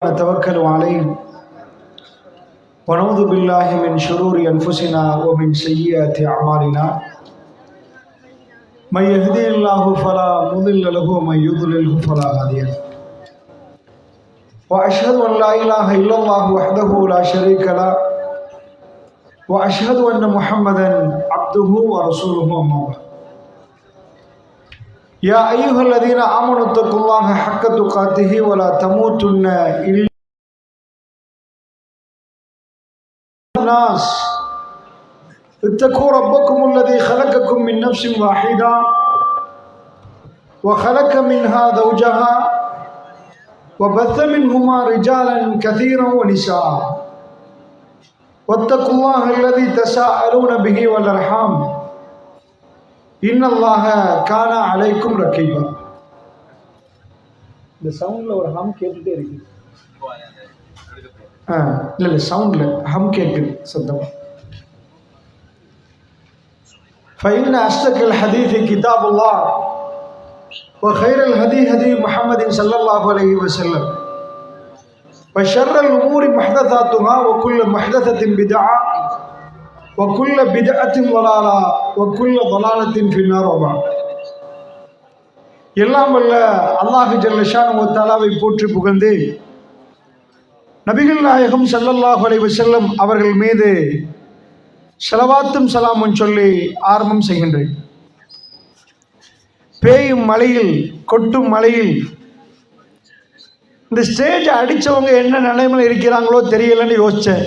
نتوكل عليه ونعوذ بالله من شرور أنفسنا ومن سيئات أعمالنا من يهدي الله فلا مضل له ومن يضلله فلا هادي له وأشهد أن لا إله إلا الله وحده لا شريك له وأشهد أن محمدا عبده ورسوله أما بعد يا أيها الذين آمنوا اتقوا الله حق تقاته ولا تموتن إلا الناس اتقوا ربكم الذي خلقكم من نفس واحدة وخلق منها زوجها وبث منهما رجالا كثيرا ونساء واتقوا الله الذي تساءلون به والأرحام إن الله كان عليكم رقيبا. இந்த சவுண்ட்ல ஒரு ஹம் கேட்டுட்டே இருக்கு. இல்ல சவுண்ட்ல ஹம் கேட்குது சத்தமா. فإن أصدق الحديث كتاب الله وخير الهدي هدي محمد صلى الله عليه وسلم وشر الأمور محدثاتها وكل محدثة بدعة وكل بدعة ضلالة وكل ضلالة في النار. எல்லாம் வல்ல அல்லாஹ் ஜல்ல ஷானஹு தஆலாவை போற்றி புகழ்ந்து நபிகள் நாயகம் ஸல்லல்லாஹு அலைஹி வஸல்லம் அவர்கள் மீது ஸலவாத்தும் சலாமும் சொல்லி ஆரம்பம் செய்கின்றேன். பேயும் மலையில் கொட்டும் மலையில் இந்த ஸ்டேஜ் அடித்தவங்க என்ன நிலைமையில் இருக்கிறாங்களோ தெரியலன்னு யோசித்தேன்.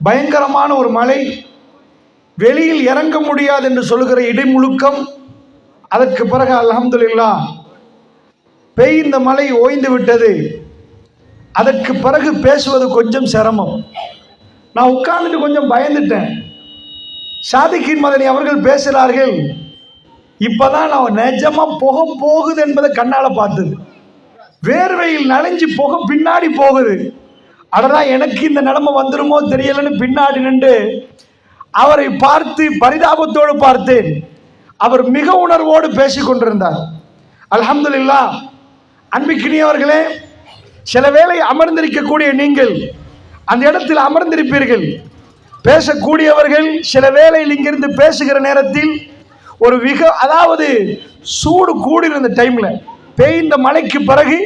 பயங்கரமான ஒரு மழை, வெளியில் இறங்க முடியாது என்று சொல்லுகிற இடிமுழுக்கம். அதற்கு பிறகு அல்ஹம்துலில்லாஹ் பெய்ந்த மழை ஓய்ந்து விட்டது. அதற்கு பிறகு பேசுவது கொஞ்சம் சிரமம். நான் உட்கார்ந்துட்டு கொஞ்சம் பயந்துட்டேன். சாதிக்கின் மதனி அவர்கள் பேசுகிறார்கள். இப்போதான் நான் நிஜமாக புகை போகுது என்பதை கண்ணால் பார்த்தது. வேர்வையில் நனைஞ்சு புகை பின்னாடி போகுது. அடடா எனக்கு இந்த நிலைமை வந்துருமோ தெரியலன்னு பின்னாடி நின்று அவரை பார்த்து பரிதாபத்தோடு பார்த்தேன். அவர் மிக உணர்வோடு பேசி கொண்டிருந்தார். அல்ஹம்துலில்லாஹ். அன்பிக்கினியவர்களே, சில வேளை அமர்ந்திருக்கக்கூடிய நீங்கள் அந்த இடத்தில் அமர்ந்திருப்பீர்கள். பேசக்கூடியவர்கள் சில வேளையில் இங்கிருந்து பேசுகிற நேரத்தில் ஒரு அதாவது சூடு கூடியிருந்த டைமில் பெய்ந்த மழைக்கு பிறகு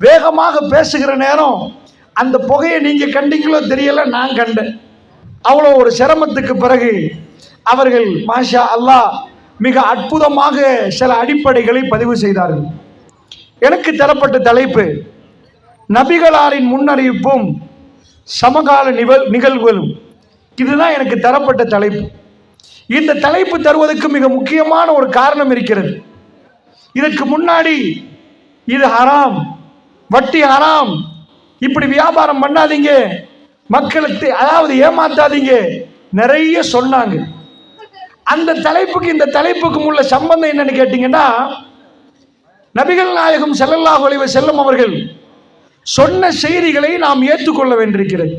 வேகமாக பேசுகிற நேரம் அந்த புகையை நீங்கள் கண்டீங்களோ தெரியல, நான் கண்டேன். அவ்வளோ ஒரு சிரமத்துக்கு பிறகு அவர்கள் மாஷா அல்லாஹ் மிக அற்புதமாக சில அடிப்படைகளை பதிவு செய்தார்கள். எனக்கு தரப்பட்ட தலைப்பு நபிகளாரின் முன்னறிவிப்பும் சமகால நிகழ்வுகளும். இதுதான் எனக்கு தரப்பட்ட தலைப்பு. இந்த தலைப்பு தருவதற்கு மிக முக்கியமான ஒரு காரணம் இருக்கிறது. இதற்கு முன்னாடி இது ஹராம், வட்டி ஹராம், இப்படி வியாபாரம் பண்ணாதீங்க, மக்களுக்கு அதாவது ஏமாத்தாதீங்க, நிறைய சொன்னாங்க. அந்த தலைப்புக்கு இந்த தலைப்புக்கும் உள்ள சம்பந்தம் என்னன்னு கேட்டீங்கன்னா, நபிகள் நாயகம் ஸல்லல்லாஹு அலைஹி வஸல்லம் அவர்கள் சொன்ன செய்திகளை நாம் ஏற்றுக்கொள்ள வேண்டியிருக்கிறது.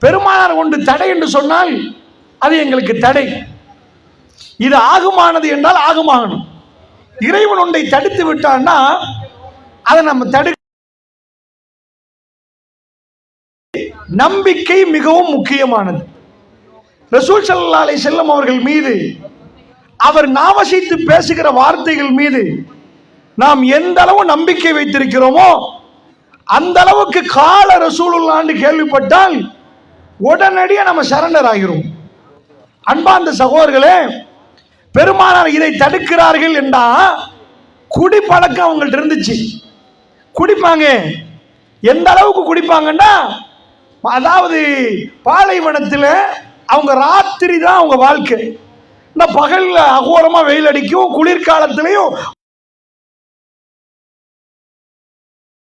பெருமானார் ஒன்று தடை என்று சொன்னால் அது எங்களுக்கு தடை. இது ஆகுமானது என்றால் ஆகுமாகணும். இறைவன் ஒன்றை தடுத்து விட்டான்னா அதை நம்ம நம்பிக்கை மிகவும் முக்கியமானது. ரசூல் ஸல்லல்லாஹு அலைஹி வஸல்லம் அவர்கள் மீது, அவர் நாவசித்து பேசுகிற வார்த்தைகள் மீது நாம் எந்த அளவு நம்பிக்கை வைத்திருக்கிறோமோ அந்த அளவுக்கு கால ரசூலுல்லாஹ்னு கேள்விப்பட்டால் உடனடியாக நம்ம சரண்டர் ஆகிறோம். அன்பார்ந்த சகோதரர்களே, பெருமானார் இதை தடுக்கிறார்கள் என்றா குடி பழக்கம் அவங்கள்ட்ட இருந்துச்சு. குடிப்பாங்க. எந்த அளவுக்கு குடிப்பாங்கன்னா, அதாவது பாலைவனத்தில் அவங்க ராத்திரி தான் அவங்க வாழ்க்கை. இந்த பகலில் அகோரமாக வெயில் அடிக்கும், குளிர்காலத்திலையும்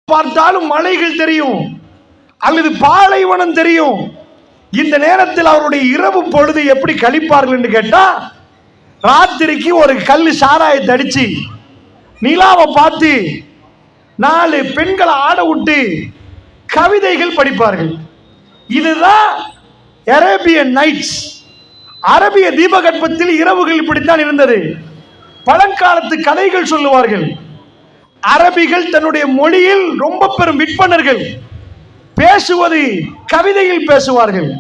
பார்த்தாலும் மலைகள் தெரியும் அல்லது பாலைவனம் தெரியும். இந்த நேரத்தில் அவருடைய இரவு பொழுது எப்படி கழிப்பார்கள் என்று கேட்டா, ராத்திரிக்கு ஒரு கல் சாராயத்தை அடிச்சு நிலாவை பார்த்து 4 பெண்களை ஆட விட்டு கவிதைகள் படிப்பார்கள். இதுதான் அரேபியன் நைட்ஸ். அரபிய தீபகற்பத்தில் இரவுகள் இப்படித்தான் இருந்தது. பழங்காலத்து கதைகள் சொல்லுவார்கள். அரபிகள் தன்னுடைய மொழியில் ரொம்ப பெரும் விற்பனர்கள். பேசுவது கவிதையில் பேசுவார்கள்,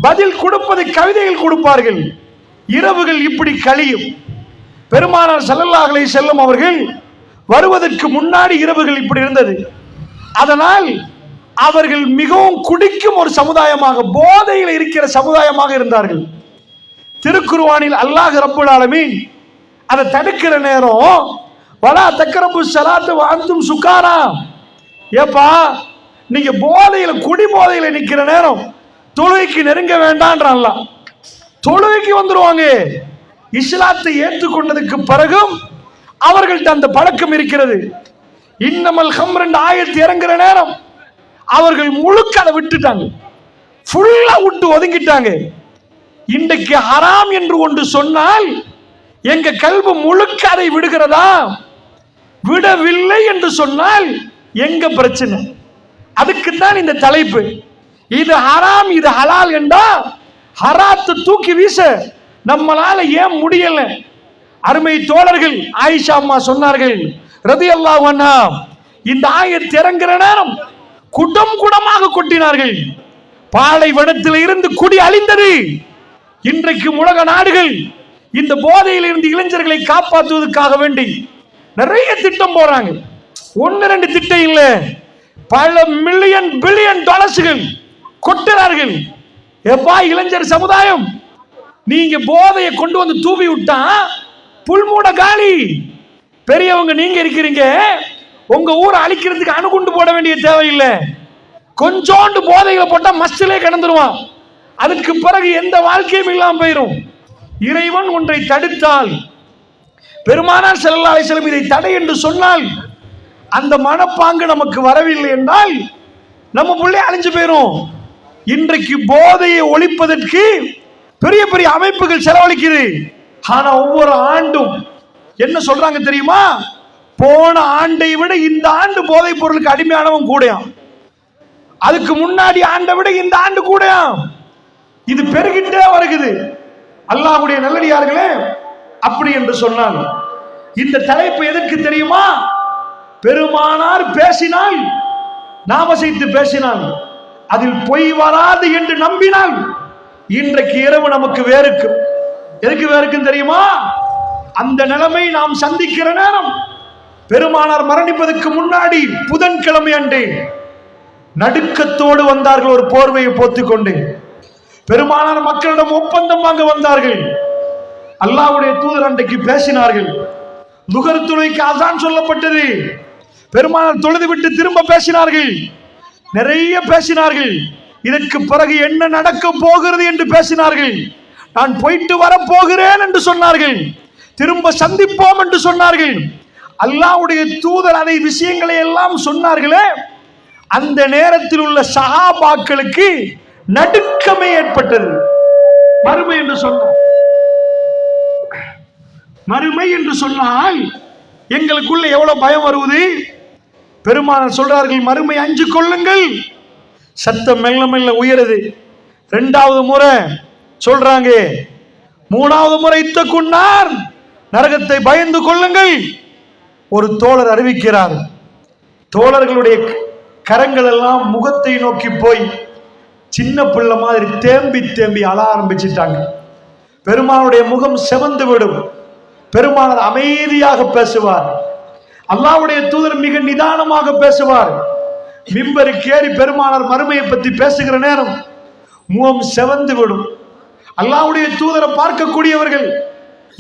பதில் கொடுப்பது கவிதையில் கொடுப்பார்கள். இரவுகள் இப்படி கழியும். பெருமானார் ஸல்லல்லாஹு அலைஹி வஸல்லம் அவர்கள் வருவதற்கு முன்னாடி இரவுகள் இப்படி இருந்தது. அதனால் அவர்கள் மிகவும் குடிக்கும் ஒரு சமுதாயமாக, போதையில் இருக்கிற சமுதாயமாக இருந்தார்கள். திருக்குர்ஆனில் அல்லாஹ் ரப்புல் ஆலமீன் அதை தடுக்கிற நேரம், வலா தக்ரபு ஸலாத்து வ அன்தும் சுகாரா, ஏப்பா நீங்க போதையில, குடி போதையில நிக்கிற நேரம் தொழுகைக்கு நெருங்க வேண்டான்றான் அல்லாஹ். தொழுகைக்கு வந்துருவாங்க. இஸ்லாத்தை ஏற்றுக்கொண்டதுக்கு பிறகும் அவர்கள்ட்ட அந்த பழக்கம் இருக்கிறது. இன்னமல் ஹம்ர் என்ற ஆயத்து இறங்குற நேரம் அவர்கள் முழுக்க அதை விட்டுட்டாங்க, ஃபுல்லா விட்டு ஒதுங்கிட்டாங்க. இன்றைக்கு ஹராம் என்று ஒன்று சொன்னால் எங்க கல்வி முழுக்க அதை விடுகிறதா? விடவில்லை என்று சொன்னால் எங்க பிரச்சனை? அதுக்குத்தான் இந்த தலைப்பு. இது ஹராம், இது ஹலால் என்றா ஹராத்து தூக்கி வீச நம்மளால ஏன் முடியல? அருமை தோழர்கள் ஆயிஷா அம்மா சொன்னார்கள் ரலியல்லாஹு அன்ஹா, இந்த ஆயத் இறங்குற நேரம் குடம் குடமாக கொட்டினார்கள். பாலைவனத்தில் இருந்து குடி அழிந்தது. இன்றைக்கு உலக நாடுகள் இந்த போதையில் இருந்து இளைஞர்களை காப்பாற்றுவதற்காக வேண்டி நிறைய திட்டம் போறாங்க. ஒன்னு ரெண்டு திட்டம் இல்ல, பல மில்லியன் பில்லியன் டாலர்ஸ்கள் கொட்டுறார்கள். எப்பா இளைஞர் சமுதாயம், நீங்க போதையை கொண்டு வந்து தூவி விட்டா புல்மூட காலி. பெரியவங்க நீங்க இருக்கிறீங்க, உங்க ஊரை அழிக்கிறதுக்கு அணுகுண்டு போட வேண்டிய தேவையில்லை. கொஞ்சோண்டு போதைகளை போட்டா மஸ்திலே கிடந்துருவான். அதுக்கு பிறகு எந்த வாழ்க்கையும் இல்லாம போயிடும். இறைவன் ஒன்றை தடுத்தால், பெருமானார் ஸல்லல்லாஹு அலைஹி வஸல்லம் இதை தடை என்று சொன்னால், அந்த மனப்பாங்கு நமக்கு வரவில்லை என்றால் நம்ம புள்ளை அழிஞ்சு போயிடும். இன்றைக்கு போதையை ஒழிப்பதற்கு பெரிய பெரிய அமைப்புகள் செலவழிக்குது. ஆனா ஒவ்வொரு ஆண்டும் என்ன சொல்றாங்க தெரியுமா? போன ஆண்டை விட இந்த ஆண்டு போதைப் பொருளுக்கு அடிமையானவன் கூடயாம், அதுக்கு முன்னாடி ஆண்டை விட இந்த ஆண்டு கூடயாம். இது பெருகிட்டே வருகிறது. அல்லாஹ்வுடைய நல்லடியார்களே, அப்படி என்று சொன்னால் இந்த தலைப்பு எதற்கு தெரியுமா? பெருமானார் பேசினால், நாமசைத்து பேசினால், அதில் பொய் வராது என்று நம்பினால் இன்றைக்கு இரவு நமக்கு வேருக்கு. எதுக்கு வேறுக்கும் தெரியுமா? அந்த நிலைமை நாம் சந்திக்கிற நேரம், பெருமானார் மரணிப்பதற்கு முன்னாடி புதன்கிழமை அன்று நடுக்கத்தோடு வந்தார்கள், ஒரு போர்வையை போத்துக் கொண்டு. பெருமானார் மக்களிடம் ஒப்பந்தம் வாங்க வந்தார்கள். அல்லாஹ்வுடைய தூதர் அன்றைக்கு பேசினார்கள். லுகர் தொழுகைக்கு அஸான் சொல்லப்பட்டது. பெருமானார் தொழுது விட்டு திரும்ப பேசினார்கள், நிறைய பேசினார்கள். இதற்கு பிறகு என்ன நடக்க போகிறது என்று பேசினார்கள். நான் போயிட்டு வர போகிறேன் என்று சொன்னார்கள். திரும்ப சந்திப்போம் என்று சொன்னார்கள். அல்லாஹ்வுடைய தூதர் அதை விஷயங்களை எல்லாம் சொன்னார்களே, அந்த நேரத்தில் உள்ள சஹாபாக்களுக்கு நடுக்கமே ஏற்பட்டது. மறுமை என்று சொன்னார், மறுமை என்று சொன்னால் எங்களுக்குள்ள எவ்வளவு பயம் வருவது. பெருமானார் சொல்றார்கள், மறுமை அஞ்சு கொள்ளுங்கள். சத்தம் மெல்ல மெல்ல உயருது. இரண்டாவது முறை சொல்றாங்க, மூணாவது முறை இத்தகுன்னார், நரகத்தை பயந்து கொள்ளுங்கள். ஒரு தோழர் அறிவிக்கிறார், தோழர்களுடைய கரங்கள் எல்லாம் முகத்தை நோக்கி போய் சின்ன பிள்ளை மாதிரி தேம்பி தேம்பி அழ ஆரம்பிச்சிட்டாங்க. பெருமானுடைய முகம் செவந்து விடும். பெருமானார் அமைதியாக பேசுவார். அல்லாஹ்வுடைய தூதர் மிக நிதானமாக பேசுவார். மிம்பருக்கு ஏறி பெருமானார் மறுமையை பற்றி பேசுகிற நேரம் முகம் செவந்து விடும். அல்லாஹ்வுடைய தூதரை பார்க்கக்கூடியவர்கள்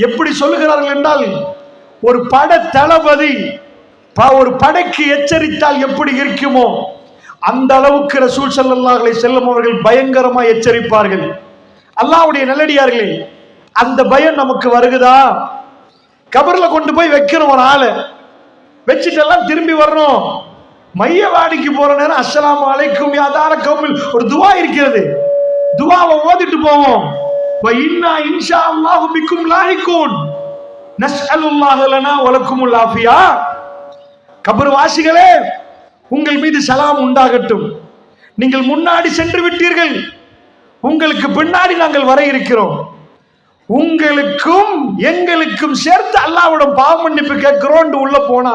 எப்படி சொல்லுகிறார்கள் என்றால், ஒரு பட தளபதி ஒரு படைக்கு எச்சரித்தால் எப்படி இருக்குமோ அந்த அளவுக்கு ரசூல் ஸல்லல்லாஹு அலைஹி வஸல்லம் அவர்கள் பயங்கரமா எச்சரிப்பார்கள். அல்லாஹ்வுடைய நல்லடியார்களே, அந்த பயம் நமக்கு வருகுதா? கபர்ல கொண்டு போய் வைக்கிறோம் ஒரு ஆளை, வச்சுட்டெல்லாம் திரும்பி வரணும். மையவாடிக்கு போற நேரம் அஸ்ஸலாமு அலைக்கும் யா தார கௌமில் ஒரு துவா இருக்கிறது. துவாவை ஓதிட்டு போவோம். வ இன்னா இன்ஷா அல்லாஹு பிக்கும் லாஹிகூன் நஸ்அலுல்லாஹ லனா வ லக்குமுல் ஆஃபியா. கபர் வாசிகளே, உங்கள் மீது சலாம் உண்டாகட்டும். நீங்கள் முன்னாடி சென்று விட்டீர்கள், உங்களுக்கு பின்னாடி நாங்கள் வர இருக்கிறோம். உங்களுக்கும் எங்களுக்கும் சேர்த்து அல்லாஹ்விடம் பாவ மன்னிப்பு கேட்கிறோம். உள்ள போனா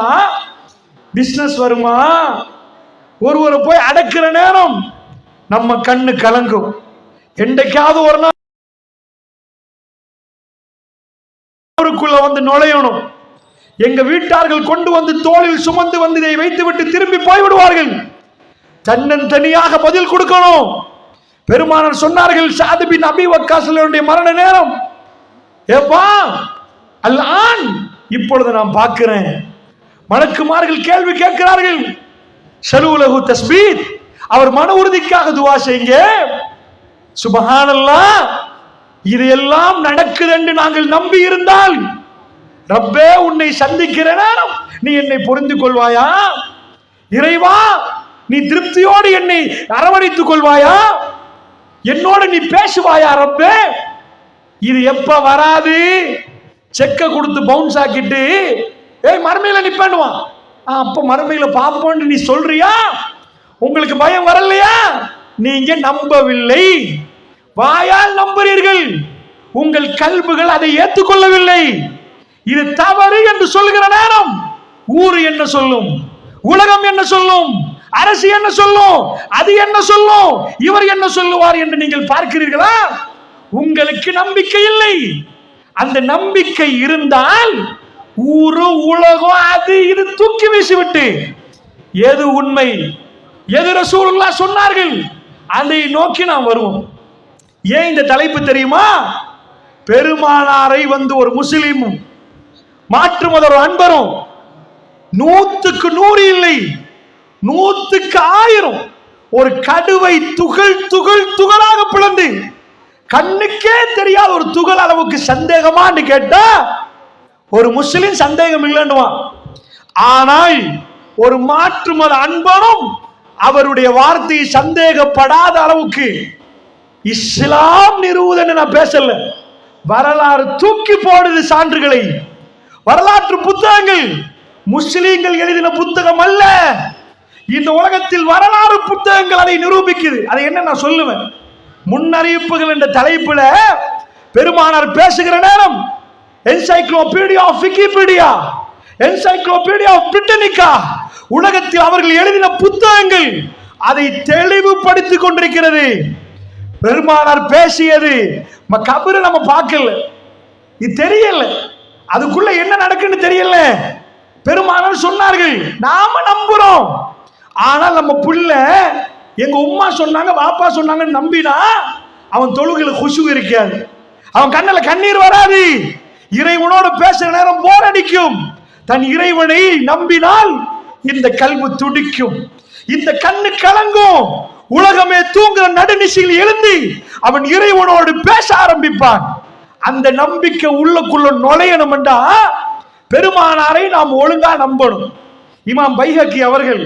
பிசினஸ் வருமா? ஒருவரை போய் அடக்கிற நேரம் நம்ம கண்ணு கலங்கும். என்றைக்காவது ஒரு நாள் ஊருக்குள்ள வந்து நுழையணும். எங்க வீட்டார்கள் கொண்டு வந்து தோளில் சுமந்து வந்து இதை வைத்துவிட்டு திரும்பி போய்விடுவார்கள். தன்னந்தனியாக பதில் கொடுக்கணும். பெருமானார் சொன்னார்கள், சாத் பின் அபி வக்காஸுடைய மரண நேரம், ஏப்பா அல்ஆன், இப்பொழுது நான் பார்க்கிறேன். மலக்குமார்கள் கேள்வி கேட்கிறார்கள், ஷலூலஹு தஸ்பீத், அவர் மன உறுதிக்காக துஆ செய்யுங்க. சுப்ஹானல்லாஹ், இது எல்லாம் நடக்குது என்று நாங்கள் நம்பி இருந்தால், ரப்பே உன்னை சந்திக்கிற நேரம் நீ என்னை புரிந்து கொள்வாயா? இறைவா, நீ திருப்தியோடு என்னை அரவணைத்துக் கொள்வாயா? என்னோடு நீ பேசுவாயா ரப்பே? இது எப்ப வராது? செக்க கொடுத்து பவுன்ஸ் ஆக்கிட்டு மறுமையில நிப்பாண்டுவான். அப்ப மறுமையில பாப்போன்னு நீ சொல்றியா? உங்களுக்கு பயம் வரலையா? நீங்க நம்பவில்லை, வாயால் நம்புறீர்கள், உங்கள் கல்புகள் அதை ஏற்றுக்கொள்ளவில்லை. இது தவறு என்று சொல்லுகிற நேரம் ஊர் என்ன சொல்லும், உலகம் என்ன சொல்லும், அரசு என்ன சொல்லும், அது என்ன சொல்லும், இவர் என்ன சொல்லுவார் என்று நீங்கள் பார்க்கிறீர்களா? உங்களுக்கு நம்பிக்கை இல்லை. அந்த நம்பிக்கை இருந்தால் ஊரு உலகம் அது இது தூக்கி வீசிவிட்டு எது உண்மை, எது ரசூலுல்லாஹ் சொன்னார்கள் அதை நோக்கி நாம் வருவோம். ஏன் இந்த தலைப்பு தெரியுமா? பெருமானாரை வந்து ஒரு முஸ்லிமும் மாற்று மத ஒரு அன்பரும் 100க்கு 100 இல்லை, 100க்கு 1000 ஒரு கடுவை துகள் துகள் துகளாக பிளந்து கண்ணுக்கே தெரியாத ஒரு துகள் அளவுக்கு சந்தேகமான்னு கேட்டா ஒரு முஸ்லிம் சந்தேகம் இல்லைன்னுவான். ஆனால் ஒரு மாற்று மத அன்பரும் அவருடைய வார்த்தையை சந்தேகப்படாத அளவுக்கு இஸ்லாம் நிறுவுதுன்னு நான் பேசல, வரலாறு தூக்கி போடுது சான்றுகளை. வரலாற்று புத்தகங்கள் முஸ்லிம்கள் எழுதின புத்தகம் அல்ல, இந்த உலகத்தில் வரலாறு புத்தகங்கள் அதை நிரூபிக்குது. அதை என்ன நான் சொல்லுவேன், முன்னறிவிப்புகள் என்ற தலைப்புல பெருமானார் பேசுகிற நேரம் encyclopaedia of Wikipedia, encyclopaedia of Britannica, உலகத்தில் அவர்கள் எழுதின புத்தகங்கள் அதை தெளிவுபடுத்திக் கொண்டிருக்கிறது. பெருமானார் பேசியது கபரை நம்ம பார்க்கல, இது தெரியல, அதுக்குள்ள என்ன நடக்குன்னு தெரியல. பெருமானார் சொன்னார்கள், நாம நம்புறோம். ஆனால் நம்ம புள்ள எங்க உம்மா சொன்னாங்க வாப்பா சொன்னாங்கன்னு நம்பினா அவன் தொழுகையில குஷு இருக்காது, அவன் கண்ணுல கண்ணீர் வராது, இறைவனோடு பேசுற நேரம் போர் அடிக்கும். தன் இறைவனை நம்பினால் இந்த கல்வி துடிக்கும், இந்த கண்ணு கலங்கும், உலகமே தூங்குற நடுநிசையில் எழுந்து அவன் இறைவனோடு பேச ஆரம்பிப்பான். அந்த நம்பிக்கை உள்ளுக்குள்ள நுழையணும் என்றா பெருமானாரை நாம் ஒழுங்கா நம்பணும். இமாம் பைஹக்கி அவர்கள்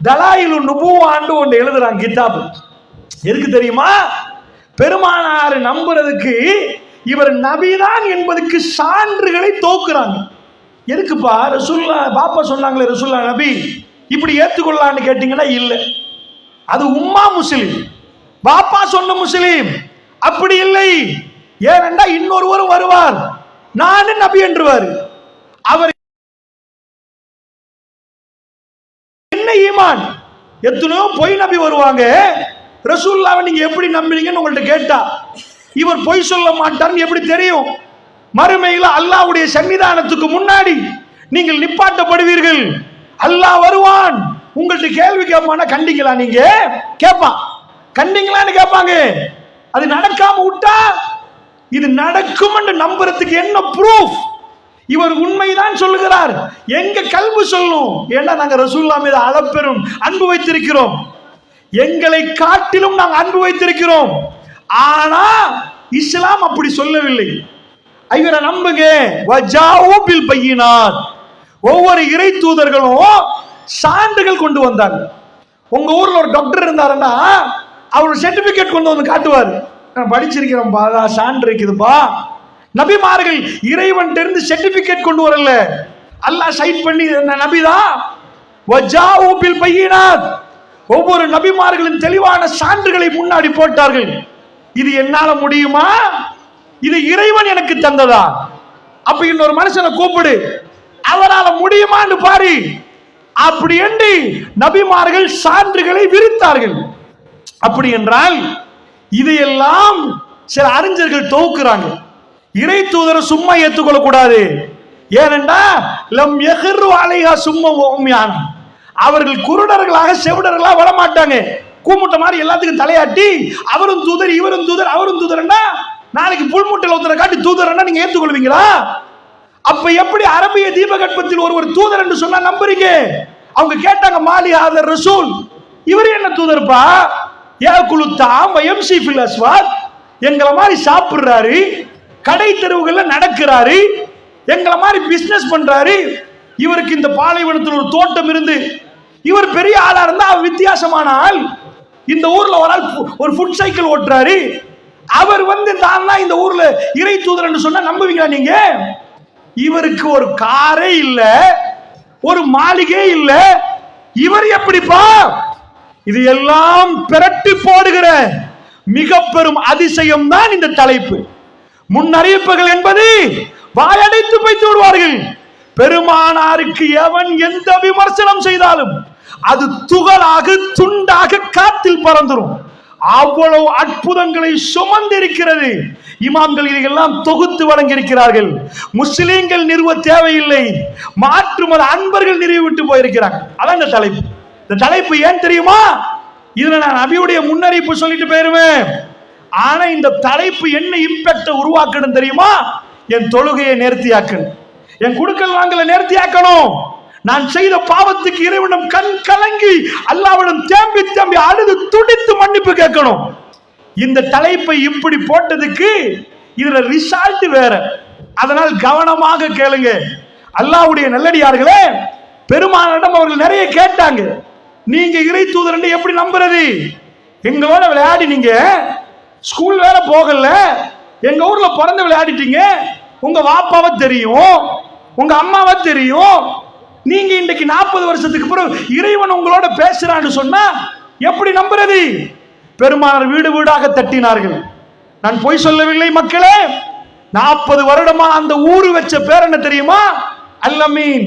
தலாயிலு நுபுவான்னு ஒன்று எழுதுறாங்க கிதாபு. எதுக்கு தெரியுமா? பெருமானார் நம்புறதுக்கு இவர் நபிதான் என்பதற்கு சான்றுகளை தோக்குறாங்க. எதுக்குப்பா? ரசூல்லா பாப்பா சொன்னாங்களே ரசூல்லா நபி, இப்படி ஏத்துக்கொள்ளலான்னு கேட்டீங்கன்னா இல்ல, அது உம்மா முஸ்லிம், பாப்பா சொன்ன முஸ்லிம் அப்படி இல்லை. ஏனென்றா இன்னொருவரும் வருவார், நானும் நபி என்றுவார். அவர் என்ன ஈமான்? எத்தனையோ பொய் நபி வருவாங்க, ரசூலுல்லாஹ்வை நீங்க எப்படி நம்புறீங்கன்னு உங்கள்ட்ட கேட்டா இவர் பொய் சொல்ல மாட்டார்னு எப்படி தெரியும்? மறுமையில் அல்லாஹ்வுடைய சன்னிதானத்துக்கு முன்னாடி நீங்கள் நிப்பாட்டப்படுவீர்கள், அல்லாஹ் வருவான், உங்கள்ட்ட கேள்வி கேட்பானா? கண்டிங்களா? நீங்க கேட்பான், கண்டிங்களான்னு கேட்பாங்க. அது நடக்காம விட்டா இது நடக்கும் என்று நம்புறதுக்கு என்ன ப்ரூஃப்? இவர் உண்மைதான் சொல்லுகிறார், எங்க கல்வி சொல்லும். ஏன்னா நாங்க ரசூலுல்லாஹ் மீது அளப்பெரும் அன்பு வைத்திருக்கிறோம், எங்களை காட்டிலும் நாங்கள் அன்பு வைத்திருக்கிறோம். ஆனா இஸ்லாம் அப்படி சொல்லவில்லை. இவரை நம்புங்க. வஜாஉ பில் பையினாத், ஒவ்வொரு இறை தூதர்களும் சான்றுகள் கொண்டு வந்தாங்க. உங்க ஊர்ல ஒரு டாக்டர் இருந்தாருன்னா அவர் சர்டிபிகேட் கொண்டு வந்து காட்டுவார், நான் படிச்சிருக்கிறேன் பாதா, சான்று இருக்குதுப்பா. நபிமார்கள் இறைவன் இருந்து சர்டிபிகேட் கொண்டு வரல, அல்லாஹ் சைட் பண்ணி நபிதான். வஜாஉ பில் பையினாத், ஒவ்வொரு நபிமார்களின் தெளிவான சான்றுகளை முன்னாடி போட்டார்கள். இது என்னால முடியுமா? இது இறைவன் எனக்கு தந்ததா? அப்ப இன்னொரு மனுஷனை கூப்பிடு, அவரால் முடியுமான்னு பாரு. அப்படி என்று நபிமார்கள் சான்றுகளை விரித்தார்கள். அப்படி என்றால் இதையெல்லாம் சில அறிஞர்கள் தொகுக்கிறாங்க. இறை தூதரை சும்மா ஏற்றுக்கொள்ள கூடாது. ஏனென்றா லம் யஹ்ரு அலைஹா சும்மா உம்யான், அவர்கள் குருடர்களாக செவிடர்களாக வரமாட்டாங்க. கூமுட்ட மாதிரி எல்லாத்துக்கும் தலையாட்டி அவரும் தூதர் இவரும் தூதர் அவரும் தூதர்னா நாளைக்கு புல்முட்டையில் ஒருத்தரை காட்டி தூதர்னா நீங்க ஏற்றுக்கொள்வீங்களா? அப்ப எப்படி அரபிய தீபகற்பத்தில் ஒருவர் தூதர் என்று சொன்னா நம்புறீங்க? அவங்க கேட்டாங்க, மாலி ஹாதர் ரசூல், இவர் என்ன தூதர்ப்பா? யாகுலுத்தாம் வயம்சி ஃபில் அஸ்வாத், எங்களை மாதிரி சாப்பிடுறாரு, கடை தெருவுகள்ல நடக்கிறாரு, எங்களை மாதிரி பிசினஸ் பண்றாரு, இவருக்கு இந்த பாலைவனத்தில் ஒரு தோட்டம் இருந்து இவர் பெரிய ஆளா இருந்தா வித்தியாசமான ஆள், இந்த ஊர்ல ஒரு ஆள் ஒரு ஃபுட் சைக்கிள் ஓட்டுறாரு, அவர் தான் இந்த ஊர்ல இறை தூதர் என்று சொன்னா நம்புவீங்களா நீங்க? இவருக்கு ஒரு காரே இல்ல, ஒரு மாளிகை இல்ல, இவர் எப்படிப்பா? இது எல்லாம் பிரட்டி போடுகிற மிக பெரும் அதிசயம் தான் இந்த தலைப்பு. முன்னறிவிப்புகள் என்பது வாயடைத்து வைத்து விடுவார்கள். பெருமானாருக்கு எவன் எந்த விமர்சனம் செய்தாலும் அது துகளாக துண்டாக காத்தில் பறந்துரும். அவ்வளவு அற்புதங்களை சுமந்திருக்கிறது. இமாம்கள் இதையெல்லாம் தொகுத்து வழங்கியிருக்கிறார்கள். முஸ்லிம்கள் நிறுவ தேவையில்லை, மாற்று மத அன்பர்கள் நிறுவிவிட்டு போயிருக்கிறாங்க. அதான் இந்த தலைப்பு. இந்த தலைப்பு ஏன் தெரியுமா? இதுல நான் நபியுடைய முன்னறிவிப்பு சொல்லிட்டு போயிருவேன். ஆனா இந்த தலைப்பு என்ன இம்பாக்ட் உருவாக்கணும் தெரியுமா? என் தொழுகையை நேர்த்தியாக்கணும், என் குடுக்கல் வாங்கல நேர்த்தியாக்கணும், நான் செய்த பாவத்துக்கு இறைவனும் கண் கலங்கி அல்லாஹ்விடம் தேம்பி தேம்பி அழுது துடித்து மன்னிப்பு கேட்கணும். இந்த தலைப்பை இப்படி போட்டதுக்கு இதுல ரிசல்ட் வேற. அதனால் கவனமாக கேளுங்க. அல்லாஹ்வுடைய நல்லடியார்களே, பெருமானிடம் அவர்கள் நிறைய கேட்டாங்க, நீங்க இறை தூதர் எப்படி நம்புறது? எங்களோட விளையாடி நீங்க ஸ்கூல் வேற போகல, எங்க ஊர்ல பிறந்து விளையாடிட்டீங்க, உங்க வாப்பாவை தெரியும், உங்க அம்மாவை தெரியும், நீங்க இன்றைக்கு 40 வருஷத்துக்கு பிறகு இறைவன் உங்களோட பேசுறான்னு சொன்னா எப்படி நம்புறது? பெருமானார் வீடு வீடாக தட்டினார்கள். நான் பொய் சொல்லவில்லை மக்களே. 40 வருடமா அந்த ஊரு வச்ச பேர் என்ன தெரியுமா? அல்-அமீன்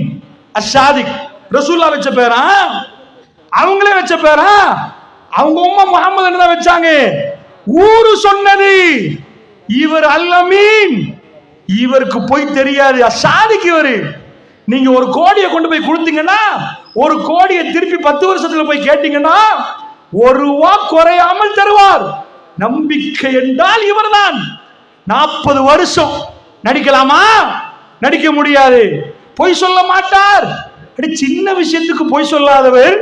அஷாதிக். ரசூல்லா வச்ச பேரா? அவங்களே வச்ச பேரா? அவங்க உம்மா முஹம்மது தான் வச்சாங்க. ஊரு சொன்னது இவர் அல்-அமீன், இவருக்கு போய் தெரியாது, அஷாதிக் இவரு. நீங்க ஒரு கோடியை கொண்டு போய் கொடுத்தீங்கன்னா, ஒரு கோடியை திருப்பி 10 வருஷத்துல போய் கேட்டீங்கன்னா 1 ரூபா குறையாமல் தருவார். நம்பிக்கை என்றால் இவர்தான். 40 வருஷம் நடிக்கலாமா? நடிக்க முடியாது. பொய் சொல்ல மாட்டார். சின்ன விஷயத்துக்கு பொய் சொல்லாதவர்,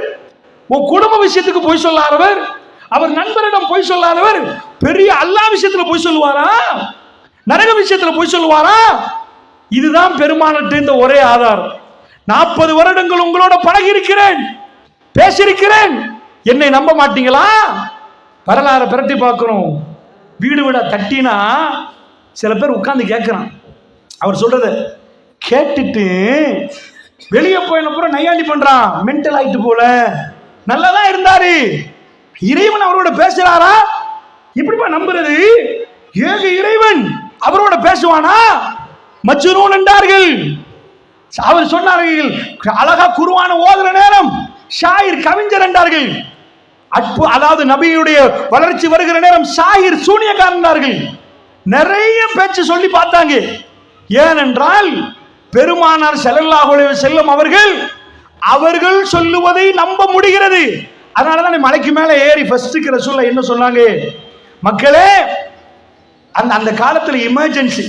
உன் குடும்ப விஷயத்துக்கு பொய் சொல்லாதவர், அவர் நண்பரிடம் பொய் சொல்லாதவர், பெரிய அல்லாஹ் விஷயத்துல பொய் சொல்லுவாரா? நரக விஷயத்துல பொய் சொல்லுவாரா? இதுதான் பெருமானற்ற இந்த ஒரே ஆதாரம். 40 வருடங்கள் உங்களோட பழகி இருக்கிறேன், பேசியிருக்கிறேன், என்னை நம்ப மாட்டீங்களா? வரலாறு பிரட்டி பார்க்கணும். வீடு வீட தட்டினா சில பேர் உட்கார்ந்து கேட்கிறான், அவர் சொல்றத கேட்டுட்டு வெளியே போயின அப்புறம் நையாண்டி பண்றான், மென்டல் ஆயிட்டு போல, நல்லதான் இருந்தாரு, இறைவன் அவரோட பேசுறாரா? இப்படிப்பா நம்புறது? ஏக இறைவன் அவரோட பேசுவானா? மஜ்னூன் என்றார்கள். அவர் சொன்னார்கள், அழகா குர்ஆனை ஓதுற நேரம் ஷாயிர் கவிஞர் என்றார்கள். அதாவது நபியுடைய வளர்ச்சி வருகிற நேரம் ஷாயிர் சூனியக்காரன் என்றார்கள். நிறைய பேச்சு சொல்லி பார்த்தாங்க. ஏனென்றால் பெருமானார் ஸல்லல்லாஹு அலைஹி வஸல்லம் அவர்கள் சொல்லுவதை நம்ப முடிகிறது. அதனாலதான் மலைக்கு மேல ஏறி ஃபர்ஸ்ட் ரசூலுல்லாஹ் என்ன சொன்னாங்க? மக்களே, அந்த காலத்துல எமர்ஜென்சி,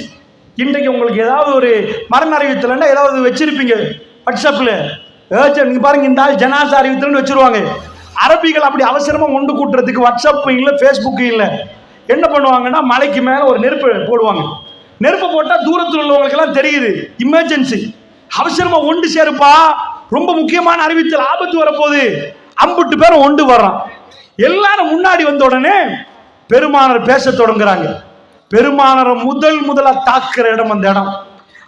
இன்றைக்கு உங்களுக்கு ஏதாவது ஒரு மரண அறிவித்தலன்னா ஏதாவது வச்சிருப்பீங்க வாட்ஸ்அப்ல, நீங்க பாருங்க இந்த ஆள் ஜனாசா அறிவித்தல்னு வச்சிருவாங்க. அரபிகள் அப்படி அவசரமா ஒன்று கூட்டுறதுக்கு வாட்ஸ்அப் இல்லை, ஃபேஸ்புக் இல்லை, என்ன பண்ணுவாங்கன்னா மலைக்கு மேல ஒரு நெருப்பு போடுவாங்க. நெருப்பு போட்டா தூரத்தில் உள்ளவங்களுக்கு எல்லாம் தெரியுது, எமர்ஜென்சி, அவசரமா ஒன்று சேருப்பா, ரொம்ப முக்கியமான அறிவித்தல், ஆபத்து வரப்போகுது, 50 பேரும் ஒன்று வர்றான். எல்லாரும் முன்னாடி வந்த உடனே பெருமானார் பேச தொடங்குறாங்க. பெருமானாரை முதலா தாக்குற இடம் அந்த இடம்.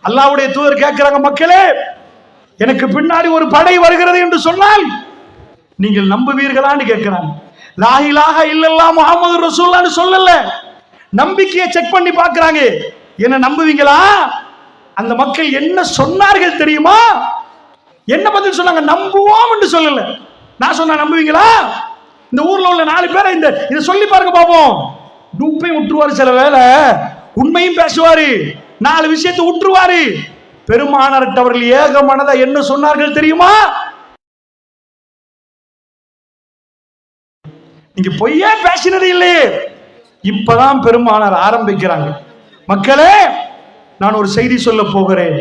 அல்லாஹ்வுடைய தூதர் கேட்கிறாங்க, மக்களே, எனக்கு பின்னாடி ஒரு படை வருகிறது என்று சொன்னால் நீங்கள் நம்புவீர்களான்னு கேட்கிறாங்க. லா இலாஹ இல்லல்லாஹ் முஹம்மது ரசூலுல்லாஹ்னு சொல்லல, நம்பிக்கையை செக் பண்ணி பார்க்கறாங்க. என்ன நம்புவீங்களா? அந்த மக்கள் என்ன சொன்னார்கள் தெரியுமா? என்ன பதில் சொன்னாங்க? நம்புவோம் என்று சொல்லல. நான் சொன்னா நம்புவீங்களா? இந்த ஊர்ல உள்ள 4 பேரை இதை சொல்லி பாருங்க பாப்போம். டூப்பையும் விட்டுருவாரு, சில வேலை உண்மையும் பேசுவாரு, 4 விஷயத்தை விட்டுருவாரு. பெருமானார் அவர்கள் ஏக மனதா என்ன சொன்னார்கள் தெரியுமா? நீங்க பொய்யே பேசினது இல்லையே. இப்பதான் பெருமானார் ஆரம்பிக்கிறாங்க. மக்களே, நான் ஒரு செய்தி சொல்ல போகிறேன்.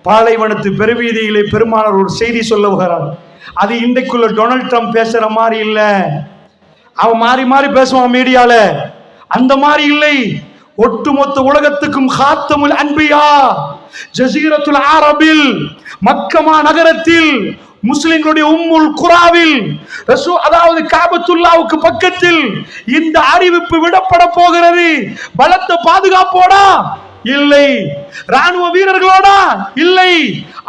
பாலைவனத்து பெருவீதியிலே பெருமானார் ஒரு செய்தி சொல்ல போகிறார். அது இன்றைக்குள்ள டொனால்ட் ட்ரம்ப் பேசுற மாதிரி இல்ல. அவன் மாறி மாறி பேசுவான் மீடியால, அந்த மாதிரி இல்லை. ஒட்டுமொத்த உலகத்துக்கும் காத்தமுல் அன்பியா ஜஸீரத்துல் அரபில் மக்கமா நகரத்தில் முஸ்லிம்களுடைய உம்முல் குராவில் அதாவது காபத்துல்லாவுக்கு பக்கத்தில் இந்த அறிவிப்பு விடப்பட போகிறது. பலத்த பாதுகாப்போடா இல்லை, ராணுவ வீரர்களோடா இல்லை,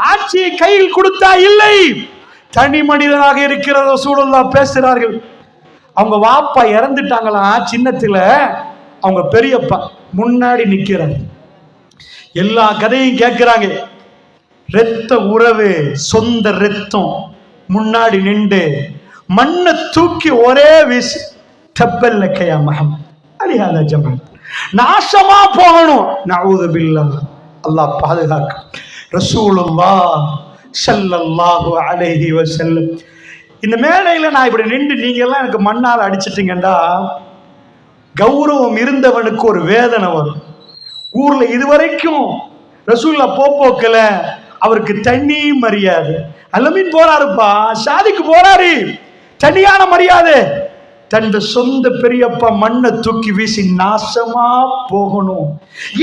ஆட்சியை கையில் கொடுத்தா இல்லை, தனி மனிதனாக இருக்கிற ரசூலுல்லாஹ் பேசுறார்கள். அவங்க வாப்பா இறந்துட்டாங்களாம் சின்னத்துல, அவங்க பெரியப்பா முன்னாடி நிக்கிறாங்க. எல்லா கதையும் கேட்கிறாங்க. இரத்த உறவு, சொந்த ரத்தம் முன்னாடி நின்று மண்ணை தூக்கி ஒரே வீசி தப்பல்ல கையா மஹம் அலிஹாதா ஜமால் நாசமா போகணும். நஊது பில்லாஹ், அல்லாஹ் பாதுகாக்க. ரசூலுல்லாஹ் ஸல்லல்லாஹு அலைஹி வஸல்லம் இந்த மேடையில நான் இப்படி நின்று நீங்க எல்லாம் எனக்கு மண்ணால் அடிச்சிட்டீங்கடா, கௌரவம் இருந்தவனுக்கு ஒரு வேதனை வரும். ஊர்ல இதுவரைக்கும் ரசூல்லா போக்கல, அவருக்கு தனி மரியாதை. அலமீன் போறாருப்பா, ஷாதிக்கு போறாரு, தனியான மரியாதை. தன் சொந்த பெரியப்பா மண்ணை தூக்கி வீசி நாசமா போகணும்.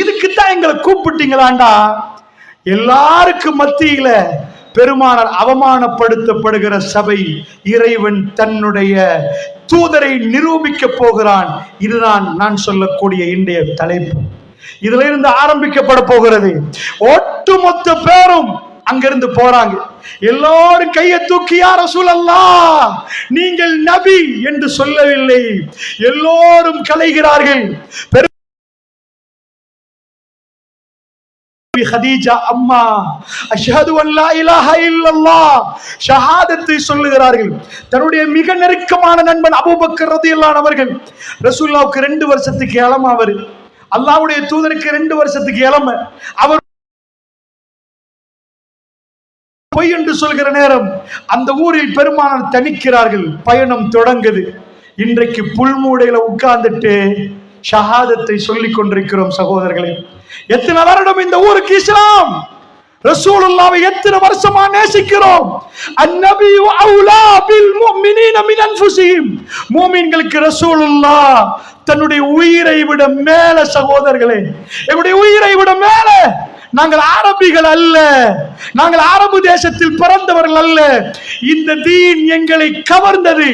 இதுக்குத்தான் எங்களை கூப்பிட்டீங்களாண்டா. எல்லாருக்கும் மத்தியில பெருமானார் அவமானப்படுத்தப்படுகிற சபை, இறைவன் தன்னுடைய தூதரை நிரூபிக்க போகிறான். இதுதான் நான் சொல்லக்கூடிய இன்றைய தலைப்பு. இதுல இருந்து ஆரம்பிக்கப்பட போகிறது. ஒட்டுமொத்த பேரும் அங்கிருந்து போறாங்க. எல்லாரும் கையை தூக்கி யா ரசூலல்லாஹ் நீங்கள் நபி என்று சொல்லவில்லை. எல்லோரும் கலைகிறார்கள். ஹதீஜா அம்மா அஷ்ஹது அல்லா இலாஹ இல்லல்லாஹ் ஷஹாதத்தை சொல்லுகிறார்கள். தன்னுடைய மிக நெருக்கமான நண்பன் அபூபக்கர் ரலியல்லாஹு அன்ஹு அவர்கள், ரசூலுல்லாஹ்வுக்கு 2 வருஷத்துக்கு இளம, அவர் அல்லாஹ்வுடைய தூதருக்கு 2 வருஷத்துக்கு இளம. அவர் பொய் என்று சொல்கிற நேரம் அந்த ஊரில் பெருமானார் தணிக்கிறார்கள். பயணம் தொடங்குது. இன்றைக்கு புல்மூடையில உட்கார்ந்துட்டு ஷஹாதத்தை சொல்லிக் கொண்டிருக்கிறோம் சகோதரர்களே. எத்தனை வருடம் இந்த ஊருக்கு இஸ்லாம், ரசூலுல்லாஹ்வை எத்தனை வருஷமா நேசிக்கிறோம். அந்நபியு அவுலா பில் முஃமினீன மின் அன்ஃபுஸிஹிம். மூமின்களுக்கு ரசூலுல்லாஹ் தன்னுடைய உயிரை விட மேல சகோதரர்களே, எங்களுடைய உயிரை விட மேல. நாங்கள் அரபிகள் அல்ல, நாங்கள் அரபு தேசத்தில் பிறந்தவர்கள் அல்ல. இந்த தீன் எங்களை கவர்ந்தது,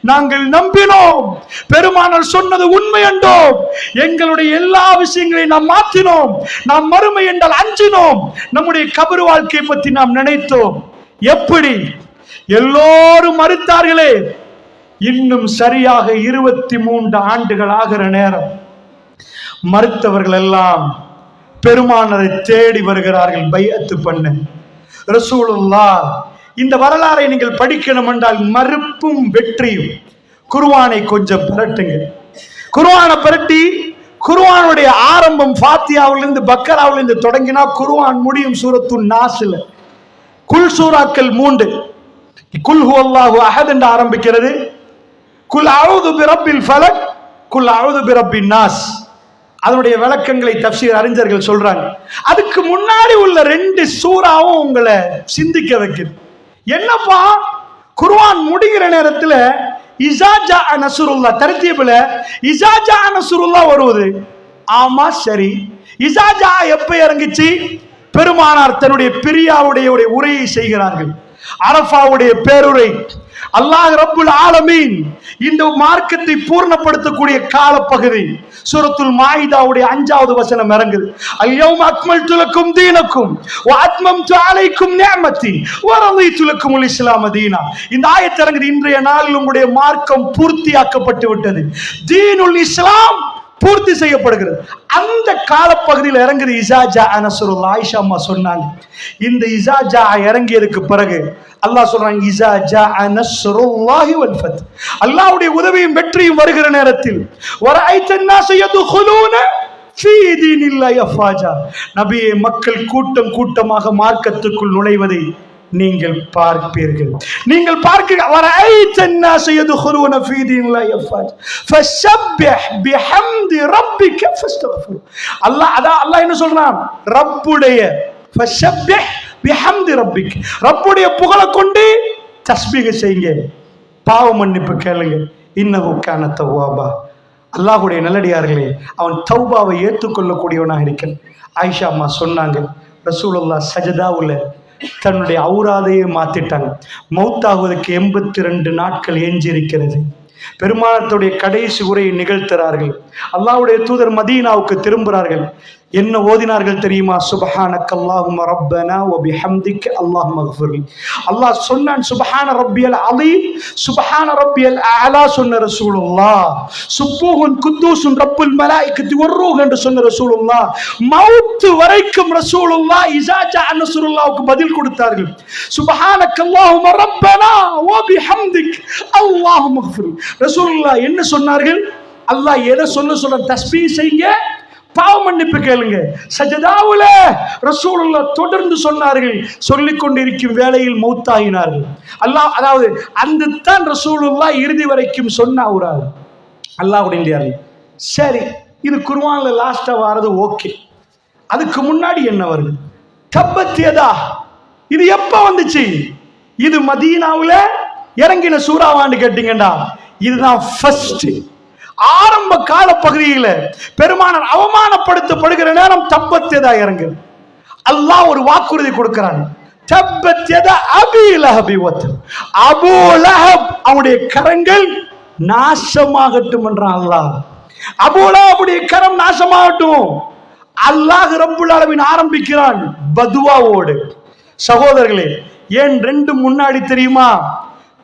நாங்கள் நம்பினோம். பெருமானார் சொன்னது உண்மை என்றோம். எங்களுடைய எல்லா விஷயங்களையும் நாம் மாற்றினோம். நாம் மறுமை என்றால் அஞ்சினோம். நம்முடைய கபர் வாழ்க்கையை பற்றி நாம் நினைத்தோம். எப்படி? எல்லோரும் மறுத்தார்களே. இன்னும் சரியாக 23 ஆண்டுகள் ஆகிற நேரம் மறுத்தவர்கள் எல்லாம் பெருமானாரை தேடி வருகிறார்கள் பைஅத்து பண்ண. ரசூலுல்லாஹ் இந்த வரலாறை நீங்கள் படிக்கணும் என்றால் மறுப்பும் வெற்றியும். குர்ஆனை கொஞ்சம் புரட்டுங்க. குர்ஆனை புரட்டி குர்ஆனுடைய ஆரம்பம் ஃபாத்தியாவிலிருந்து பக்கராவிலிருந்து தொடங்கினா குர்ஆன் முடியும் சூரத்துன் நாஸ்ல. குல் சூராக்கள் 3. குல் ஹுவல்லாஹு அஹத் என்று ஆரம்பிக்கிறது. குல் அஊது பிரப்பில் ஃபலக், குல் அஊது பிரப்பின் நாஸ். அதனுடைய விளக்கங்களை தஃப்சீர் அறிஞர்கள் சொல்றாங்க. அதுக்கு முன்னாடி உள்ள 2 சூறாவும் உங்களை சிந்திக்க வைக்குது. என்னப்பா, குர்ஆன் முடிகிற நேரத்துல இஸா ஜா நஸ்ருல்லாஹ் தர்தீபில இஸா ஜா நஸ்ருல்லாஹ் வருவது. ஆமா சரி, இஸா ஜா எப்ப இறங்குச்சு? பெருமானார் தன்னுடைய பிரியாவுடைய உரையை செய்கிறார்கள். அரஃபாவுடைய பேருரை. அல்லாஹ் ரப்புல் ஆலமீன் இந்த மார்க்கத்தை பூர்ணப்படுத்தக்கூடிய காலப்பகுதி. சூரத்துல் மாயிதாவுடைய 5வது வசனம் இறங்குது. அல்யௌம அக்மல்து லக்கும் தீனக்கும் வ அத்மம்து அலைக்கும் நிஅமதி வ ரதீது லக்குமுல் இஸ்லாம் தீனா. இந்த ஆயத்து இறங்குது. இன்றைய நாளில் உங்களுடைய மார்க்கம் பூர்த்தியாக்கப்பட்டு விட்டது. தீனுல் இஸ்லாம் பூர்த்தி செய்யப்படுகிறது. அந்த காலப்பகுதியில் இறங்குது இஸாஜா நஸ்ருல்லாஹ். ஆயிஷா அம்மா சொன்னாங்க, இந்த இஸாஜா இறங்கியதுக்கு பிறகு அல்லாஹ் சொல்றாங்க, இஸாஜா நஸ்ருல்லாஹி வல் ஃபத், அல்லாஹ்வுடைய உதவியும் வெற்றியும் வருகிற நேரத்தில் வரைத்தன் நாஸ யதுகுலூன ஃபீ தீனில்லாஹி அஃவாஜா, நபியே மக்கள் கூட்டம் கூட்டமாக மார்க்கத்துக்குள் நுழைவதை நீங்கள் பார்ப்பீர்கள். நீங்கள் பார்க்கிறீர்கள், வரைத்தன் நாஸ யதுகுலூன ஃபீ தீனில்லாஹி அஃவாஜா ஃபஸப்பிஹ் பிஹம்தி ரப்பிக ஃபஸ்தக்ஃபிர். அல்லாஹ் என்ன சொல்றான், ரப்புடைய ஃபஸப்பிஹ் பிஹம்தி ரப்பிக், ரப்புடைய புகழை கொண்டு தஸ்பீஹ் செய்யுங்க, பாவ மன்னிப்பு கேளுங்க. இன்னஹு கான தவ்வாபா, அல்லாஹ்வுடைய நல்லடியார்களே, அவன் தௌபாவை ஏற்றுக்கொள்ளக்கூடியவனாக இருக்கிறான். ஆயிஷா அம்மா சொன்னாங்க, ரசூலுல்லாஹ் சஜதாவுல தன்னுடைய ஔராதையே மாத்திட்டாங்க. மௌத்தாகுவதற்கு 82 நாட்கள் எஞ்சிருக்கிறது. பெருமானத்துடைய கடைசி உரையை நிகழ்த்துறார்கள். அல்லாஹ்வுடைய தூதர் மதீனாவுக்கு திரும்புகிறார்கள். என்ன ஓதினார்கள் தெரியுமா? சுப்ஹானக அல்லாஹும்ம ரப்பனா வ பிஹம்திக அல்லாஹும்ம ஃபிர்லி. அல்லாஹ் சொன்னான் சுப்ஹான ரப்பியல் அலீம், சுப்ஹான ரப்பியல் அலா சொன்ன ரசூலுல்லாஹ். சுப்ஹூன் குத்தூசுன் ரப்புல் மலாயிகத்தி வர்ரூஹ் என்று சொன்ன ரசூலுல்லாஹ். மவுத் வரைக்கும் ரசூலுல்லாஹ் இஸாஜா நஸ்ருல்லாஹ்வுக்கு பதில் கொடுத்தார்கள். சுப்ஹானக அல்லாஹும்ம ரப்பனா வ பிஹம்திக அல்லாஹும்ம ஃபிர்லி. ரசூலுல்லாஹ் என்ன சொன்னார்கள்? அல்லாஹ் எதை சொல்ல தஸ்பீஹ் செய்யுங்க, பாவ மன்னிப்பு கேளுங்க. சஜதாவுல ரசூலுல்லாஹ் தொடர்ந்து சொன்னார்கள். சொல்லிக் கொண்டிருக்கும் வேளையில் மௌத்தாகினார்கள். அல்லாஹ், அதாவது அந்த தான் ரசூலுல்லாஹ் இறுதி வரைக்கும் சொன்னார். அல்லாஹ்வுடைய சரி, இது குர்ஆன்ல லாஸ்டா வரது ஓகே. அதுக்கு முன்னாடி என்ன வருது? தப்பத் யதா, இது எப்ப வந்துச்சு? இது மதீனாவுல இறங்கின சூறாவான்னு கேட்டீங்கடா, இதுதான் ஃபர்ஸ்ட் ஆரம்ப கால பகுதியில பெருமானார் அவமானப்படுத்தப்படுகிற நேரம் தப்பத் யதா இறங்கு. அல்லாஹ் ஒரு வாக்குறுதி கொடுக்கிறான், தப்பத் யதா அபீ லஹப் வத், அபூ லஹப் அவனுடைய கரங்கள் நாசமாகட்டும் என்றான் அல்லாஹ். அபூ லஹபுடைய கரம் நாசமாகட்டும். அல்லாஹ் ரப்புல் ஆலமீன் ஆரம்பிக்கிறான் பதுவாவோடு. சகோதரர்களே, ஏன் ரெண்டு முன்னாடி தெரியுமா?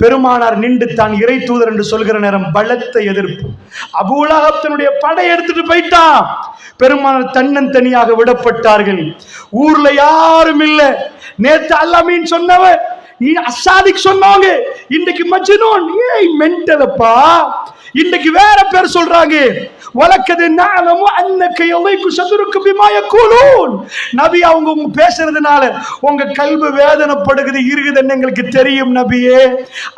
பெருமானார் நின்று தான் இறை தூதர் என்று சொல்கிற நேரம் பலத்த எதிர்ப்பு. அபூ லஹப் தன்னுடைய படை எடுத்துட்டு போயிட்டான். பெருமானார் தன்னந்தனியாக விடப்பட்டார்கள். ஊர்ல யாரும் இல்ல. நேத்து அல்லாமீன் சொன்னவ அசாதிக் சொன்னாங்க, இன்னைக்கு மஜ்னூன், ஏய் மென்டலப்பா. இன்னைக்கு வேற பேர் சொல்றாங்க. வலக்கது நஅலமு அன்னக யலைகு சதுருக்கு பிமா யகூலூன். நபி, அவங்க பேசுறதுனால உங்க கல்வி வேதனைப்படுகிறது, இருக்குதுன்னு எங்களுக்கு தெரியும் நபியே.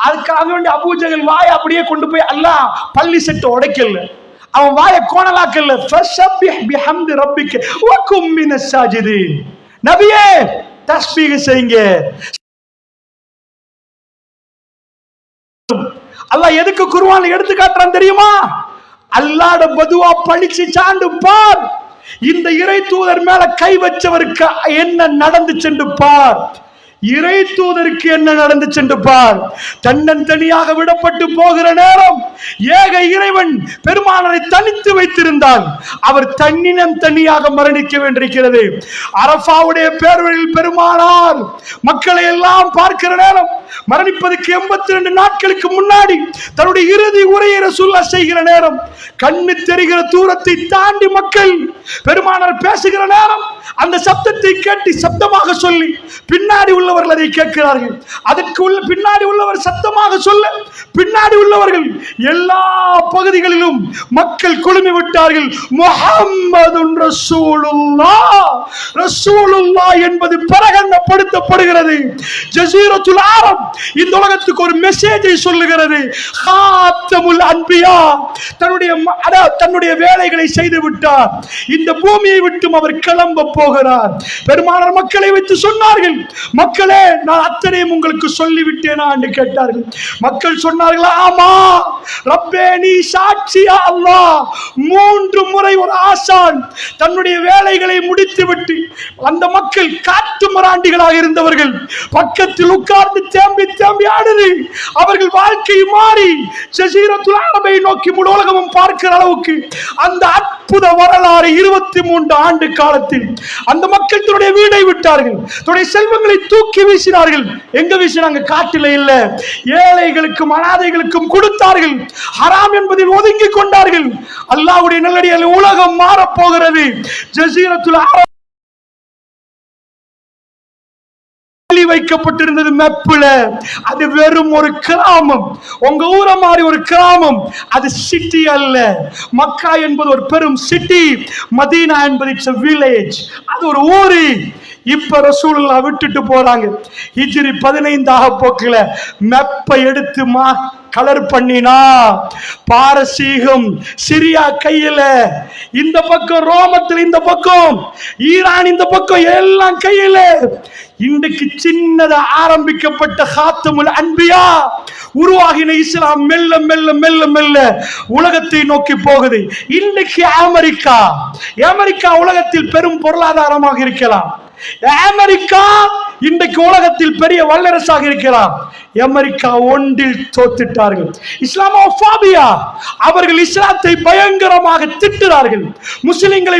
அதுக்காக வேண்டி அபூஜகல் வாயை அப்படியே கொண்டு போய் அல்லாஹ் பள்ளி செட்டு உடைக்கல, அவன் வாயை கோணலாக்கல்ல. ஃபஸப்பிஹ் பிஹம்தி ரப்பிக வ கும் மினஸ் சாஜிதீன். நபியே, தஸ்பீஹ் செய்யுங்க. அல்லாஹ் எதுக்கு குர்ஆன்ல எடுத்து காட்டுறான் தெரியுமா? அல்லாஹ்ட பதுவா பழிச்சு சாண்டு பார். இந்த இறை தூதர் மேல கை வச்சவருக்கு என்ன நடந்துச்சு பார். இறை தூதருக்கு என்ன நடந்துச்சு பார். தன்னந்தனியாக விடப்பட்டு போகிற நேரம் ஏக இறைவன் பெருமானாரை தனித்து வைத்திருந்தால் அவர் தன்னினம் தனியாக மரணிக்க வேண்டியிருக்கிறது. அரஃபாவுடைய பேர்வழியில் பெருமானார் மக்களை எல்லாம் பார்க்கிற நேரம் மரணிப்பதற்கு 82 நாட்களுக்கு முன்னாடி தன்னுடைய இறுதி உரையை ரசூலுல்லாஹ் செய்கிற நேரம் கண்ணு தெரிகிற தூரத்தை தாண்டி மக்கள் பெருமானார் பேசுகிற நேரம் அந்த சப்தத்தை கேட்டு சப்தமாக சொல்லி பின்னாடி உள்ளவர்கள் அதை கேட்கிறார்கள். அதற்கு பின்னாடி உள்ளவர் சத்தமாக சொல்ல பின்னாடி உள்ளவர்கள் எல்லா பகுதிகளிலும் மக்கள் குழுமி விட்டார்கள். முஹம்மதுன் ரசூலுல்லாஹ், ரசூலுல்லாஹ் என்பது பிரகடனப்படுத்தப்படுகிறது. ஜஸீரத்துல் அரப் இந்த உலகத்துக்கு ஒரு மெசேஜை சொல்லுகிறது. ஹாத்தமுல் அன்பியா தன்னுடைய வேலைகளை செய்து விட்டார். இந்த பூமியை விட்டு அவர் கிளம்ப போகிறார். பெருமானார் மக்களை வைத்து சொன்னார்கள், மக்களே, நான் அத்தனையும் உங்களுக்கு சொல்லிவிட்டேனா என்று கேட்டார்கள். மக்கள் சொன்னார்கள், ஆமா ரப்பே, நீ சாட்சியா அல்லாஹ். 3 முறை ஒரு ஆசான் தன்னுடைய வேலைகளை முடித்துவிட்டு அந்த மக்கள் காட்டு மராண்டிகளாக இருந்தவர்கள் பக்கத்தில் உட்கார்ந்து தேம்பி தேம்பி ஆடுது. அவர்கள் வாழ்க்கை மாறி ஜஸீரத்துல் அரபை நோக்கி முழு உலகமும் பார்க்கிற அளவுக்கு அந்த அற்புத வரலாறு 23 ஆண்டு காலத்தில் அந்த மக்கள் தன்னுடைய வீடை விட்டார்கள், தன்னுடைய செல்வங்களை தூக்கி வீசினார்கள். எங்க வீசினாங்க? காட்டில இல்ல, ஏழைகளுக்கும் அனாதைகளுக்கும் கொடுத்தார்கள். ஹராம் என்பதில் ஒதுங்கி கொண்டார்கள். அல்லாஹ்வுடைய நல்லடியார்களே, உலகம் மாறப்போகிறது. ஜஸீரத்துல் அரப் வைக்கப்பட்டிருந்தது மெப்புல. அது வெறும் ஒரு கிராமம். உங்க ஊரை மாதிரி ஒரு கிராமம். அது சிட்டி அல்ல. மக்கா என்பது ஒரு பெரும் சிட்டி, மதீனா என்பது இட்ஸ் a village. அது ஒரு ஊரு. இப்ப ரசூலுல்லாஹ் விட்டுட்டு போறாங்க. ஹிஜ்ரி 15 போக்குல மெப்பை எடுத்து கலர் பண்ணினா பாரசீகம் சிரியா கையில, இந்த பக்கம் ரோமத்தில், இந்த பக்கம் ஈரான், இந்த பக்கம் எல்லாம் கையில. இன்றைக்கு சின்னதா ஆரம்பிக்கப்பட்ட காத்தமுல் அன்பியா உருவாகின இஸ்லாம் மெல்ல மெல்ல மெல்ல மெல்ல உலகத்தை நோக்கி போகுது. இன்றைக்கு அமெரிக்கா உலகத்தில் பெரும் பொருளாதாரமாக இருக்கலாம். அமெரிக்கா இன்றைக்கு உலகத்தில் பெரிய வல்லரசாக இருக்கிறார். அமெரிக்கா ஒன்றில் தோத்துட்டார்கள். இஸ்லாமோபாபியா, அவர்கள் இஸ்லாத்தை பயங்கரமாக திட்டுகிறார்கள். முஸ்லிம்களை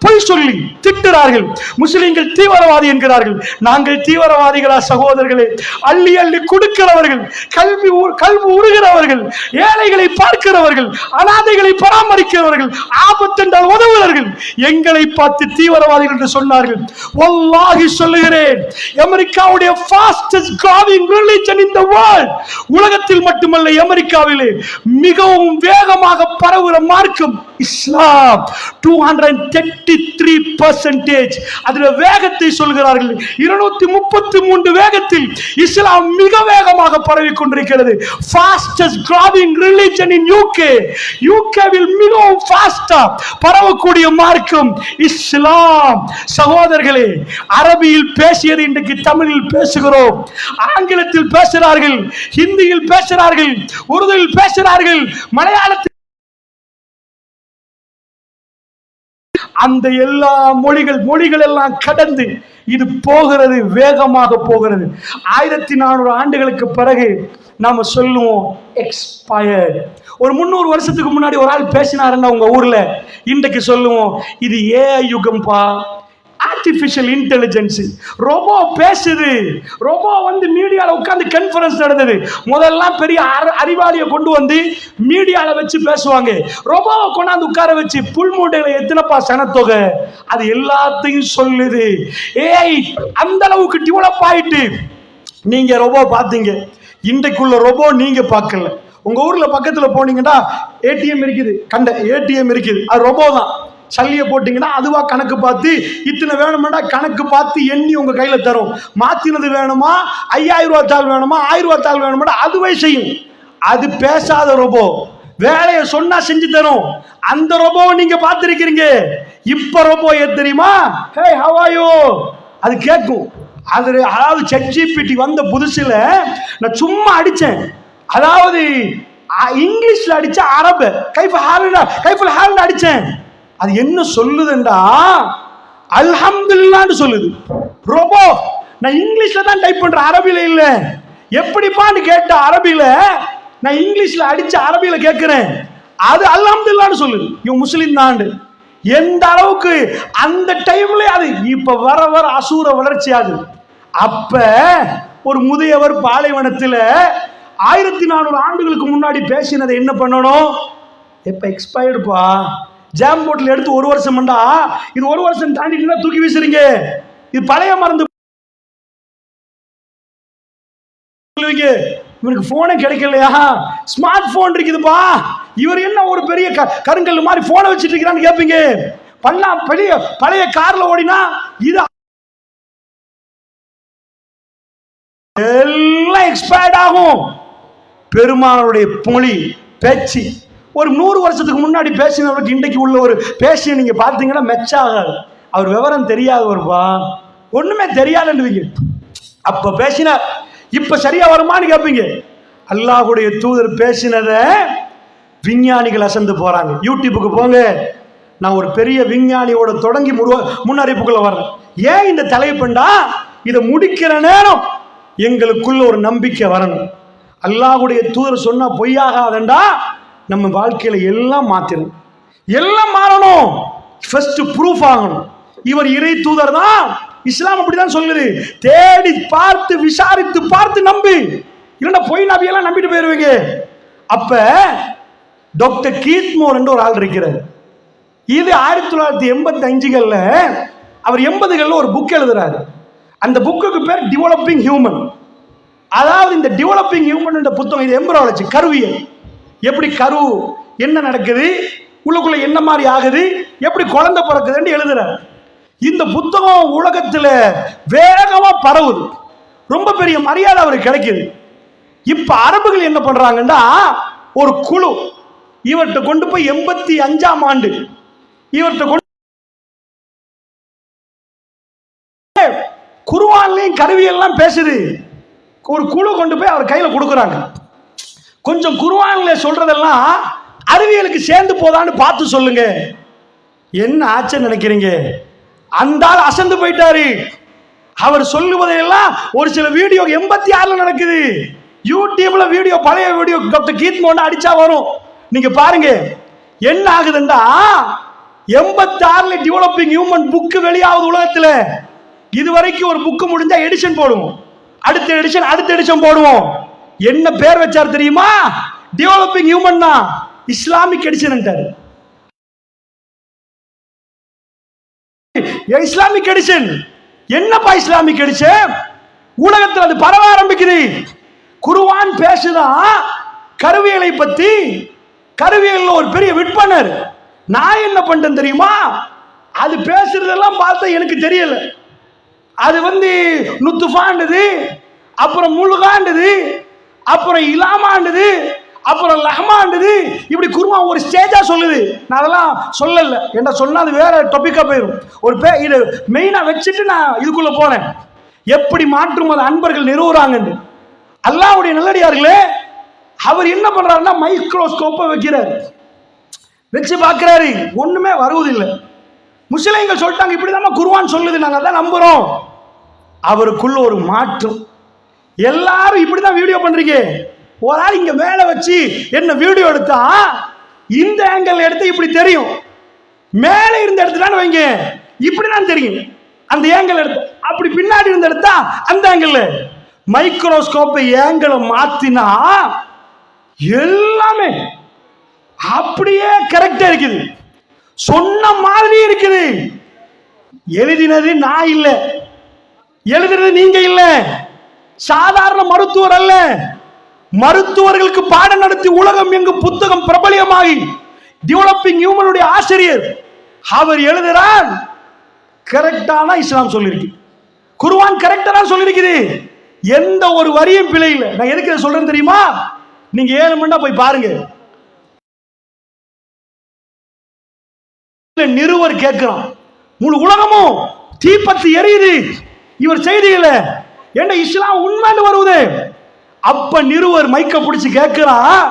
பொய் சொல்லி திட்டுகிறார்கள். முஸ்லிம்கள் தீவிரவாதி என்கிறார்கள். நாங்கள் தீவிரவாதிகளா சகோதரர்களே? அள்ளி அள்ளி கொடுக்கிறவர்கள், கல்வி உருகிறவர்கள், ஏழைகளை பார்க்கிறவர்கள், அனாதைகளை பராமரிக்கிறவர்கள், ஆபத்தென்றால் உதவுகிறார்கள். எங்களை பார்த்து தீவிரவாதிகள் என்று சொன்னார்கள். வல்லாஹி சொல்லுகிறேன், அமெரிக்காவுடைய fastest growing religion in the world, உலகத்தில் மட்டுமல்ல அமெரிக்காவிலே மிகவும் வேகமாக பரவுகிற மார்க்கம் இஸ்லாம். 233% அதுல வேகத்தை சொல்கிறார்கள். 233 வேகத்தில் இஸ்லாம் மிக வேகமாக பரவி கொண்டிருக்கிறது. fastest growing religion in UK will மிகவும் ஃபாஸ்டா பரவக்கூடிய மார்க்கம் இஸ்லாம். சகோதரர்களே, அரபியில் பேசியது இன்றைக்கு தமிழில் பேசுகிறோம். ஆங்கிலத்தில் பேசுகிறார்கள், ஹிந்தியில் பேசுகிறார்கள், உருதுவில் பேசுகிறார்கள், மலையாளத்தில். அந்த எல்லா மொழிகள் எல்லாம் கடந்து இது போகிறது, வேகமாக போகிறது. 1400 ஆண்டுகளுக்கு பிறகு நாம சொல்லுவோம் எக்ஸ்பயர்ட். ஒரு 300 வருஷத்துக்கு முன்னாடி ஒரு ஆள் பேசினாருன்னா உங்க ஊர்ல, இன்றைக்கு சொல்லுவோம் இது ஏஐ யுகம்பா, ஆர்டிபிஷியல் இன்டெலிஜென்ஸ். ரோபோ பேசுது. ரோபோ மீடியால உட்கார்ந்து கான்ஃபரன்ஸ் நடந்தது. முதல்லாம் பெரிய அறிவாளியை கொண்டு வந்து மீடியால வச்சு பேசுவாங்க. ரோபோவை கொண்டாந்து உட்கார வச்சு புல்மூட்டையில எத்தனைப்பா சனத்தொகை, அது எல்லாத்தையும் சொல்லுது. ஏய், அந்த அளவுக்கு டெவலப் ஆயிட்டு. நீங்க ரோபோ பாத்தீங்க, இன்றைக்குள்ள ரோபோ நீங்க பார்க்கல. உங்க ஊர்ல பக்கத்துல போனீங்கன்னா ஏடிஎம் இருக்குது, ஏடிஎம் இருக்குது, அது ரோபோ தான். சல்லியை போட்டீங்கன்னா அதுவா கணக்கு பார்த்து இத்தனை வேணுமாடா கணக்கு பார்த்து எண்ணி உங்க கையில தரும். மாத்தினது வேணுமா, 5000 ரூபாய் தாள் வேணுமா, 1000 ரூபாய் தாள் வேணுமாடா அதுவே செய்யும். அது பேசாத ரோபோ, வேலையை சொன்னா செஞ்சு தரும். அந்த ரோபோவை நீங்க பார்த்திருக்கிறீங்க. இப்ப ரோபோ எது தெரியுமா? ஹே ஹவ் ஆர் யூ, அது கேட்கும். அதாவது ChatGPT வந்த புதுசுல நான் சும்மா அடிச்சேன். அதாவது இங்கிலீஷ்ல அடிச்ச அரபு கைஃபுல் ஹால் அடிச்சேன். அது என்ன சொல்லுதுண்டா, அல்ஹம்துலில்லாஹ்னு சொல்லுது. ரோபோ நான் இங்கிலீஷ்ல தான் டைப் பண்றேன், அரபில இல்ல. எப்படிப்பான்னு கேட்ட அரபில, நான் இங்கிலீஷ்ல அடிச்ச அரபில கேட்கிறேன், அது அல்ஹம்துலில்லாஹ்னு சொல்லுது. இவன் முஸ்லிம் தான். எந்த அளவுக்கு அந்த டைம்ல அது இப்ப வர வர அசூர வளர்ச்சி ஆகுது. அப்ப ஒரு முதியவர் பாலைவனத்தில் 1400 ஆண்டுகளுக்கு முன்னாடி பேசினதை என்ன பண்ணணும்? எப்ப எக்ஸ்பயர்டுப்பா, ஜாம் போட்டில் எடுத்து 1 வருஷம் பண்ணா, இது 1 வருஷம் தாண்டிட்டு தூக்கி வீசுறீங்க. இது பழைய மருந்து. இவனுக்கு போனே கிடைக்கலையா, ஸ்மார்ட் போன் இருக்குதுப்பா, இவர் என்ன ஒரு பெரிய கருங்கல் மாதிரி போனை வச்சுட்டு இருக்கிறான்னு கேட்பீங்க. பண்ணா பெரிய பழைய கார்ல ஓடினா இது எல்லாம் எக்ஸ்பயர்ட் ஆகும். பெருமானுடைய மொழி பேச்சு ஒரு 100 வருஷத்துக்கு முன்னாடி பேசினவருக்கு இன்றைக்கு உள்ள ஒரு பேசிய நீங்க பார்த்தீங்கன்னா மெச்சாகாது. அவர் விவரம் தெரியாதவருப்பா, ஒண்ணுமே தெரியாதுன்னு அப்ப பேசினார், இப்ப சரியா வருமானு கேட்பீங்க. அல்லாஹ்வுடைய தூதர் பேசினத விஞ்ஞானிகள் அசந்து போறாங்க. யூடியூபுக்கு போங்க, நான் ஒரு பெரிய விஞ்ஞானியோட தொடங்கி முன்னறிப்புக்குள்ள வர்றேன். ஏன் இந்த தலைப்பண்டா, இதை முடிக்கிற நேரம் எங்களுக்குள்ள ஒரு நம்பிக்கை வரணும். அல்லாஹ்வுடைய தூதர் சொன்னா பொய்யாகாதண்டா, நம்ம வாழ்க்கையில எல்லாம் மாற்றணும், எல்லாம் மாறணும். ஃபர்ஸ்ட் ப்ரூஃப் ஆகணும். இவர் இறை தூதர் தான், இஸ்லாம் அப்படிதான் சொல்லுது. தேடி பார்த்து விசாரித்து பார்த்து நம்பு, இல்லைன்னா பொய் நபியெல்லாம் நம்பிட்டு போயிருவீங்க. அப்ப டாக்டர் கீத்மோர் என்று ஒரு ஆள் இருக்கிறார். இது 1985களில் அவர் 80களில் ஒரு புக் எழுதுறாரு. அந்த புக்குக்கு பேர் டெவலப்பிங் ஹியூமன். அதாவது இந்த டெவலப்பிங் ஹியூமன் என்ற புத்தகம், இது எம்பிரியாலஜி, கருவியல். எப்படி கரு என்ன நடக்குது, உள்ளுக்குள்ள என்ன மாதிரி ஆகுது, எப்படி குழந்தை பிறக்குதுன்னு எழுதுறாரு. இந்த புத்தகம் உலகத்தில் வேகமா பரவுது, ரொம்ப பெரிய மரியாதை அவருக்கு கிடைக்குது. இப்ப அரபுகள் என்ன பண்றாங்கன்னா, ஒரு குழு இவர்கிட்ட கொண்டு போய் 85ஆம் ஆண்டு இவர்கிட்ட கொண்டு குர்ஆன்லயும் கருவியெல்லாம் பேசுது. ஒரு குழு கொண்டு போய் அவர் கையில கொடுக்குறாங்க. கொஞ்சம் குர்ஆன்ல சொல்றதெல்லாம் அறிவியலுக்கு சேர்ந்து போதான்னு பார்த்து சொல்லுங்க. என்ன ஆச்சு நினைக்கிறீங்க? அந்த ஆள் அசந்து போயிட்டாரு. அவர் சொல்லுவதையெல்லாம் ஒரு சில வீடியோ 86ல நடக்குது. யூடியூப்ல வீடியோ, பழைய வீடியோ டாக்டர் கீத்மோர் அடிச்சா வரும், நீங்க பாருங்க. என்ன ஆகுதுன்னா, 86ல டெவலப்பிங் ஹியூமன் புக் வெளியாகுது உலகத்துல. இதுவரைக்கும் ஒரு புக் முடிஞ்சா எடிஷன் போடுவோம், அடுத்த எடிஷன் போடுவோம். என்ன பேர் வச்சார் தெரியுமா? டெவலப்பிங் ஹியூமன் தான், இஸ்லாமிக் எடிஷன். இஸ்லாமிக் எடிஷன் என்னப்பா? இஸ்லாமிக் எடிஷன் உலகத்தில் அது பரவ ஆரம்பிக்குது. குர்ஆன் பேசுதான் கருவியலை பத்தி. கருவியல் ஒரு பெரிய விற்பனர். நான் என்ன பண்றேன் தெரியுமா? அது பேசுறதெல்லாம் பார்த்தா எனக்கு தெரியல. அது நுத்துஃபாண்டது, அப்புறம் முழுகாண்டது, அப்புறம் இலாமாண்டது, அப்புறம் லஹ்மாண்டது. இப்படி குர்ஆன் ஒரு ஸ்டேஜா சொல்லுது. நான் அதெல்லாம் சொல்லல, என்ன சொன்னா அது வேற டாபிக்கா போயிடும். ஒரு இது மெயினா வச்சுட்டு நான் இதுக்குள்ள போனேன். எப்படி மாற்றும் அது அன்பர்கள் நிறுவுறாங்கன்னு. அல்லாஹ்வுடைய நல்லடியார்களே, அவர் என்ன பண்றாருன்னா மைக்ரோஸ்கோப்பை வைக்கிறாரு, வச்சு பார்க்கிறாரு, ஒண்ணுமே வருவதில்லை. முஸ்லிம்கள் சொல்லிட்டாங்க இப்படிதான் குர்ஆன் சொல்லுது, நாங்க அதான் நம்புறோம். அவருக்குள்ள ஒரு மாற்றம். எல்லாரும் இப்படிதான் வீடியோ பண்றீங்க. ஒரு ஆள் இங்க மேல வச்சு என்ன வீடியோ எடுத்தா இந்த ஆங்கிள் எடுத்து இப்படி தெரியும், மேல இருந்து எடுத்துட்டான்னு வைங்க இப்படிதான் தெரியும். அந்த ஆங்கிள் எடுத்து அப்படி பின்னாடி இருந்து எடுத்தா அந்த ஆங்கிள். மைக்ரோஸ்கோப்பை ஆங்கிளை மாத்தினா எல்லாமே அப்படியே கரெக்டா இருக்குது, சொன்ன மாதிரி இருக்குது. எழுதினது நான் இல்ல, எழுதுறது நீங்க இல்ல, சாதாரண மருத்துவர் அல்ல. மருத்துவர்களுக்கு பாடம் நடத்தி உலகம் எங்கு புத்தகம் பிரபலியமாகி டெவலப்பிங் ஹியூமனுடைய ஆசிரியர் அவர் எழுதுறார். கரெக்டான இஸ்லாம் சொல்லிருக்கு, குர்ஆன் கரெக்டா தான் சொல்லிருக்குது, எந்த ஒரு வரியும் பிழை இல்லை. நான் எதுக்கு சொல்றேன் தெரியுமா? நீங்க 7 மணி நேரம் போய் பாருங்க. நிருவர் கேட்கிறான், முழு உலகமும் தீப்பத்தி எரியுது இவர் செய்தியில, என்ன இஸ்லாம் உண்மைன்னு வருவது. அப்ப நிருவர் மைக்க பிடிச்சு கேட்கிறான்.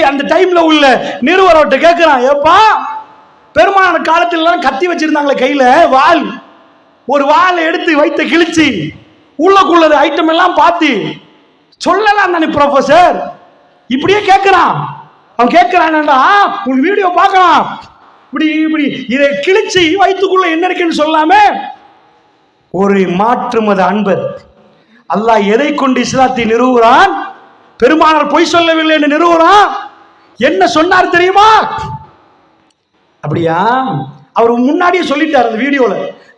அந்த டைம்ல உள்ள நிருவர் அவர்கிட்ட கேட்கிறான், ஏப்பா பெருமான காலத்துல கத்தி வச்சிருந்தாங்களே கையில வாள், ஒரு வாளை எடுத்து வைத்த கிழிச்சு உள்ளக்குள்ளது ஐட்டம் எல்லாம் பார்த்து சொல்லலாம் தானே ப்ரொஃபசர்? இப்படியே கேட்கிறான். அவன் கேட்கிறான்டா, உன் வீடியோ பார்க்கலாம், இப்படி இப்படி இதை கிழிச்சு வயிற்றுக்குள்ள என்ன இருக்குன்னு சொல்லாம ஒரு மாற்று மத அன்பர். அல்லாஹ் எதை கொண்டு இஸ்லாத்தை நிறுவுறான்? பெருமானார் பொய் சொல்லவில்லை என்று நிறுவுறான். என்ன சொன்னார் தெரியுமா? அப்படியா? அவர் முன்னாடியே சொல்லிட்டார் அந்த வீடியோல,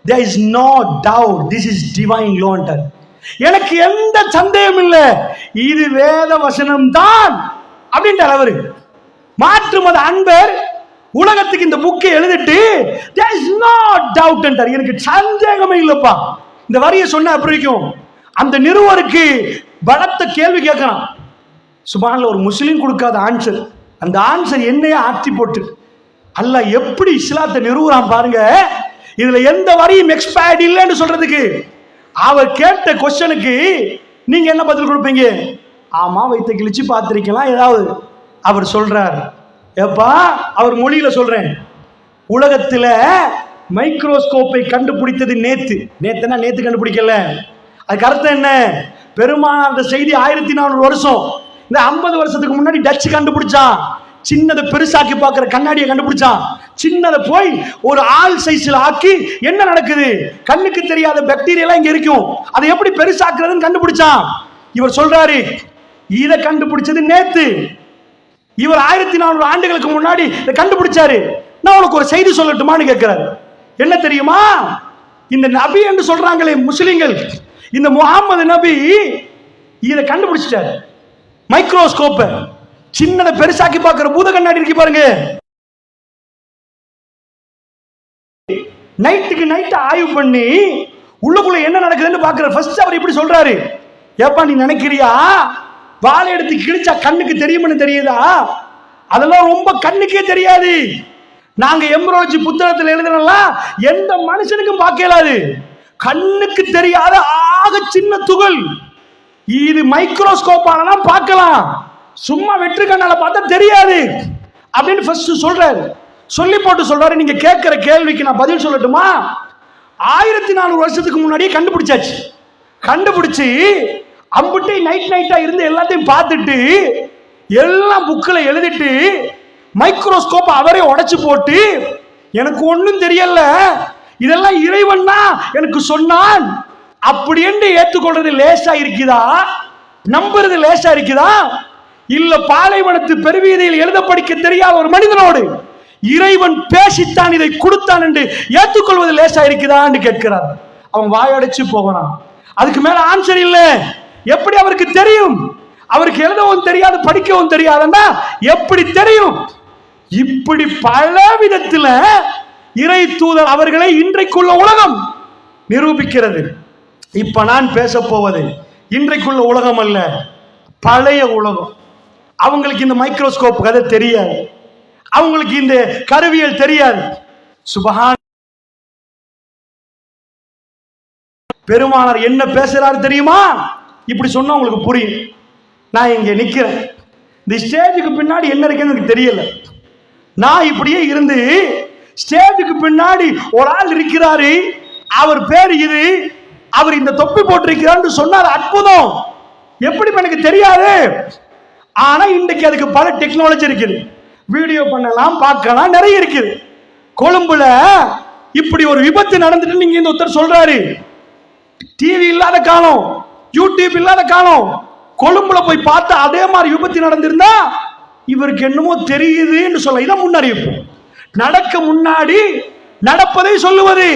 there is no doubt this is divine law. எனக்கு எந்த சந்தேகம் இல்லை, இது வேத வசனம் தான் அப்படின்றார் அவரு. மாற்று மத அன்பர் உலகத்துக்கு இந்த புக்கை எழுதிட்டு there is no doubt என்றார். எனக்கு சந்தேகமே இல்லப்பா. இந்த வரியை சொன்ன அப்படி இருக்கும். அந்த நிருவருக்கு பலத்த கேள்வி கேட்கறான். சுப்ஹானல்லாஹ், ஒரு முஸ்லீம் கொடுக்காத ஆன்சர். அந்த ஆன்சர் என்னையே ஆற்றி போட்டு அல்லாஹ் எப்படி இஸ்லாத்தை நிறுவுறான் பாருங்க. இதுல எந்த வரியும் எக்ஸ்பயர்ட் இல்லைன்னு சொல்றதுக்கு. அவர் கேட்ட கொஸ்டனுக்கு நீங்க என்ன பதில் கொடுப்பீங்க? ஆமா, வைத்த கிழிச்சு பார்த்திருக்கலாம் ஏதாவது. அவர் சொல்றார், ஏப்பா அவர் மொழியில சொல்றேன், உலகத்துல மைக்ரோஸ்கோப்பை கண்டுபிடித்தது நேத்து கண்டுபிடிக்கல. அதுக்கு அர்த்தம் என்ன? பெருமானார் அந்த செய்தி 1400 வருஷம், இந்த 50 வருஷத்துக்கு முன்னாடி டச்சு கண்டுபிடிச்சான். சின்னதை பெருசாக்கி பார்க்கிற கண்ணாடியை கண்டுபிடிச்சான். சின்னதை போய் ஒரு ஆள் சைஸ்ல ஆக்கி என்ன நடக்குது, கண்ணுக்கு தெரியாத பாக்டீரியா இங்க இருக்கும், அதை எப்படி பெருசாக்குறதுன்னு கண்டுபிடிச்சான். இவர் சொல்றாரு, இதை கண்டுபிடிச்சது நேத்து, இவர் 1400 ஆண்டுகளுக்கு முன்னாடி இதை கண்டுபிடிச்சாரு. நான் உனக்கு ஒரு செய்தி சொல்லட்டுமான்னு கேட்கிறாரு. என்ன தெரியுமா, இந்த நபி என்று சொல்றாங்களே முஸ்லிம்கள், இந்த முகமது நபி இதை கண்டுபிடிச்சிட்டாரு. மைக்ரோஸ்கோப், சின்னதை பெருசாக்கி பார்க்கிற பூத கண்ணாடி இருக்கு பாருங்க. நைட்டுக்கு நைட் ஆய்வு பண்ணி உள்ளுக்குள்ள என்ன நடக்குதுன்னு பாக்குற. ஃபர்ஸ்ட் அவர் இப்படி சொல்றாரு, ஏப்பா நீ நினைக்கிறியா வாழை எடுத்து கிழிச்சா கண்ணுக்கு தெரியும்னு தெரியுதா? அதெல்லாம் ரொம்ப கண்ணுக்கே தெரியாது. நாங்க எம்ப்ரோலஜி புத்தகத்தில் எழுதினலாம் எந்த மனுஷனுக்கும் பார்க்கலாது. கண்ணுக்கு தெரியாத ஆக சின்ன துகள் இது மைக்ரோஸ்கோப்பால பார்க்கலாம், சும்மா வெற்று கண்ணால பார்த்தா தெரியாது அப்படின்னு ஃபர்ஸ்ட் சொல்றாரு. சொல்லி போட்டு சொல்றாரு, நீங்க கேட்கிற கேள்விக்கு நான் பதில் சொல்லட்டுமா? 1400 வருஷத்துக்கு முன்னாடியே கண்டுபிடிச்சாச்சு. கண்டுபிடிச்சு அம்புட்டை நைட் நைட்டா இருந்து எல்லாத்தையும் பார்த்துட்டு எல்லாம் புக்கில் எழுதிட்டு மைக்ரோஸ்கோப் அவரே உடைச்சு போட்டு எனக்கு ஒன்றும் தெரியல, இதெல்லாம் இறைவன் தான் எனக்கு சொன்னான் அப்படி என்று ஏற்றுக்கொள்றது லேசா இருக்குதா? நம்புறது லேசா இருக்குதா? இல்ல பாலைவனத்து பெருவீதியில் எழுத படிக்க தெரியாத ஒரு மனிதனோடு இறைவன் பேசித்தான் இதை கொடுத்தான் என்று ஏற்றுக்கொள்வது லேசா இருக்குதான்னு கேட்கிறார். அவன் வாயடைச்சு போகிறான். அதுக்கு மேல ஆன்சர் இல்ல. எப்படி அவருக்கு தெரியும்? அவருக்கு எழுதவும் தெரியாது படிக்கவும் தெரியாதுன்னா எப்படி தெரியும்? இப்படி பல விதத்தில் இறை தூதர் அவர்களை இன்றைக்குள்ள உலகம் நிரூபிக்கிறது. இப்ப நான் பேச போவது இன்றைக்குள்ள உலகம் அல்ல, பழைய உலகம். அவங்களுக்கு இந்த மைக்ரோஸ்கோப் கதை தெரியாது, அவங்களுக்கு இந்த கருவியல் தெரியாது. சுபஹான். பெருமானார் என்ன பேசுறாரு தெரியுமா? இப்படி சொன்னா உங்களுக்கு புரியும். நான் இங்க நிக்கிறேன், இந்த ஸ்டேஜுக்கு பின்னாடி என்ன இருக்குன்னு எனக்கு தெரியல. நான் இப்படியே இருந்து ஸ்டேஜுக்கு பின்னாடி ஒரு ஆள் இருக்கிறாரு, அவர் பேர் இது, அவர் இந்த தொப்பி போட்டிருக்கிறான்னு சொன்னார். அற்புதம். எப்படி எனக்கு தெரியாது? ஆனா இன்றைக்கு அதுக்கு பல டெக்னாலஜி இருக்குது, வீடியோ பண்ணலாம், பார்க்கலாம், நிறைய இருக்குது. கொழும்புல இப்படி ஒரு விபத்து நடந்துட்டு நீங்க இந்த ஒருத்தர் சொல்றாரு, டிவி இல்லாத காலம், யூடியூப் இல்லாத காலம், கொழும்புல போய் பார்த்து அதே மாதிரி விபத்து நடந்திருந்தா இவருக்கு என்னமோ தெரியுதுன்னு சொல்ல. இதான் முன்னறிவிப்பு. நடக்க முன்னாடி நடப்பதை சொல்லுவது.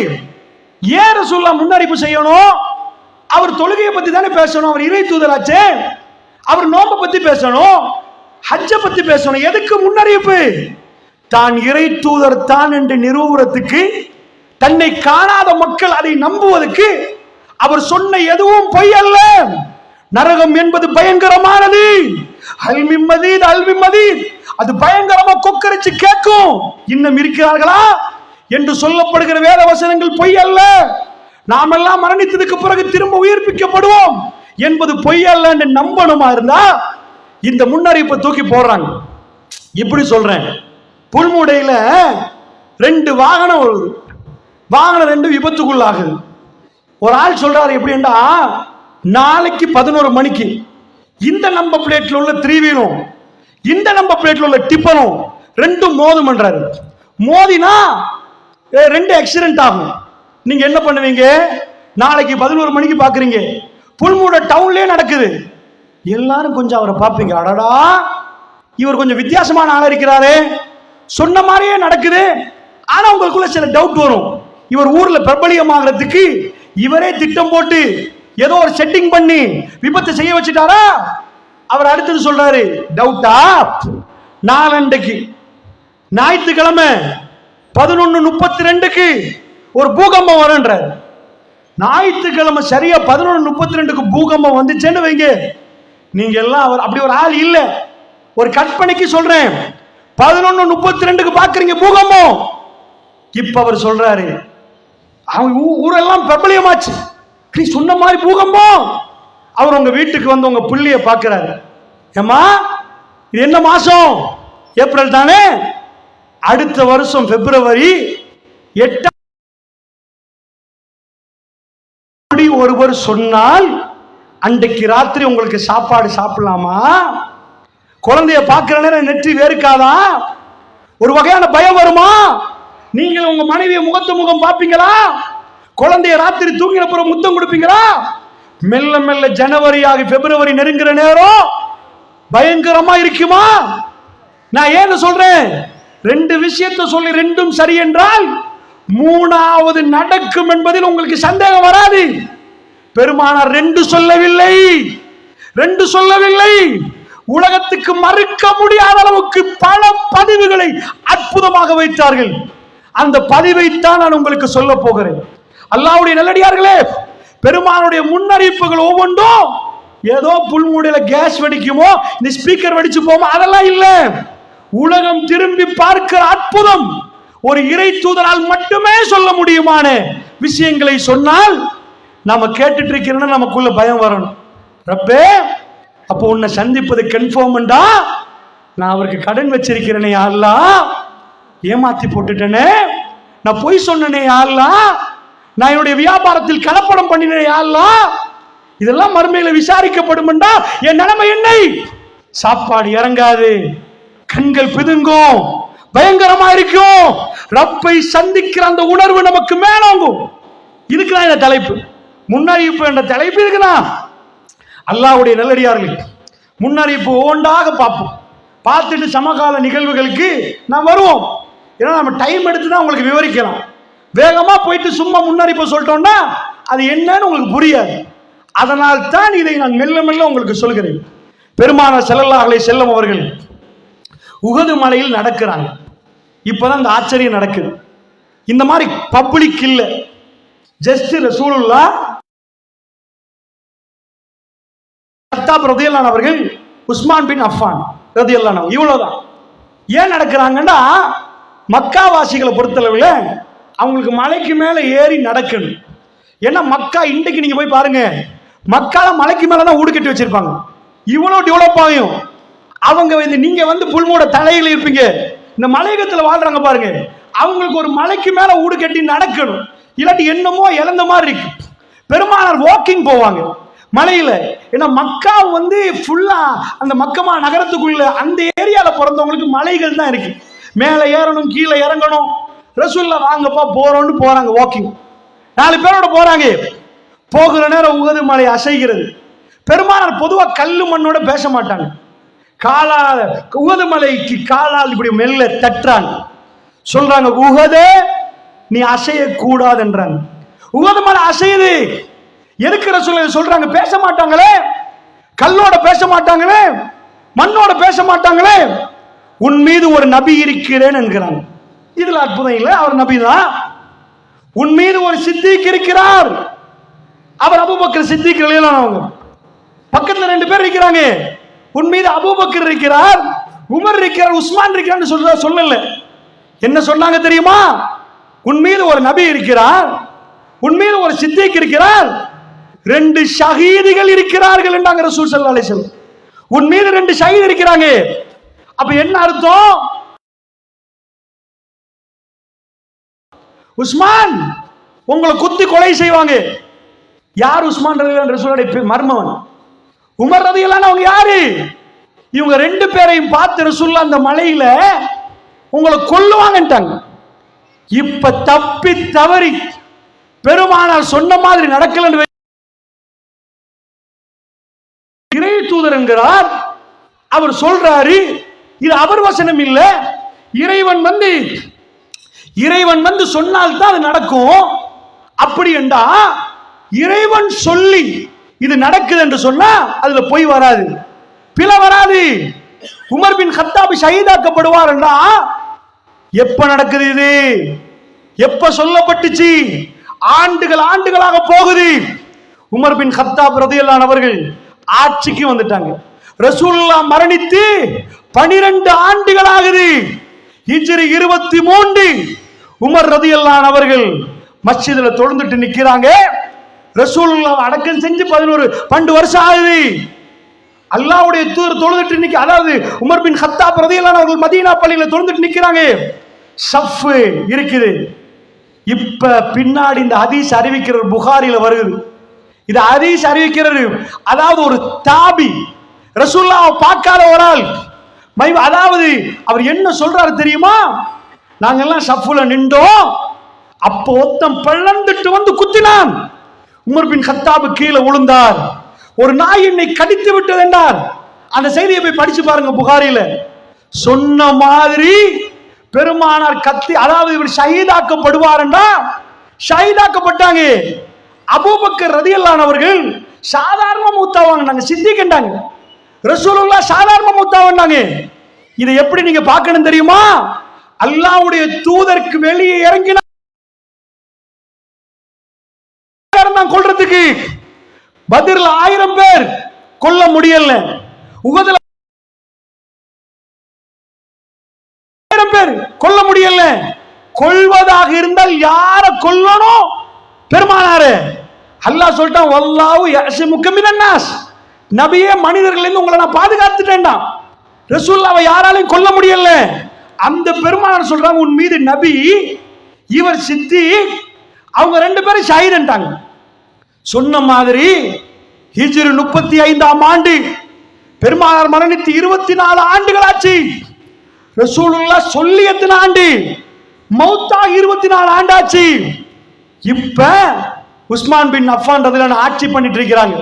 ஏற சொல்ல முன்னறிவிப்பு செய்யணும். அவர் தொழுகையை பத்தி தானே பேசணும், அவர் இறை தூதராச்சே. அவர் நோம்பை பத்தி பேசணும், ஹஜ்ஜை பத்தி பேசணும். எதுக்கு முன்னறிவிப்பு? தான் இறை தூதர் தான் என்று நிரூபணத்துக்கு, தன்னை காணாத மக்கள் அதை நம்புவதற்கு. அவர் சொன்ன எதுவும் பொய் அல்ல. நரகம் என்பது பயங்கரமானது. அது பயங்கரமா கொக்கரிச்சு கேட்கும். இன்னும் இருக்கிறார்களா என்று சொல்லப்படுகிற வேத வசனங்கள் பொய் அல்ல. நாமெல்லாம் மரணித்ததுக்கு பிறகு திரும்ப உயிர்ப்பிக்கப்படுவோம் என்பது பொய் அல்ல என்று நம்பணுமா இருந்தா இந்த முன்னறிவிப்பை தூக்கி போடுறாங்க. இப்படி சொல்றேன், புல்முடையில 2 வாகனம் வருது, வாகனம் 2 விபத்துக்குள்ளாகுது. ஒரு ஆள் சொல்றாரு எப்படின்னா, நாளைக்கு 11 மணிக்கு இந்த நம்பர் பிளேட்ல உள்ள 3 வீலும் இந்த நம்பர் பிளேட்ல உள்ள டிப்பரும் 2 மோதும் பண்றாரு. மோதினா 2 ஆக்சிடென்ட் ஆகும். நீங்க என்ன பண்ணுவீங்க? நாளைக்கு 11 மணிக்கு பாக்குறீங்க, புல்மூட டவுன்லயே நடக்குது. எல்லாரும் கொஞ்சம் அவரை பார்ப்பீங்க, அடடா இவர் கொஞ்சம் வித்தியாசமான ஆளா இருக்கிறாரு, சொன்ன மாதிரியே நடக்குது. ஆனா உங்களுக்குள்ள சில டவுட் வரும். இவர் ஊர்ல பிரபலியமாகிறதுக்கு இவரே திட்டம் போட்டு ஏதோ ஒரு செட்டிங் பண்ணி விபத்து செய்ய வச்சுட்டாரா? அவர் அடுத்தது சொல்றாரு, டவுட்டா? நாளண்டைக்கு ஞாயிற்றுக்கிழமை 11:32 ஒரு பூகம்பம் வரும்ன்றார். ஞாயிற்றுக்கிழமை சரியா 11:32 பூகம்பம் வந்துச்சேன்னு வைங்க, நீங்க எல்லாம் அவர் அப்படி ஒரு ஆள் இல்ல. ஒரு கற்பனைக்கு சொல்றேன், 11:32 பாக்குறீங்க பூகம்பம். இப்ப அவர் சொல்றாரு, அவங்க ஊரெல்லாம் பிரபலியமாச்சு, நீ சொன்ன மாதிரி பூகம்பம். அவர் உங்க வீட்டுக்கு வந்து உங்க புள்ளிய பாக்குறாரு. ஏமா இது என்ன மாசம்? ஏப்ரல் தானே. அடுத்த வருஷம் பிப்ரவரி 8 ஒருவர் சொன்னால் அன்றைக்கு ராத்திரி உங்களுக்கு சாப்பாடு சாப்பிடலாமா? குழந்தைய பார்க்கிற நேரம் நெற்றி வேர்க்காதா? ஒரு வகையான பயம் வருமா? நீங்கள் உங்க மனைவியை முகம் பார்ப்பீங்களா? குழந்தைய ராத்திரி தூங்கின பிறகு முத்தம் கொடுப்பீங்களா? மெல்ல மெல்ல ஜனவரி ஆகி பிப்ரவரி நெருங்குற நேரம் பயங்கரமா இருக்குமா? நான் ஏன்னு சொல்றேன், ரெண்டு விஷயத்தை சொல்லி ரெண்டும் சரி என்றால் மூணாவது நடக்கும் என்பதில் உங்களுக்கு சந்தேகம் வராது. பெருமானார் ரெண்டு சொல்லவில்லை. உலகத்துக்கு மறுக்க முடியாத அளவுக்கு பல பதிவுகளை அற்புதமாக வைத்தார்கள். அந்த பதிவைத்தான் நான் உங்களுக்கு சொல்ல போகிறேன். அல்லாஹ்வுடைய நல்லடியார்களே, பெருமானுடைய முன்னறிவிப்புகள் ஒவ்வொன்றும் ஏதோ புல்மூடியில கேஸ் வெடிக்குமோ, இந்த ஸ்பீக்கர் வெடிச்சு போமோ, அதெல்லாம் இல்ல. உலகம் திரும்பி பார்க்கிற அற்புதம் ஒரு இறை தூதரால் மட்டுமே சொல்ல முடியுமான விஷயங்களை சொன்னால் நாம கேட்டுட்டு இருக்கிறோம்னா நமக்குள்ள பயம் வரணும். ரப்பே, அப்போ உன்னை சந்திப்பது கன்ஃபார்ம்டா, நான் அவருக்கு கடன் வச்சிருக்கிறேனே அல்லாஹ், ஏமாத்தி போட்டுட்டேனே, நான் பொய் சொன்னனே அல்லாஹ், நான் என்னுடைய வியாபாரத்தில் கலப்படம் பண்ணினேன் அல்லாஹ், இதெல்லாம் மறுமையில விசாரிக்கப்படும்டா என் நிலைமை என்ன? சாப்பாடு இறங்காது, கண்கள் பிதுங்கும், பயங்கரமா இருக்கும். ரப்பை சந்திக்கிற அந்த உணர்வு நமக்கு மேலோங்கும். இதுக்குதான் இந்த தலைப்பு, முன்னறிவிப்பு என்ற தலைப்பு இருக்குதா. அல்லாஹ்வுடைய நல்லடியார்கள் முன்னறிவிப்பு ஒவ்வொன்றாக பார்ப்போம். பார்த்துட்டு சமகால நிகழ்வுகளுக்கு நாம் வருவோம். ஏன்னா நம்ம டைம் எடுத்து தான் உங்களுக்கு விவரிக்கலாம். வேகமா போயிட்டு சும்மா முன்னறிவிப்பு சொல்லிட்டோம்னா அது என்னன்னு உங்களுக்கு புரியாது. அதனால் தான் இதை நான் மெல்ல மெல்ல உங்களுக்கு சொல்கிறேன். பெருமானார் ஸல்லல்லாஹு அலைஹி வஸல்லம் அவர்கள் உஹது மலையில் நடக்கிறாங்க. இப்பதான் இந்த ஆச்சரியம் நடக்குது. இந்த மாதிரி பப்ளிக் இல்ல, ஜஸ்ட் ரசூலுல்லாஹ் கத்தாப் ரலியல்லாஹு அன்ஹு அவர்கள், உஸ்மான் பின் அஃபான் ரலியல்லாஹு அன்ஹு, இவ்வளவுதான். ஏன் நடக்கிறாங்கன்னா, மக்காவாசிகளை பொறுத்தளவில் அவங்களுக்கு மலைக்கு மேல ஏறி நடக்கணும். ஏன்னா மக்கா இன்றைக்கு நீங்க போய் பாருங்க, மக்கால மலைக்கு மேலதான் ஊடு கட்டி வச்சிருப்பாங்க. இவ்வளவு டெவலப் ஆகும். அவங்க நீங்க புல்மோட தலையில இருப்பீங்க, இந்த மலையகத்துல வாழ்றாங்க பாருங்க, அவங்களுக்கு ஒரு மலைக்கு மேல ஊடு கட்டி நடக்கணும். இல்லாட்டி என்னமோ இழந்த மாதிரி இருக்கு. பெருமானார் வாக்கிங் போவாங்க மலையில. ஏன்னா மக்கா ஃபுல்லா அந்த மக்கமா நகரத்துக்குள்ள அந்த ஏரியால பிறந்தவங்களுக்கு மலைகள் தான் இருக்கு. மேல ஏறணும், கீழே இறங்கணும். ரசூலுல்லாஹ் வாங்கப்பா போறோம்னு போறாங்க வாக்கிங். 4 பேரோட போறாங்க. போகிற நேரம் உஹது மலை அசைகிறது. பெருமானார் பொதுவா கல்லு மண்ணோட பேச மாட்டாங்க. காலால் உஹது மலைக்கு காலால் இப்படி மெல்ல தட்டுறாங்க. சொல்றாங்க, உஹதே நீ அசைய கூடாது என்றாங்க. உஹது மலை அசையுது. எதுக்கு ரசூலுல்லாஹ் சொல்றாங்க? பேச மாட்டாங்களே, கல்லோட பேச மாட்டாங்களே, மண்ணோட பேச மாட்டாங்களே. உன் மீது ஒரு நபி இருக்கிறேன் என்கிறாங்க. இதுல அற்புதம் இல்லை, அவர் நபி தான். உன் மீது ஒரு சித்திக் இருக்கிறார், அவர் அபூபக்கர் சித்திக் ரலியல்லாஹு அன்ஹு. பக்கத்துல 2 பேர் இருக்கிறாங்க. உன் மீது அபூபக்கர் இருக்கிறார், உமர் இருக்கிறார், உஸ்மான் இருக்கிறார் சொல்லல. என்ன சொன்னாங்க தெரியுமா? உன் மீது ஒரு நபி இருக்கிறார், உன் மீது ஒரு சித்திக் இருக்கிறார், 2 ஷஹீதுகள் இருக்கிறார்கள் என்றாங்க ரசூல் ஸல்லல்லாஹு அலைஹி வஸல்லம். உன் மீது 2 ஷஹீத் இருக்கிறாங்க. அப்ப என்ன அர்த்தம்? உஸ்மான் உங்களை குத்தி கொலை செய்வாங்க. யார் உஸ்மான் ரசூலுடைய மர்மவன்? உமர் ரலியல்லாஹு அன்ஹு அவங்க யாரு? இவங்க 2 பேரையும் பார்த்து ரசூலுல்லாஹ் அந்த மலையில உங்களை கொல்லுவாங்கன்ட்டாங்க. இப்ப தப்பி தவறி பெருமானார் சொன்ன மாதிரி நடக்கலன்னு இறை தூதர் என்கிறார். அவர் சொல்றாரு, இது அவர் வசனம் இல்ல, இறைவன் சொன்னால் தான் அது நடக்கும். அப்படி என்றா இறைவன் சொல்லி இது நடக்குது என்று சொன்னா அதுல பொய் வராது, பிழை வராது. உமர் பின் கத்தாப் ஷஹீதாக்கப்படுவார் என்றா எப்ப நடக்குது? இது எப்ப சொல்லப்பட்டுச்சு? ஆண்டுகளாக போகுது. உமர் பின் கத்தாப் ரலியல்லாஹு அன்ஹு அவர்கள் ஆட்சிக்கு வந்துட்டாங்க. ரசூலுல்லாஹ் மரணித்து 12 ஆண்டுகள் ஆகுது. ஹிஜ்ரி 23 உமர் ரலியல்லாஹு அன்ஹு அவர்கள் மஸ்ஜிதுல தொழுந்துட்டு நிக்கிறாங்க. ரசூலுல்லாஹ் அடக்கம் செஞ்சு 12 வருஷம் ஆகுது. அல்லாஹ்வுடைய தூதர் தொழுதுட்டு நிக்க, அதாவது உமர் பின் கத்தாப் ரலியல்லாஹு அன்ஹு அவர்கள் மதீனா பள்ளியில தொழுதுட்டு நிக்கிறாங்க. சஃப் இருக்குது. இப்ப பின்னாடி இந்த ஹதீஸ் அறிவிக்கிறது புகாரில வருது. இது ஹதீஸ் அறிவிக்கிறது, அதாவது ஒரு தாபி, ரசூலுல்லாஹ் பார்க்காத ஒரு ஆள், அதாவது அவர் என்ன சொல்றாரு தெரியுமா? நாங்கெல்லாம் சஃப்ல நின்றோம், அப்போ ஒருத்தன் பிளந்துட்டு வந்து குத்தினான். உமர் பின் கத்தாப் கீழே விழுந்தார். ஒரு நாய் என்னை கடித்து விட்டது என்றார். அந்த செய்தியை போய் படிச்சு பாருங்க புகாரில. சொன்ன மாதிரி பெருமானார் கத்தி, அதாவது இவர் ஷஹீதாக்கப்படுவார் என்றா ஷஹீதாக்கப்பட்டாங்க. அபூபக்கர் ரலியல்லாஹு அவர்கள் சாதாரண மூத்தாவாங்க, நாங்க சித்திக்கிட்டாங்க. ரசூலுல்லாஹ் சாதாரண மூத்தாவாங்க. இதை எப்படி நீங்க பார்க்கணும் தெரியுமா? அல்லாஹ்வுடைய தூதருக்கு வெளியே இறங்கினா கொல்றதுக்கு பத்ர்ல 1000 பேர் கொல்ல முடியல, உஹதுல 1000 பேர் கொல்ல முடியல. கொல்வதாக இருந்தால் யார கொல்லணும்? பெருமானாரே. அல்லாஹ் சொல்லிட்டான், வல்லாஹு யஸிமுக மினன் நாஸ், நபியே மனிதர்கள் இருந்து உங்களை நான் பாதுகாத்துட்டேன்டா. ரசூலுல்லாஹ்வை யாராலையும் கொல்ல முடியல. அந்த பெருமானார் சொல்றாங்க, உன் மீது நபி, இவர் சித்திக், அவங்க 2 பேரும் ஷஹீத்ன்றாங்க. சொன்ன மாதிரி ஹிஜ்ரி 35ஆம் ஆண்டு பெருமானார் மரணித்து 24 ஆண்டுகள் ஆச்சு. ரசூலுல்லாஹ் சொல்லி எத்தனை ஆண்டு? மௌத்தா 24 ஆண்டாச்சு. இப்ப உஸ்மான் பின் அஃபான் ரலியல்லாஹு ஆட்சி பண்ணிட்டு இருக்கிறாங்க.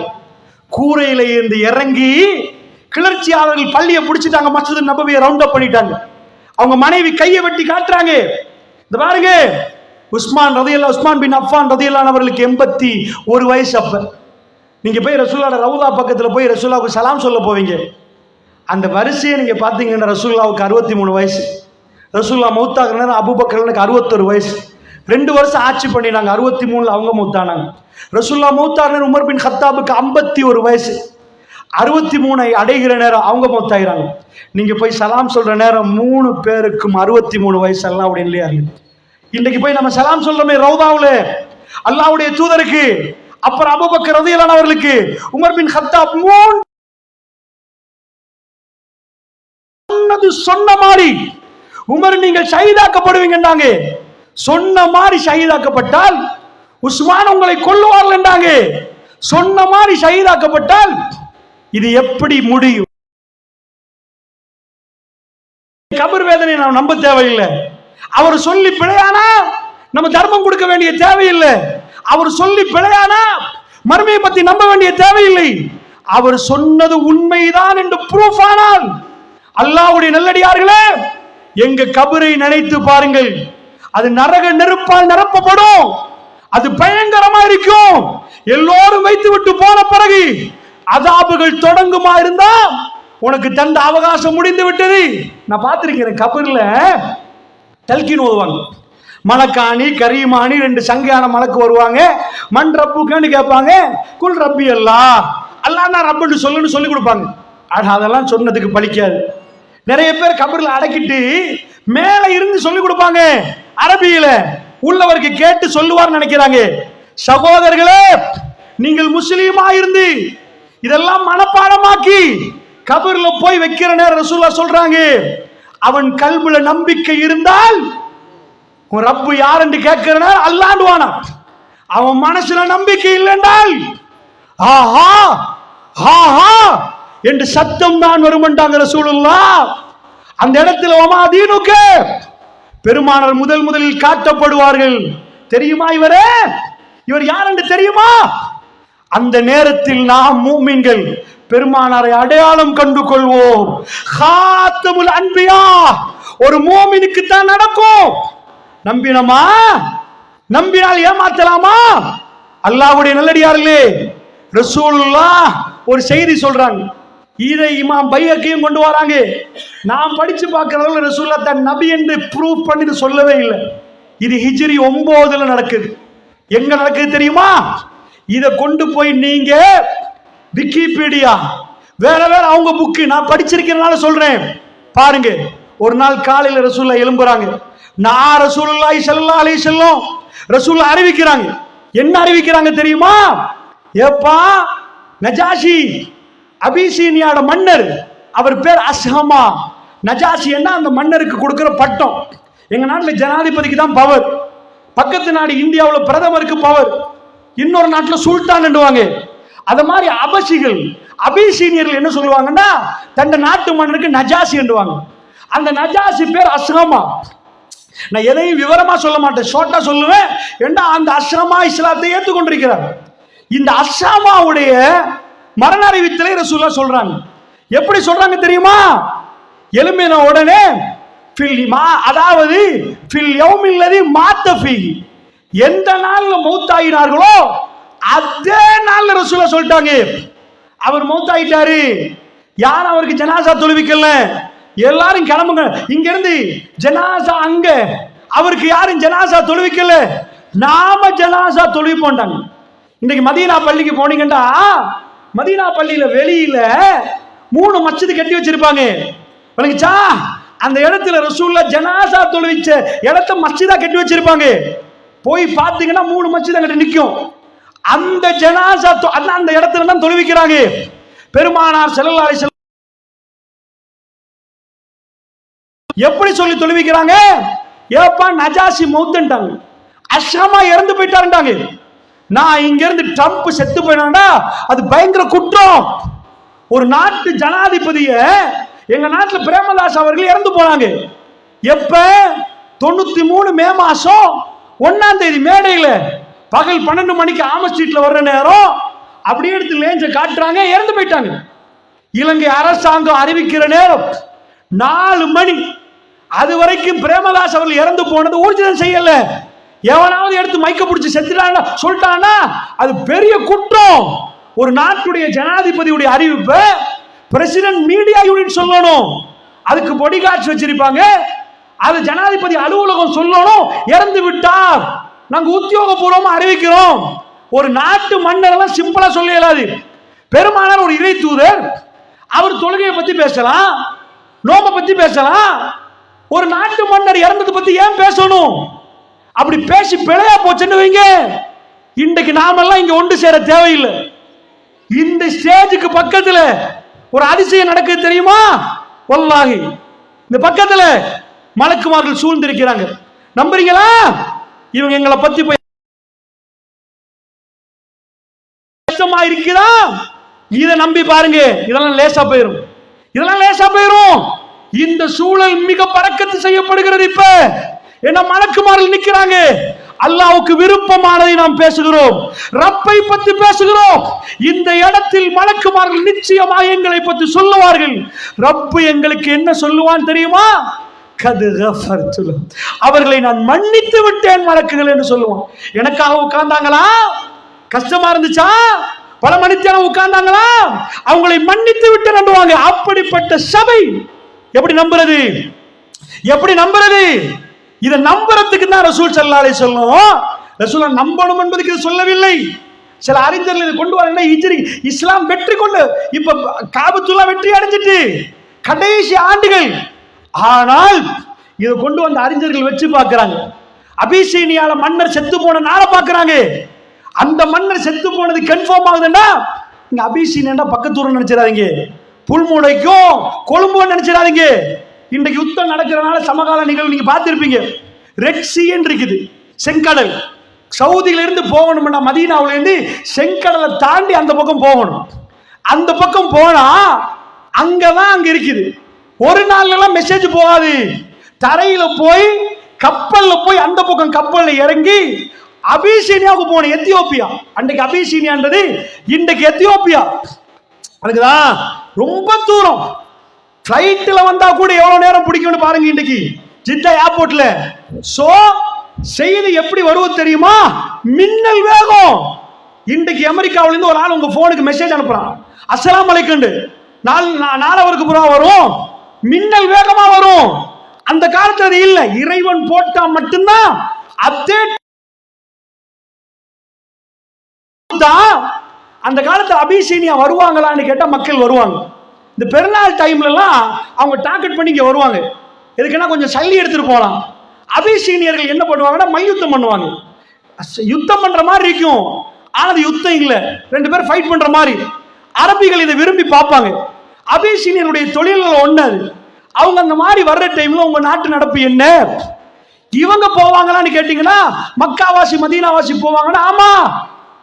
கூரையில இருந்து இறங்கி கிளர்ச்சியாளர்கள் பள்ளியை பிடிச்சிட்டாங்க, மஸ்ஜித் நபவியை ரவுண்ட் அப் பண்ணிட்டாங்க. அவங்க மனைவி கையை வெட்டி காட்டுறாங்க. இந்த பாருங்க, உஸ்மான் பின் அஃபான் ரலியல்லாஹு அவர்களுக்கு 81 வயசு. அப்ப நீங்க போய் ரசூலுல்லாஹ் ரவுதா பக்கத்துல போய் ரசூலுல்லாஹ்வுக்கு சலாம் சொல்ல போவீங்க. அந்த வரிசையை நீங்க பாத்தீங்கன்னா ரசூலுல்லாஹ்வுக்கு 63 வயசு. ரசூலுல்லாஹ் மௌத்தாகிற நேரம் அபூபக்கருக்கு 61 வயசு. 2 வருஷம் ஆட்சி பண்ணினாங்க. 63ல அவங்க மௌத்தானாங்க. ரசூலுல்லாஹ் மௌத்தாகிற உமர் பின் கத்தாபுக்கு 51 வயசு. 63ஐ அடைகிற நேரம் அவங்க மௌத்தாகிறாங்க. நீங்க போய் சலாம் சொல்ற நேரம் 3 பேருக்கும் 63 வயசு. அல்லாஹ்வுடைய இல்லையா? இன்னைக்கு போய் நம்ம சலாம் சொல்றோமே ரவுதாவுல அல்லாஹ்வுடைய தூதருக்கு, அப்புறம் அபூபக்கர் ரலியல்லாஹு அவர்களுக்கு, உமர் பின் கத்தாப் சொன்ன மாதிரி உமர் நீங்கள் ஷஹீதாக்கப்படுவீங்கன்றாங்க. சொன்ன மாதிரி ஷஹீதாக்கப்பட்டால் உஸ்மான் உங்களை கொல்லுவார்கள் என்றாங்க. சொன்ன மாதிரி ஷஹீதாக்கப்பட்டால் இது எப்படி முடியும்? கபர் வேதனை நாம் நம்ப தேவையில்லை. அவர் சொல்லி பிழையானா நம்ம தர்மம் கொடுக்க வேண்டிய தேவையில்லை. அவர் சொல்லி பிழையானா மறுமையை பத்தி நம்ப வேண்டிய தேவையில்லை. அவர் சொன்னது உண்மைதான் என்று ப்ரூஃப் ஆனால், அல்லாஹ்வுடைய நல்லடியார்களே, எங்க கபரை நினைத்து பாருங்கள். அது நரக நெருப்பால் நிரப்பப்படும். அது பயங்கரமா இருக்கும். எல்லோரும் வைத்து விட்டு போன பிறகு அதாபுகள் தொடங்குமா இருந்தா உனக்கு தந்த அவகாசம் முடிந்து விட்டது. நான் பார்த்திருக்கிறேன், கபர்ல தல்கீன் ஓதுவாங்க. மலக்காணி கரீமானி 2 சங்கையான மலக்கு வருவாங்க. மண் ரப்புக்கான்னு கேட்பாங்க. குல் ரப்பி அல்லாஹ், அல்லாஹ் நான் ரப்புன்னு சொல்லுன்னு சொல்லி கொடுப்பாங்க. அதெல்லாம் சொன்னதுக்கு பலிக்காது. நிறைய பேர் கபர்ல அடக்கிட்டு மேல இருந்து சொல்லி கொடுப்பாங்க அரபியில, உள்ளவருக்கு கேட்டு சொல்லுவார் நினைக்கிறாங்க. சகோதரர்களே, நீங்கள் முஸ்லீமா இருந்து இதெல்லாம் மனப்பாடமாக்கி கபர்ல போய் வைக்கிற நேரம் ரசூலுல்லாஹ் சொல்றாங்க, அவன் கல்புல நம்பிக்கை இருந்தால் உன் ரப்பு யார் என்று கேட்கிற நேரம் அல்லாண்டுவானா. அவன் மனசுல நம்பிக்கை இல்லைன்றால் ஆஹா ஆஹா என்று சத்தம் தான் வருமென்றாங்க ரசூலுல்லாஹ். அந்த இடத்துல ஒமா தீனுக்க பெருமானார் முதலில் காட்டப்படுவார்கள். தெரியுமா இவர் யார் என்று தெரியுமா? அந்த நேரத்தில் நாம் மூமின்கள் பெருமானாரை அடையாளம் கண்டு கொள்வோம். காத்தமுல் அன்பியா ஒரு மூமினுக்கு தான் நடக்கும். நம்பினமா? நம்பினால் ஏமாத்தலாமா? அல்லாஹ்வுடைய நல்லடியார்களே, ரசூலுல்லாஹ் ஒரு செய்தி சொல்றாங்க. இதை இமாம் பைஹக்கியும் கொண்டு வராங்க. நாம் படிச்சு பார்க்கறதுல ரசூலுல்லாஹ் தன் நபி என்று ப்ரூவ் பண்ணி சொல்லவே இல்லை. இது ஹிஜ்ரி 9ல நடக்குது. எங்க நடக்குது தெரியுமா? இதை கொண்டு போய் நீங்க விக்கிபீடியா வேற அவங்க புக்கு, நான் படிச்சிருக்கிறதுனால சொல்றேன் பாருங்க. ஒரு நாள் காலையில ரசூலுல்லாஹ் எழும்புறாங்க. நான் ரசூலுல்லாஹி ஸல்லல்லாஹு அலைஹி வஸல்லம் ரசூலுல்லாஹ் அறிவிக்கிறாங்க. என்ன அறிவிக்கிறாங்க தெரியுமா? ஏப்பா, நஜாஷி அபிசீனியாட மன்னர், அவர் பேர் அஸ்ஹமா. நஜாஷி என்ன அந்த மன்னருக்கு கொடுக்கிற பட்டம். எங்க நாட்டில் ஜனாதிபதிக்கு தான் பவர், பக்கத்து நாடு இந்தியாவில் பிரதமருக்கு பவர், இன்னொரு நாட்டில் சுல்தான் என்றுவாங்க. அத மாதிரி அபசிகள் அபிசீனியர்கள் என்ன சொல்லுவாங்கன்னா தந்த நாட்டு மன்னருக்கு நஜாசி என்றுவாங்க. அந்த நஜாசி பேர் அஸ்ரமா. நான் எதையும் விவரமா சொல்ல மாட்டேன், ஷார்ட்டா சொல்லுவேன். ஏன்னா அந்த அஸ்ரமா இஸ்லாத்தை ஏற்றுக்கொண்டிருக்கிறார். இந்த அஸ்ரமாவுடைய மரண அறிவித்தலை ரசூலுல்லாஹ் சொல்றாங்க. எப்படி சொல்றாங்க தெரியுமா? எழும்பின உடனே அதாவது எந்த நாள்ல மௌத்தாயினார்களோ அதே நாள்ல ரசூலுல்லாஹ் சொல்லிட்டாங்க அவர் மௌத்தாயிட்டாரு. யாரும் அவருக்கு ஜனாசா தொழுவிக்கல, எல்லாரும் கிளம்புங்க இங்க இருந்து, ஜனாசா அங்க, அவருக்கு யாரும் ஜனாசா தொழுவிக்கல, நாம ஜனாசா தொழுவிப்போண்டாங்க. இன்னைக்கு மதீனா பள்ளிக்கு போனீங்கன்னா மதீனா பள்ளியில வெளியில 3 மஸ்ஜித் கட்டி வச்சிருப்பாங்க. விளங்குச்சா? அந்த இடத்துல ரசூலுல்லாஹ் ஜனாசா தொழுவிச்ச இடத்த மஸ்ஜிதா கட்டி வச்சிருப்பாங்க. போய் பார்த்தீங்கன்னா 3 மஸ்ஜித் அங்க நிக்கும். அந்த ஜனாசா அந்த இடத்துல தான் தொழுவிக்கிறாங்க. பெருமானார் ஸல்லல்லாஹு அலைஹி வஸல்லம் எப்படி சொல்லி தொழுவிக்கிறாங்க? ஏப்பா நஜாசி மௌத்துட்டாங்க, அஸ்ரமா இறந்து போயிட்டாருட்டாங்க. நான் இங்க இருந்து ட்ரம்ப் செத்து போயினாண்டா அது பயங்கர குற்றம். ஒரு நாட்டு ஜனாதிபதிய எங்க நாட்டுல பிரேமதாஸ் அவர்கள் இறந்து போனாங்க. எப்ப? 93 மே மாசம் 1ஆம் தேதி மேடையில பகல் 12 மணிக்கு ஆம ஸ்ட்ரீட்ல வர்ற நேரம் அப்படியே எடுத்து லேஞ்ச காட்டுறாங்க, இறந்து போயிட்டாங்க. இலங்கை அரசாங்கம் அறிவிக்கிற நேரம் 4 மணி. அது வரைக்கும் பிரேமதாஸ் அவர்கள் இறந்து போனது ஊர்ஜிதம் செய்யல. எவனாவது எடுத்து மைக்க பிடிச்சி செத்துட்டாங்க சொல்லிட்டானா அது பெரிய குற்றம். ஒரு நாட்டுடைய ஜனாதிபதியுடைய அறிவிப்பை பிரசிடென்ட் மீடியா யூனிட் சொல்லணும், அதுக்கு பொடி காட்சி வச்சிருப்பாங்க, அது ஜனாதிபதி அலுவலகம் சொல்லணும் இறந்து விட்டார், நாங்க உத்தியோகபூர்வமா அறிவிக்கிறோம். ஒரு நாட்டு மன்னர் எல்லாம் சிம்பிளா சொல்ல இயலாது. பெருமானார் ஒரு இறை தூதர், அவர் தொழுகையை பத்தி பேசலாம், நோம்பை பத்தி பேசலாம். ஒரு நாட்டு மன்னர் இறந்ததை பத்தி ஏன் பேசணும்? அப்படி பேசி பிழையா போச்சுன்னு வைங்க, இன்றைக்கு நாமெல்லாம் இங்க ஒன்று சேர தேவையில்லை. இந்த ஸ்டேஜுக்கு பக்கத்துல ஒரு அதிசயம் நடக்குது தெரியுமா? வல்லாஹி இந்த பக்கத்துல மலக்குமார்கள் சூழ்ந்திருக்கிறாங்க. நம்புறீங்களா? இவங்க எங்களை பத்தி போய் இருக்குதா? இதை நம்பி பாருங்க, இதெல்லாம் லேசா போயிரும், இதெல்லாம் லேசா போயிரும். இந்த சூழல் மிக பறக்கத்து செய்யப்படுகிறது. இப்ப என்ன மலக்குமார்கள் நிக்கிறாங்க, அல்லாஹ்வுக்கு விருப்பமானதை நாம் பேசுகிறோம், ரப்பை பற்றி பேசுகிறோம். இந்த இடத்தில் மலக்குமார்கள் நிச்சயமாக எங்களை பற்றி சொல்லுவார்கள். ரப்பு எங்களுக்கு என்ன சொல்லுவான் தெரியுமா? கது கஃபர்து லஹும், அவர்களை நான் மன்னித்து விட்டேன் மலக்குகள் என்று சொல்லுவான். எனக்காக உட்கார்ந்தாங்களா? கஷ்டமா இருந்துச்சா? பல மணித்தியாலம் உட்கார்ந்தாங்களா? அவங்களை மன்னித்து விட்டு நம்புவாங்க. அப்படிப்பட்ட சபை எப்படி நம்புறது? எப்படி நம்புறது? இதை நம்புறதுக்கு தான் ரசூல் ஸல்லல்லாஹு அலைஹி வஸல்லம் ரசூலை நம்பணும் என்பதுக்கு இது சொல்லவில்லை. சில அறிஞர்கள் இதை கொண்டு வர ஹிஜ்ரி இஸ்லாம் வெற்றி கொண்டு இப்ப காபத்துல்லா வெற்றி அடைஞ்சிட்டு கடைசி ஆண்டுகள். ஆனால் இதை கொண்டு வந்த அறிஞர்கள் வச்சு பார்க்கிறாங்க. அபிசீனியால மன்னர் செத்து போன நாளை பார்க்கிறாங்க. அந்த மன்னர் செத்து போனது கன்ஃபார்ம் ஆகுதுன்னா இங்க அபிசீனியா பக்கத்தூர் நினைச்சிடாதீங்க, புல்முனைக்கும் கொழும்பு நினைச்சிடாதீங்க. இன்றைக்கு யுத்தம் நடக்கிறனால சமகால நிகழ்வு நீங்க பார்த்திருப்பீங்க. ரெட் சீன் இருக்குது, செங்கடல். சவுதியில இருந்து போகணும்னா மதீனாவுல இருந்து செங்கடலை தாண்டி அந்த பக்கம் போகணும். அந்த பக்கம் போனா அங்கதான் அங்க இருக்குது. ஒரு நாள்ல எல்லாம் மெசேஜ் போகாது. தரையில போய் கப்பல்ல போய் அந்த பக்கம் கப்பல்ல இறங்கி அபிசீனியாவுக்கு போகணும். எத்தியோப்பியா, அன்றைக்கு அபிசீனியான்றது இன்றைக்கு எத்தியோப்பியா. அதுக்குதான் ரொம்ப தூரம். பிளைட்ல வந்தா கூட எவ்வளவு நேரம் பிடிக்கும்னு பாருங்க. இன்றைக்கு ஜித்தா ஏர்போர்ட்ல சோ செய்தி எப்படி வருவது தெரியுமா? மின்னல் வேகம். இன்றைக்கு அமெரிக்காவில இருந்து ஒரு ஆள் உங்க போனுக்கு மெசேஜ் அனுப்புறான், அஸ்ஸலாமு அலைக்கும், நாளவருக்கு புறம் வரும், மின்னல் வேகமா வரும். அந்த காலத்துல அது இல்ல, இறைவன் போட்டா மட்டும்தான். அதே அந்த காலத்துல அபிசீனியா வருவாங்களான்னு கேட்டா மக்கள் வருவாங்க. இந்த பெருநாள் டைம்ல எல்லாம் அவங்க டார்கெட் பண்ணி இங்க வருவாங்க. எதுக்குன்னா கொஞ்சம் சல்லி எடுத்துட்டு போகலாம். அபிசீனியர்கள் என்ன பண்ணுவாங்கன்னா மல்யுத்தம் பண்ணுவாங்க. யுத்தம் பண்ற மாதிரி இருக்கும், ஆனது யுத்தம் இல்ல, 2 பேர் ஃபைட் பண்ற மாதிரி. அரபிகள் இதை விரும்பி பார்ப்பாங்க. அபிசீனியருடைய தொழில்கள் ஒண்ணு அது. அவங்க அந்த மாதிரி வர்ற டைம்ல உங்க நாட்டு நடப்பு என்ன? இவங்க போவாங்களான்னு கேட்டீங்கன்னா மக்காவாசி மதீனாவாசி போவாங்கன்னா ஆமா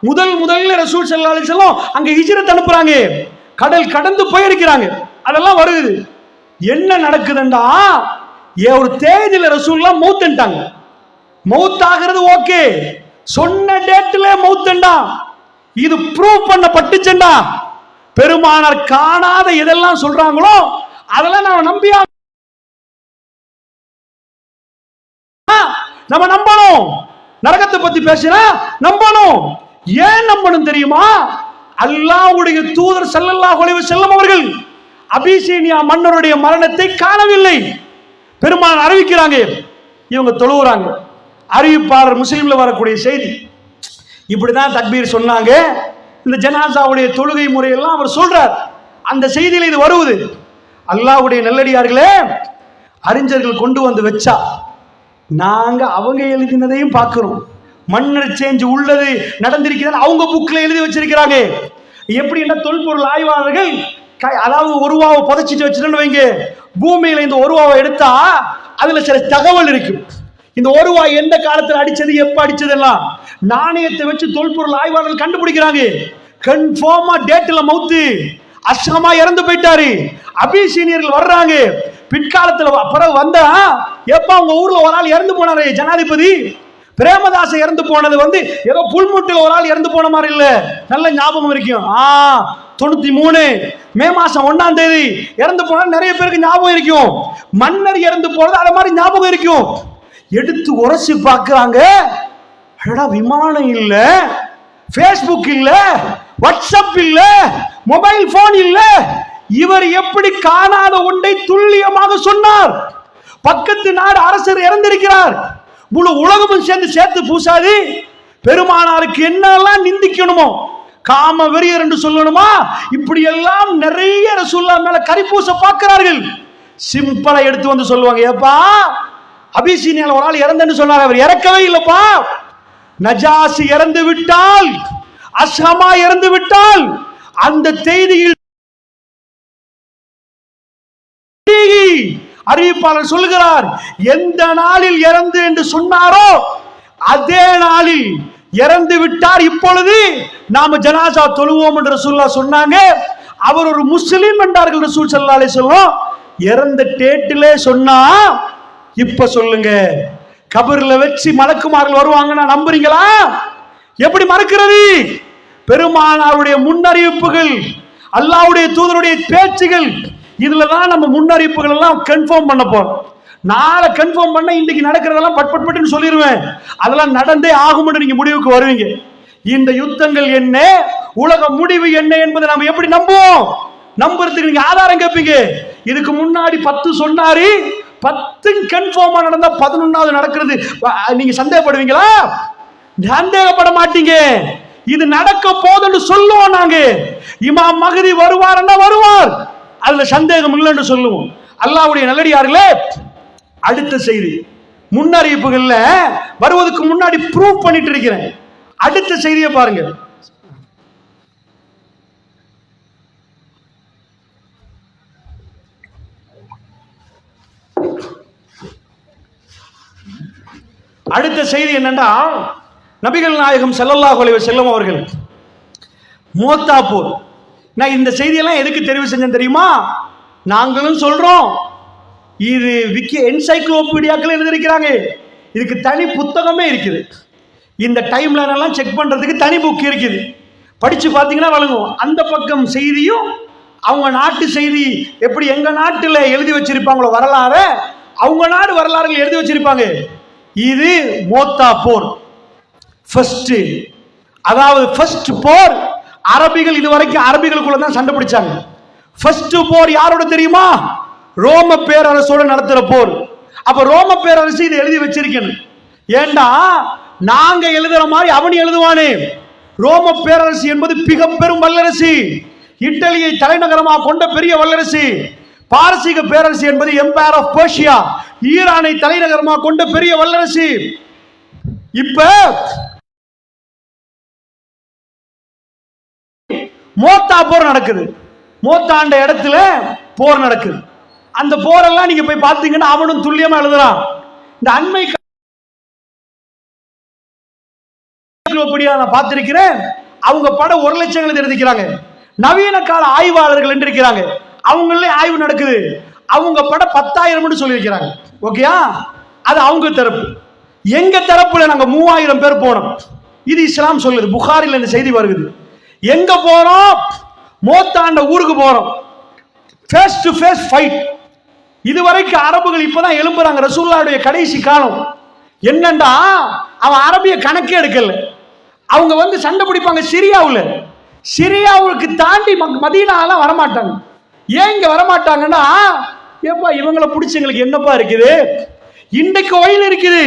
முதல்ல ரசூல் ஸல்லல்லாஹு அலைஹி வஸல்லம் அங்க ஹிஜ்ரத் அனுப்புறாங்க, கடல் கடந்து போயிருக்கிறாங்க. அதெல்லாம் வருது. என்ன நடக்குதுண்டா, ஒரு தேதியில ரசூலுல்லாஹ் மௌத்ன்ட்டாங்க. மௌத் ஆகிறது ஓகே, சொன்ன டேட்ல மௌத்ண்டா, இது ப்ரூவ் பண்ணப்பட்டுச்சண்டா. பெருமானார் காணாத எதெல்லாம் சொல்றாங்களோ அதெல்லாம் நாம நம்பியா, நம்ம நம்பணும். நரகத்தை பத்தி பேசினா நம்பணும். ஏன் நம்பணும் தெரியுமா? அல்லாஹ்வுடைய தூதர் ஸல்லல்லாஹு அலைஹி வஸல்லம் அவர்கள் அபிசீனியா மன்னருடைய மரணத்தை காணவில்லை. பெருமானார் அறிவிக்கிறாங்க, இவங்க தொழுகிறாங்க. அறிவிப்பாளர் முஸ்லிம்ல வரக்கூடிய செய்தி, இப்படிதான் தக்பீர் சொன்னாங்க. இந்த ஜனாசாவுடைய தொழுகை முறையெல்லாம் அவர் சொல்றார். அந்த செய்தியில இது வருவது. அல்லாஹ்வுடைய நல்லடியார்களே, அறிஞர்கள் கொண்டு வந்து வச்சா நாங்க அவங்க எழுதினதையும் பார்க்கிறோம். மன்னர் சேஞ்ச் உள்ளது நடந்திருக்கிறது அவங்க புக்ல எழுதி வச்சிருக்கிறாங்க. எப்படி என்ன தொல்பொருள் ஆய்வாளர்கள், அதாவது ஒருவாவை புதைச்சிட்டு வச்சுட்டு வைங்க, பூமியில இந்த ஒருவாவை எடுத்தா அதுல சில தகவல் இருக்கு. இந்த ஒருவாய் எந்த காலத்தில் அடிச்சது, எப்ப அடிச்சதெல்லாம் நாணயத்தை வச்சு தொல்பொருள் ஆய்வாளர்கள் கண்டுபிடிக்கிறாங்க. கன்ஃபார்மா டேட்ல மௌத்து, அஷ்ரமா இறந்து போயிட்டாரு. அபிசீனியர்கள் வர்றாங்க. பிற்காலத்துல பிறகு வந்தா, எப்ப அவங்க ஊர்ல ஒரு ஆள் இறந்து போனாரு, ஜனாதிபதி பிரேமதாச இறந்து போனது ஏதோ புல்முட்டில் ஒரு ஆள் இறந்து போன மாதிரி இல்ல, நல்ல ஞாபகம் இருக்கும். 93 மே மாசம் 1ஆம் தேதி இறந்து போனா நிறைய பேருக்கு ஞாபகம் இருக்கும். மன்னர் இறந்து போனது அத மாதிரி ஞாபகம் இருக்கும். எடுத்து உரசி பார்க்கறாங்க, விமானம் இல்ல, பேஸ்புக் இல்ல, வாட்ஸ்அப் இல்ல, மொபைல் போன் இல்ல. இவர் எப்படி காணாத ஒன்றை துல்லியமாக சொன்னார்? பக்கத்து நாடு அரசர் இறந்திருக்கிறார், முழு உலகமும் சேர்த்து பூசாது. பெருமானாருக்கு என்னெல்லாம் நிந்திக்கணுமோ, காம வெறியர் என்று சொல்லணுமா, இப்படி எல்லாம் நிறைய ரசூலுல்லாஹ் மேல கரிப்பூச பார்க்கிறார்கள். சிம்பிளா எடுத்து வந்து சொல்லுவாங்க, ஏப்பா அபிசீனியால ஒரு ஆள் இறந்தன்னு சொன்னார், அவர் இறக்கவே இல்லப்பா. நஜாசி இறந்து விட்டால், அஸ்ஹமா இறந்து விட்டால், அந்த செய்தியில் அறிவிப்பாளர் சொல்லுகிறார், எந்த நாளில் இறந்து என்று சொன்னாரோ அதே நாளில் இறந்து விட்டார். இப்பொழுது நாம ஜனாசா தொழுவோம் என்று ரசூலுல்லாஹ் சொன்னாங்க. அவர் ஒரு முஸ்லிம் என்றார்கள் ரசூல் ஸல்லல்லாஹு அலைஹி வஸல்லம். இறந்த டேட்டிலே சொன்னா, இப்ப சொல்லுங்க, கபர்ல வச்சு மலக்குமார்கள் வருவாங்கன்னா நம்புறீங்களா? எப்படி மறுக்கிறது? பெருமானாருடைய முன்னறிவிப்புகள், அல்லாஹ்வுடைய தூதருடைய பேச்சுகள், இதுலதான் நம்ம முன்னறிவிப்புகள் எல்லாம் கன்ஃபார்ம் பண்ண போறோம். நாளை கன்ஃபார்ம் பண்ண இன்னைக்கு நடக்கிறதெல்லாம் பட் பட் பட்னு சொல்லிடுவேன். அதெல்லாம் நடந்தே ஆகும் என்று நீங்க முடிவுக்கு வருவீங்க. இந்த யுத்தங்கள் என்ன, உலக முடிவு என்ன என்பதை நம்ம எப்படி நம்புவோம்? நம்புறதுக்கு நீங்க ஆதாரம் கேட்பீங்க. இதுக்கு முன்னாடி 10 சொன்னாரு, 10 கன்ஃபார்மா நடந்தா 11வது நடக்கிறது, நீங்க சந்தேகப்படுவீங்களா? சந்தேகப்பட மாட்டீங்க. இது நடக்க போதுன்னு சொல்லுவோம். நாங்க இமாம் மஹ்தி வருவார்னா வருவார், அதுல சந்தேகம் இல்லைன்னு சொல்லுவோம். அல்லாஹ்வுடைய நல்லடியார்களே, அடுத்த செய்தி முன்னறிவிப்புகள்ல வருவதற்கு முன்னாடி ப்ரூவ் பண்ணிட்டு இருக்கிறேன். அடுத்த செய்தியை பாருங்க. அடுத்த செய்தி என்னன்னா, நபிகள் நாயகம் ஸல்லல்லாஹு அலைஹி வஸல்லம் அவர்கள் மூத்தா போர். நான் இந்த செய்தியெல்லாம் எதுக்கு தெரிவு செஞ்சேன் தெரியுமா? நாங்களும் சொல்றோம், இது விக்கி என்சைக்ளோபீடியாக்கள் எழுதியிருக்கிறாங்க, இதுக்கு தனி புத்தகமே இருக்குது. இந்த டைம் லைன் எல்லாம் செக் பண்றதுக்கு தனி புக் இருக்குது, படிச்சு பார்த்தீங்கன்னா வழங்கும். அந்த பக்கம் செய்தியும் அவங்க நாட்டு செய்தி எப்படி எங்க நாட்டில் எழுதி வச்சிருப்பாங்களோ வரலாறு, அவங்க நாடு வரலாறுகள் எழுதி வச்சிருப்பாங்க. இது மோத்தா போர் ஃபர்ஸ்ட், அதாவது ஃபர்ஸ்ட் போர். அரபிகள் இதுவரைக்கும் அரபிகளுக்குள்ள தான் சண்டை பிடிச்சாங்க. ஃபர்ஸ்ட் போர் யாரோட தெரியுமா? ரோம பேரரசோட நடத்துற போர். அப்ப ரோம பேரரசு இதை எழுதி வச்சிருக்கணும். ஏண்டா நாங்க எழுதுற மாதிரி அவன் எழுதுவானே. ரோம பேரரசு என்பது மிக பெரும் வல்லரசு, இத்தாலியை தலைநகரமாக கொண்ட பெரிய வல்லரசு. பாரசீக பேரரசு என்பது எம்பையர் ஆஃப் பெர்ஷியா, ஈரானை தலைநகரமாக கொண்ட பெரிய வல்லரசு. இப்ப மோத்தா போர் நடக்குது. மோத்தாண்ட இடத்துல போர் நடக்குது. அந்த போரெல்லாம் நீங்க போய் பார்த்தீங்கன்னா அவனும் துல்லியமா எழுதுறான். இந்த அண்மை என்சைக்ளோபீடியா நான் பார்த்திருக்கிறேன். அவங்க படம் 1 லட்சம் எழுதிக்கிறாங்க. நவீன கால ஆய்வாளர்கள் என்று இருக்கிறாங்க, அவங்களே ஆய்வு நடக்குது, அவங்க படம் 10,000 சொல்லியிருக்கிறாங்க. ஓகேயா, அது அவங்க தரப்பு. எங்க தரப்புல நாங்க 3000 பேர் போனோம். இது இஸ்லாம் சொல்லுது, புகாரில் இந்த செய்தி வருகிறது. எங்க போறோம்? மோத்தாண்ட ஊருக்கு போறோம். Face to face fight. இதுவரைக்கும் அரபுகள் இப்பதான் எழும்புறாங்க. ரசூலுல்லாஹ்வுடைய கடைசி காலம் என்னண்டா, அவன் அரபிய கணக்கே எடுக்கல. அவங்க வந்து சண்டை பிடிப்பாங்க சிரியாவுக்கு தாண்டி மதீனாலாம் வரமாட்டாங்க. ஏன் இங்க வரமாட்டாங்கன்னா, ஏப்பா இவங்களை பிடிச்சி எங்களுக்கு என்னப்பா இருக்குது, இன்றைக்கு ஒயில் இருக்குது,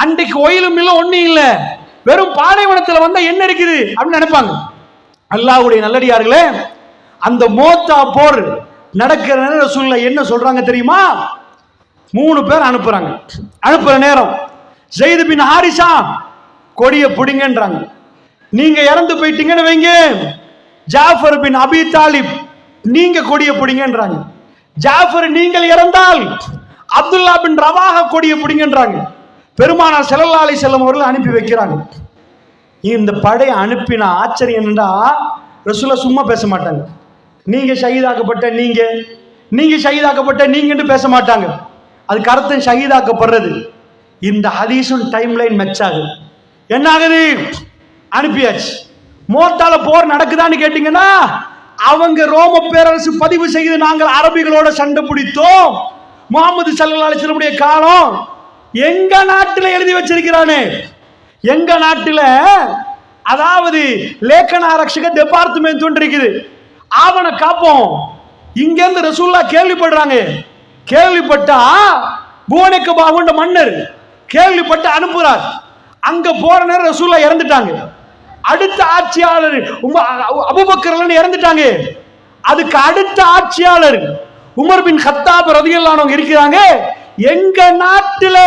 அன்றைக்கு ஒயிலும் இல்லை, ஒன்றும் இல்லை, வெறும் பாலைவனத்தில் வந்தா என்ன இருக்குது அப்படின்னு நினைப்பாங்க. அல்லாஹ்வுடைய நல்லடியார்களே, அந்த மோத்தா போர் நடக்கிற நேரம் ரசூலுல்லாஹ் என்ன சொல்றாங்க தெரியுமா? 3 பேர் அனுப்புற நேரம் ஸைத் பின் ஹாரிஸா கொடிய பிடிங்கன்றாங்க. நீங்க இறந்து போயிட்டீங்கன்னு வைங்க, ஜாஃபர் பின் அபி தாலிப் நீங்க கொடிய பிடிங்கன்றாங்க. ஜாஃபர் நீங்கள் இறந்தால் அப்துல்லா பின் ரவாஹா கொடிய பிடிங்கன்றாங்க. பெருமானார் ஸல்லல்லாஹு அலைஹி வஸல்லம் அவர்கள் அனுப்பி வைக்கிறாங்க. இந்த படையை அனுப்பின ஆச்சரியம் என்னன்னா, ரசூலுல்லாஹ் சும்மா பேச மாட்டாங்க. நீங்க ஷஹீதாக்கப்பட்ட நீங்க ஷஹீதாக்கப்பட்ட நீங்கன்னு பேச மாட்டாங்க. அதுக்கு அர்த்தம் ஷஹீதாக்கப்படுறது. இந்த ஹதீஸும் டைம் லைன் மேட்ச் ஆகுது. என்ன ஆகுது? அனுப்பியாச்சு. மோத்தால போர் நடக்குதான்னு கேட்டீங்கன்னா, அவங்க ரோம பேரரசு பதிவு செய்து நாங்கள் அரபிகளோட சண்டை பிடித்தோம், முஹம்மது ஸல்லல்லாஹு அலைஹி வஸல்லம் காலம் எங்க நாட்டில் எழுதி வச்சிருக்கிறானே. எங்க நாட்டில் அதாவது லேக்கன ஆரக்ஷக டிபார்ட்மெண்ட் ஒன்று இருக்குது, ஆவண காப்போம். இங்க இருந்து ரசூலுல்லாஹ் கேள்விப்படுறாங்க. கேள்விப்பட்டா புவனக்க பாகுண்ட மன்னர் கேள்விப்பட்டு அனுப்புறார். அங்க போற நேரம் ரசூலுல்லாஹ் இறந்துட்டாங்க. அடுத்த ஆட்சியாளர் அபூபக்கர் இறந்துட்டாங்க. அதுக்கு அடுத்த ஆட்சியாளர் உமர் பின் கத்தாப் ரலியல்லாஹு அன்ஹு இருக்கிறாங்க. எங்க நாட்டில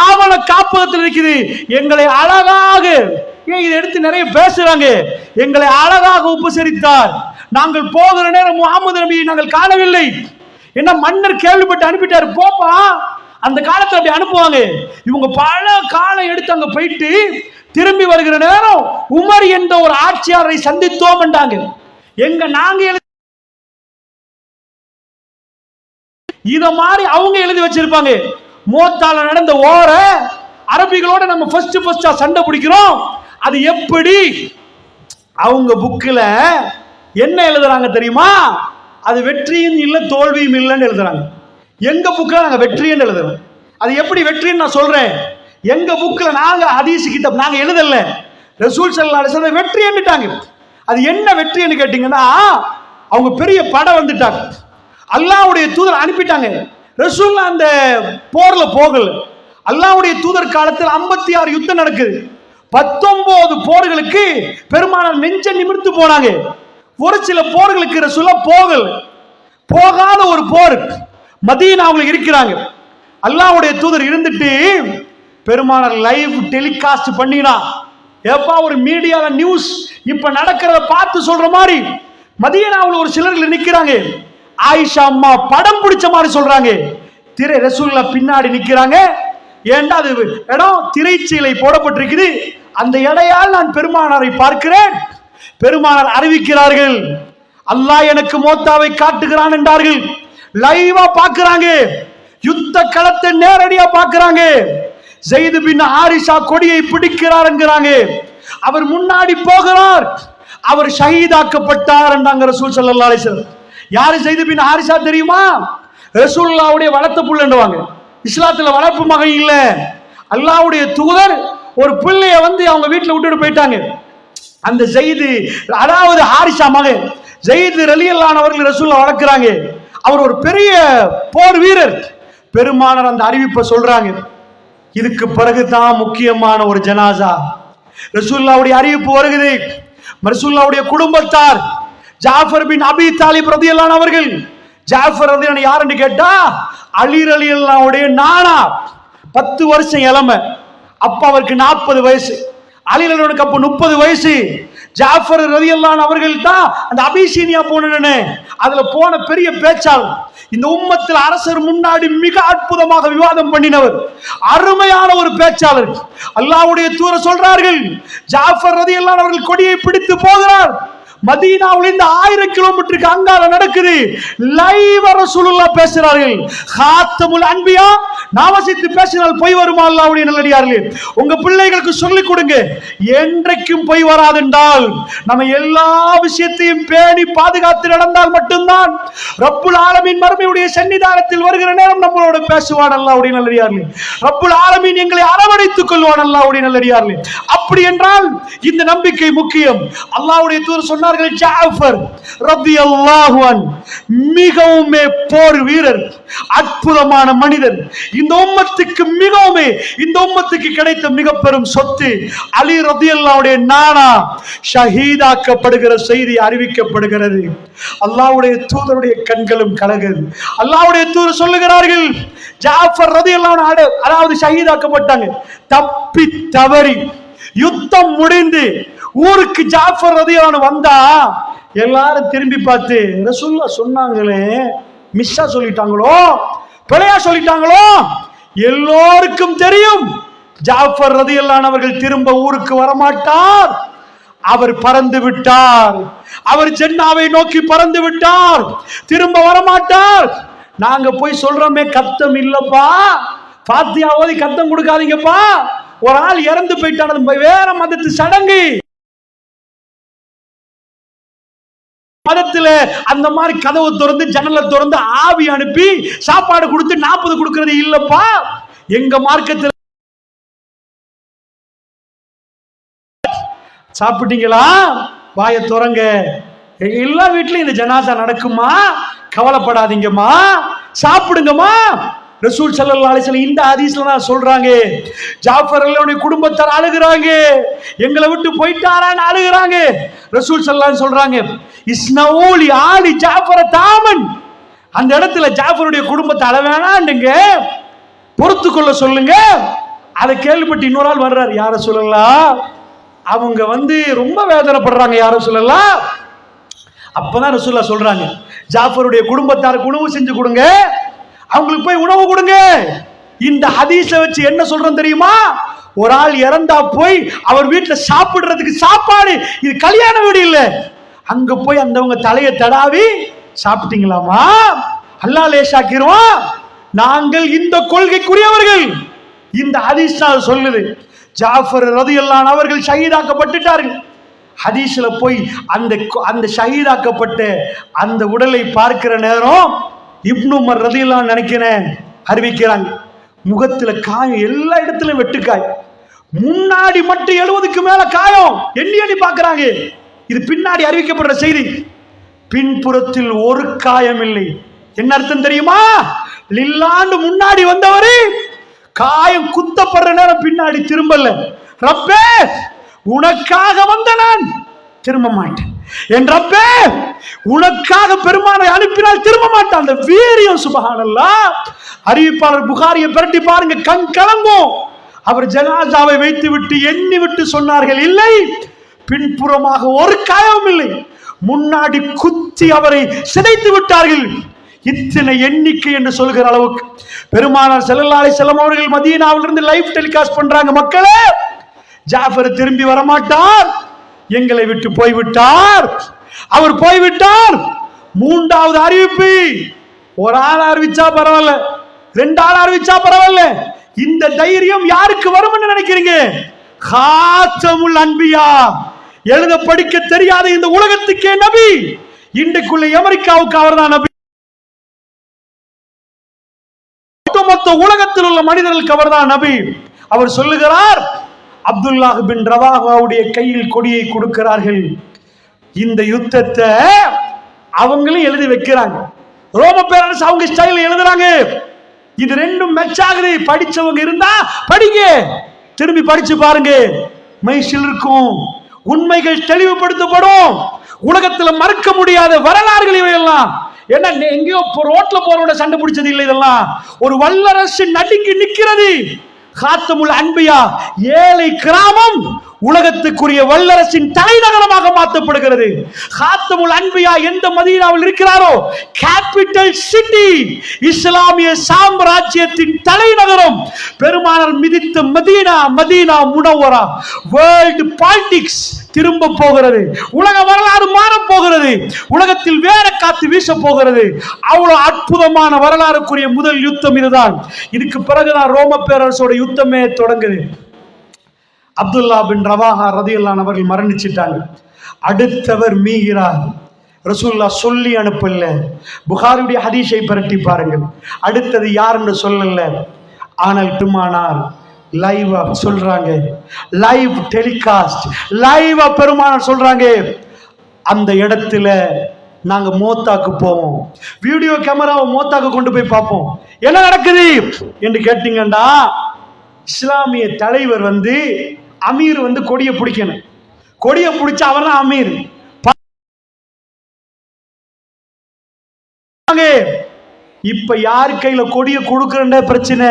ஆவண காப்பகத்தில் இருக்குது. எங்களை அழகாக இதை எடுத்து நிறைய பேசுறாங்க. எங்களை அழகாக உபசரித்தார். நாங்கள் போகிற நேரம் முஹம்மது நபியை நாங்கள் காணவில்லை. என்ன மன்னர் கேள்விப்பட்டு அனுப்பிட்டாரு, போப்பா. அந்த காலத்துல அப்படி அனுப்புவாங்க. இவங்க பல காலம் எடுத்து அங்க போயிட்டு திரும்பி வருகிற நேரம் உமர் என்ற ஒரு ஆட்சியாளரை சந்தித்தோம் என்றாங்க. நாங்க இத மாதிரி அவங்க எழுதி வச்சிருப்பாங்க. மோத்தால நடந்த ஓர அரபிகளோட நம்ம ஃபர்ஸ்டா சண்டை பிடிக்கிறோம். அது எப்படி? அவங்க புக்ல என்ன எழுதுறாங்க தெரியுமா? அது வெற்றியும் இல்லை தோல்வியும் இல்லைன்னு எழுதுறாங்க. எங்க புக்ல நாங்க வெற்றின்னு எழுதுறோம். அது எப்படி வெற்றின்னு நான் சொல்றேன். எங்க புக்ல நாங்க ஹதீஸ் கிதாப் நாங்க எழுதல, ரசூல் ஸல்லல்லாஹு அலைஹி வஸல்லம் வெற்றி என்னட்டாங்க. அது என்ன வெற்றின்னு கேட்டீங்கன்னா, அவங்க பெரிய படம் வந்துட்டாங்க, அல்லாஹ்வுடைய தூதர் அனுப்பிட்டாங்க. ரசூலுல்லாஹ் அந்த போர்ல போகல. அல்லாஹ்வுடைய தூதர் காலத்தில் 56 யுத்தம் நடக்குது. 19 போர்களுக்கு பெருமானார் நெஞ்ச நிமிர்ந்து போனாங்க. ஒரு சில போர்களுக்கு ரசூலுல்லாஹ் போகாத ஒரு போர் மதீனாவுல இருக்கிறாங்க. அல்லாஹ்வுடைய தூதர் இருந்துட்டு பெருமானார் லைவ் டெலிகாஸ்ட் பண்ணினா, ஏப்பா ஒரு மீடியால நியூஸ் இப்ப நடக்கிறத பார்த்து சொல்ற மாதிரி மதீனாவுல ஒரு சிலர்கள் நிக்கிறாங்க. ஆயிஷா அம்மா படம் பிடிச்ச மாதிரி சொல்றாங்க. திரை ரசூலுல்லாஹ் பின்னாடி நிக்கிறாங்க. ஏண்டா அது இடம் திரைச்சீலை போடப்பட்டிருக்குது. அந்த இடையால் நான் பெருமானாரை பார்க்கிறேன். பெருமானார் அறிவிக்கிறார்கள், அல்லாஹ் எனக்கு மோத்தாவை காட்டுகிறான் என்றார்கள். லைவா பார்க்கிறாங்க, யுத்த களத்தை நேரடியா பார்க்கிறாங்க. ஸைத் பின் ஹாரிஸா கொடியை பிடிக்கிறார் என்கிறாங்க. அவர் முன்னாடி போகிறார், அவர் ஷஹீதாக்கப்பட்டார் என்றாங்க ரசூல் ஸல்லல்லாஹு அலைஹி வஸல்லம். யாரு ஸைத் பின் ஹாரிஸா தெரியுமா? ரசூலுல்லாஹ்வுடைய வளர்த்த புள்ளன்னுவாங்க. இஸ்லாத்துல வளர்ப்பு மகன் இல்ல. அல்லாஹ்வுடைய தூதர் ஒரு பிள்ளைய வந்து அவங்க வீட்டுல விட்டுட்டு போயிட்டாங்க. அந்த ஸைத் அதாவது ஹாரிஸா மகன் ஸைத் ரலியல்லாஹு அன்ஹு அவர்கள் ரசூலுல்லாஹ் வளர்க்கறாங்க. அவர் ஒரு பெரிய போர் வீரர். பெருமானார் அந்த அறிவிப்பை சொல்றாங்க. இதுக்கு பிறகுதான் முக்கியமான ஒரு ஜனாசா ரசூலுல்லாஹ்வுடைய அறிவிப்பு வருகிறது. ரசூலுல்லாஹ்வுடைய குடும்பத்தார் ஜாஃபர் பின் அபி தாலிப் ரலியல்லாஹு அன்ஹு அவர்கள். ஜாஃபர் ரலியல்லாஹு அன்ஹு யாருன்னு கேட்டா அலி ரலியல்லாஹு அன்ஹுடைய நானா. 10 வருஷம் இளமை. அப்ப அவருக்கு 40 வயசு. அலி ரலியல்லாஹு அன்ஹுக்கு அப்ப 30 வயசு. ஜாஃபர் ரலியல்லாஹு அன்ஹு அவர்கள் தான் அந்த அபிசீனியா போனே அதுல போன பெரிய பேச்சாளர். இந்த உம்மத்தில் அரசர் முன்னாடி மிக அற்புதமாக விவாதம் பண்ணினவர், அருமையான ஒரு பேச்சாளர். அல்லாஹ்வுடைய தூதர் சொல்றார்கள், ஜாஃபர் ரலியல்லாஹு அன்ஹு அவர்கள் கொடியை பிடித்து போகிறார். மதீனாவுல இந்த 1000 கிலோமீட்டருக்கு அங்கால நடக்குது. லைவ் ரசூலுல்லாஹ் பேசுறார்கள். காத்தமுல் அன்பியா நாமசித்து பேசினால் போய் வருமா? அல்லாஹ்வுடைய நல்லடியார்களே, உங்க பிள்ளைகளுக்கு சொல்லிக் கொடுங்க, என்றைக்கும் போய் வராதென்றால் நம்ம எல்லா விஷயத்தையும் பேணி பாதுகாத்து நடந்தால் மட்டும்தான் ரப்புல் ஆலமீன் மறுமையுடைய சன்னிதானத்தில் வருகிற நேரம் நம்மளோட பேசுவான். அல்லாஹ்வுடைய நல்லடியார்களே, ரப்புல் ஆலமீன் எங்களை அரவணைத்துக் கொள்வான். அல்லாஹ்வுடைய நல்லடியார்களே, அப்படி என்றால் இந்த நம்பிக்கை முக்கியம். அல்லாஹ்வுடைய தூதர் சொன்னார், ஜாஃபர் ரலியல்லாஹு அன்ஹு மிகவும் போர் வீரர், அற்புதமான மனிதர். இந்த உம்மத்துக்கு மிகவும் இந்த உம்மத்துக்கு கிடைத்த மிக பெரும் சொத்து. அலி ரலியல்லாஹுடைய நானா ஷஹீதாக்கப்படுகிற செய்தி அறிவிக்கப்படுகிறது. அல்லாஹ்வுடைய தூதருடைய கண்களும் கலங்குது. அல்லாஹ்வுடைய தூதர் சொல்லுகிறார்கள், ஜாஃபர் ரலியல்லாஹு அன்ஹு அதாவது ஷஹீதாக்கப்பட்டாங்க. தப்பி தவறி யுத்தம் முடிந்து ஊருக்கு ஜாஃபர் ரலியல்லாஹு அன்ஹு வந்தா எல்லாரும் திரும்பி பார்த்து, ரசூலுல்லாஹ் சொன்னாங்களே மிஸ்ஸா சொல்லிட்டாங்களோ, பிழையா சொல்லிட்டாங்களோ? எல்லோருக்கும் தெரியும் ஜாஃபர் ரலியல்லாஹு அன்ஹு அவர்கள் திரும்ப ஊருக்கு வரமாட்டார். அவர் பறந்து விட்டார். அவர் ஜன்னாவை நோக்கி பறந்து விட்டார். திரும்ப வரமாட்டார். நாங்க போய் சொல்றோமே, கத்தம் இல்லப்பா, பாத்தியா ஓதி கத்தம் கொடுக்காதீங்கப்பா. ஒரு ஆள் இறந்து போயிட்டானது வேற மதத்து சடங்கு. மதத்துல அந்த மாதிரி கதவு திறந்து ஜன்னலை திறந்து ஆவி அனுப்பி சாப்பாடு கொடுத்து 40 கொடுக்கிறது இல்லப்பா. எங்க மார்க்கத்தில் சாப்பிட்டீங்களா? வாயை திறங்க. எல்லா வீட்லயும் இந்த ஜனாசா நடக்குமா? கவலைப்படாதீங்கம்மா, சாப்பிடுங்கம்மா. ரசூல் ஸல்லல்லாஹு அலைஹி வஸல்லம் இந்த ஹதீஸ்ல தான் சொல்றாங்க, ஜாஃபர் ரலியல்லாஹு குடும்பத்தார் அழுகுறாங்க, எங்களை விட்டு போயிட்டாரான்னு அழுகுறாங்க. ரசூல் ஸல்லல்லாஹு அலைஹி சொல்றாங்க, இஸ்னஊலி ஆலி ஜாஃபர தாமன். அந்த இடத்துல ஜாஃபருடைய குடும்பத்தை அழ வேணாண்டுங்க, பொறுத்து கொள்ள சொல்லுங்க. அதை கேள்விப்பட்டு இன்னொரு ஆள் வர்றாரு, யார சொல்லலாம், அவங்க ரொம்ப வேதனைப்படுறாங்க, யார சொல்லலாம். அப்பதான் ரசூலுல்லாஹ் சொல்றாங்க, ஜாஃபருடைய குடும்பத்தாருக்கு உணவு செஞ்சு கொடுங்க, அவங்களுக்கு போய் உணவு கொடுங்க. இந்த ஹதீஸை வச்சு என்ன சொல்றோம் தெரியுமா? ஒரு ஆள் இறந்தா போய் அவர் வீட்டுல சாப்பிடுறதுக்கு சாப்பாடு, இது கல்யாண வீடு இல்ல, அங்க போய் அந்தவங்க தலையை தடாவி சாப்பிட்டீங்களாமா, அல்லாஹ் லேசாக்கிடுவான். நாங்கள் இந்த கொள்கைக்குரியவர்கள். இந்த ஹதீஸ் சொல்லுது, ஜாஃபர் ரலியல்லாஹு அன்ஹு அவர்கள் ஷஹீதாக்கப்பட்டுட்டார்கள். ஹதீஸ்ல போய் அந்த ஷஹீதாக்கப்பட்ட அந்த உடலை பார்க்கிற நேரம் இப்னு உமர் ரலியல்லாஹு அன்ஹு நினைக்கிறேன் அறிவிக்கிறாங்க, முகத்துல காயம், எல்லா இடத்திலும் வெட்டுக்காய், முன்னாடி மட்டும் 70க்கு மேல காயம், எண்ணி பார்க்கறாங்க. இது பின்னாடி அறிவிக்கப்படுற செய்தி. பின்புறத்தில் ஒரு காயம் இல்லை. என்ன அர்த்தம் தெரியுமா? லில்லாண்டு முன்னாடி வந்தவரு காயம் குத்தப்படுற நேரம் பின்னாடி திரும்பல. ரப்பே, உனக்காக வந்த நான் திரும்ப மாட்டேன், என் ரப்பே உனக்காக பெருமானை அனுப்பினால் திரும்ப மாட்டான். அந்த வீரியம் சுப்ஹானல்லாஹ். அறிவிப்பாளர் புகாரியை பிரட்டி பாருங்க, கண் கலங்கும். அவர் ஜனாசாவை வைத்து விட்டு எண்ணி விட்டு சொன்னார்கள், இல்லை, பின்புறமாக ஒரு காயம் இல்லை, முன்னாடி குத்தி அவரை சிதைத்து விட்டார்கள். இத்தனை எண்ணிக்கை என்று சொல்கிற அளவுக்கு பெருமானார் ஸல்லல்லாஹு அலைஹி வஸல்லம் அவர்கள் மதீனாவிலிருந்து லைவ் டெலிகாஸ்ட் பண்றாங்க, மக்களே ஜாஃபர் திரும்பி வரமாட்டார், எங்களை விட்டு போய்விட்டார், அவர் போய்விட்டார். மூன்றாவது அறிவிப்பு, ஒரு ஆள் அறிவிச்சா பரவாயில்ல, 2 ஆள் அறிவிச்சா பரவாயில்ல, இந்த தைரியம் யாருக்கு வரும் நினைக்கிறீங்க? காத்தமுல் அன்பியா, எழுத படிக்க தெரியாத இந்த உலகத்துக்கே நபி, இன்றைக்குள்ள அமெரிக்காவுக்கு அவர் தான் நபி, மொத்த உலகத்தில் உள்ள மனிதர்களுக்கு அவர் தான் நபி. அவர் சொல்லுகிறார், அப்துல்லாஹ் பின் ரவாஹாவுடைய கையில் கொடியை கொடுக்கிறார்கள். இந்த யுத்தத்தை அவங்களும் எழுதி வைக்கிறாங்க, ரோம பேரரசு அவங்க ஸ்டைல் எழுதுறாங்க. இது ரெண்டும் மேட்ச் ஆகுது. படிச்சவங்க இருந்தா படிங்க, திரும்பி படிச்சு பாருங்க, மைசில் இருக்கும், உண்மைகள் தெளிவுபடுத்தப்படும். உலகத்துல மறக்க முடியாத வரலாறுகள் இவையெல்லாம். என்ன எங்கேயோ ரோட்ல போறோட சண்டை பிடிச்சது இல்லை, இதெல்லாம் ஒரு வல்லரசு நடுங்கி நிக்கிறது. காத்தமுல் அன்பியா, ஏழை கிராமம் உலகத்துக்குரிய வல்லரசின் தலைநகரமாக மாற்றப்படுகிறது. காத்தமுல் அன்பியா எந்த மதீனாவில் இருக்கிறாரோ, கேபிட்டல் சிட்டி, இஸ்லாமிய சாம்ராஜ்யத்தின் தலைநகரம், பெருமானார் மிதித்த மதீனா, மதீனா முனவ்வரா. வேர்ல்ட் பாலிடிக்ஸ் திரும்ப போகிறது, உலக வரலாறு மாற போகிறது, உலகத்தில் வேற காத்து வீச போகிறது. அவ்வளவு அற்புதமான வரலாறுக்குரிய முதல் யுத்தம் இதுதான். இதுக்கு பிறகுதான் ரோம பேரரசோட யுத்தமே தொடங்குது. அப்துல்லா பின் ரவாஹா ரலியல்லாஹு அன்ஹு அவர்கள் மரணிச்சிட்டாங்க. அடுத்தவர் மீகிறார். ரசூலுல்லாஹ் சொல்லி அனுப்பல. புகாரியுடைய ஹதீஸை பரட்டி பாருங்கள். அடுத்தது யாருன்னு சொல்லல, ஆனால் பெருமானார் லைவா சொல்றாங்க, லைவ் டெலிகாஸ்ட், லைவா பெருமானார் சொல்றாங்க. அந்த இடத்துல நாங்க மோத்தாக்கு போவோம், வீடியோ கேமராவை மோத்தாக்கு கொண்டு போய் பார்ப்போம், என்ன நடக்குது என்று கேட்டீங்கன்னா, இஸ்லாமிய தலைவர் அமீர் கொடியை பிடிக்கணும், கொடியை பிடிச்சா அவர் தான் அமீர். இப்ப யாரு கையில கொடியை கொடுக்கற பிரச்சனை.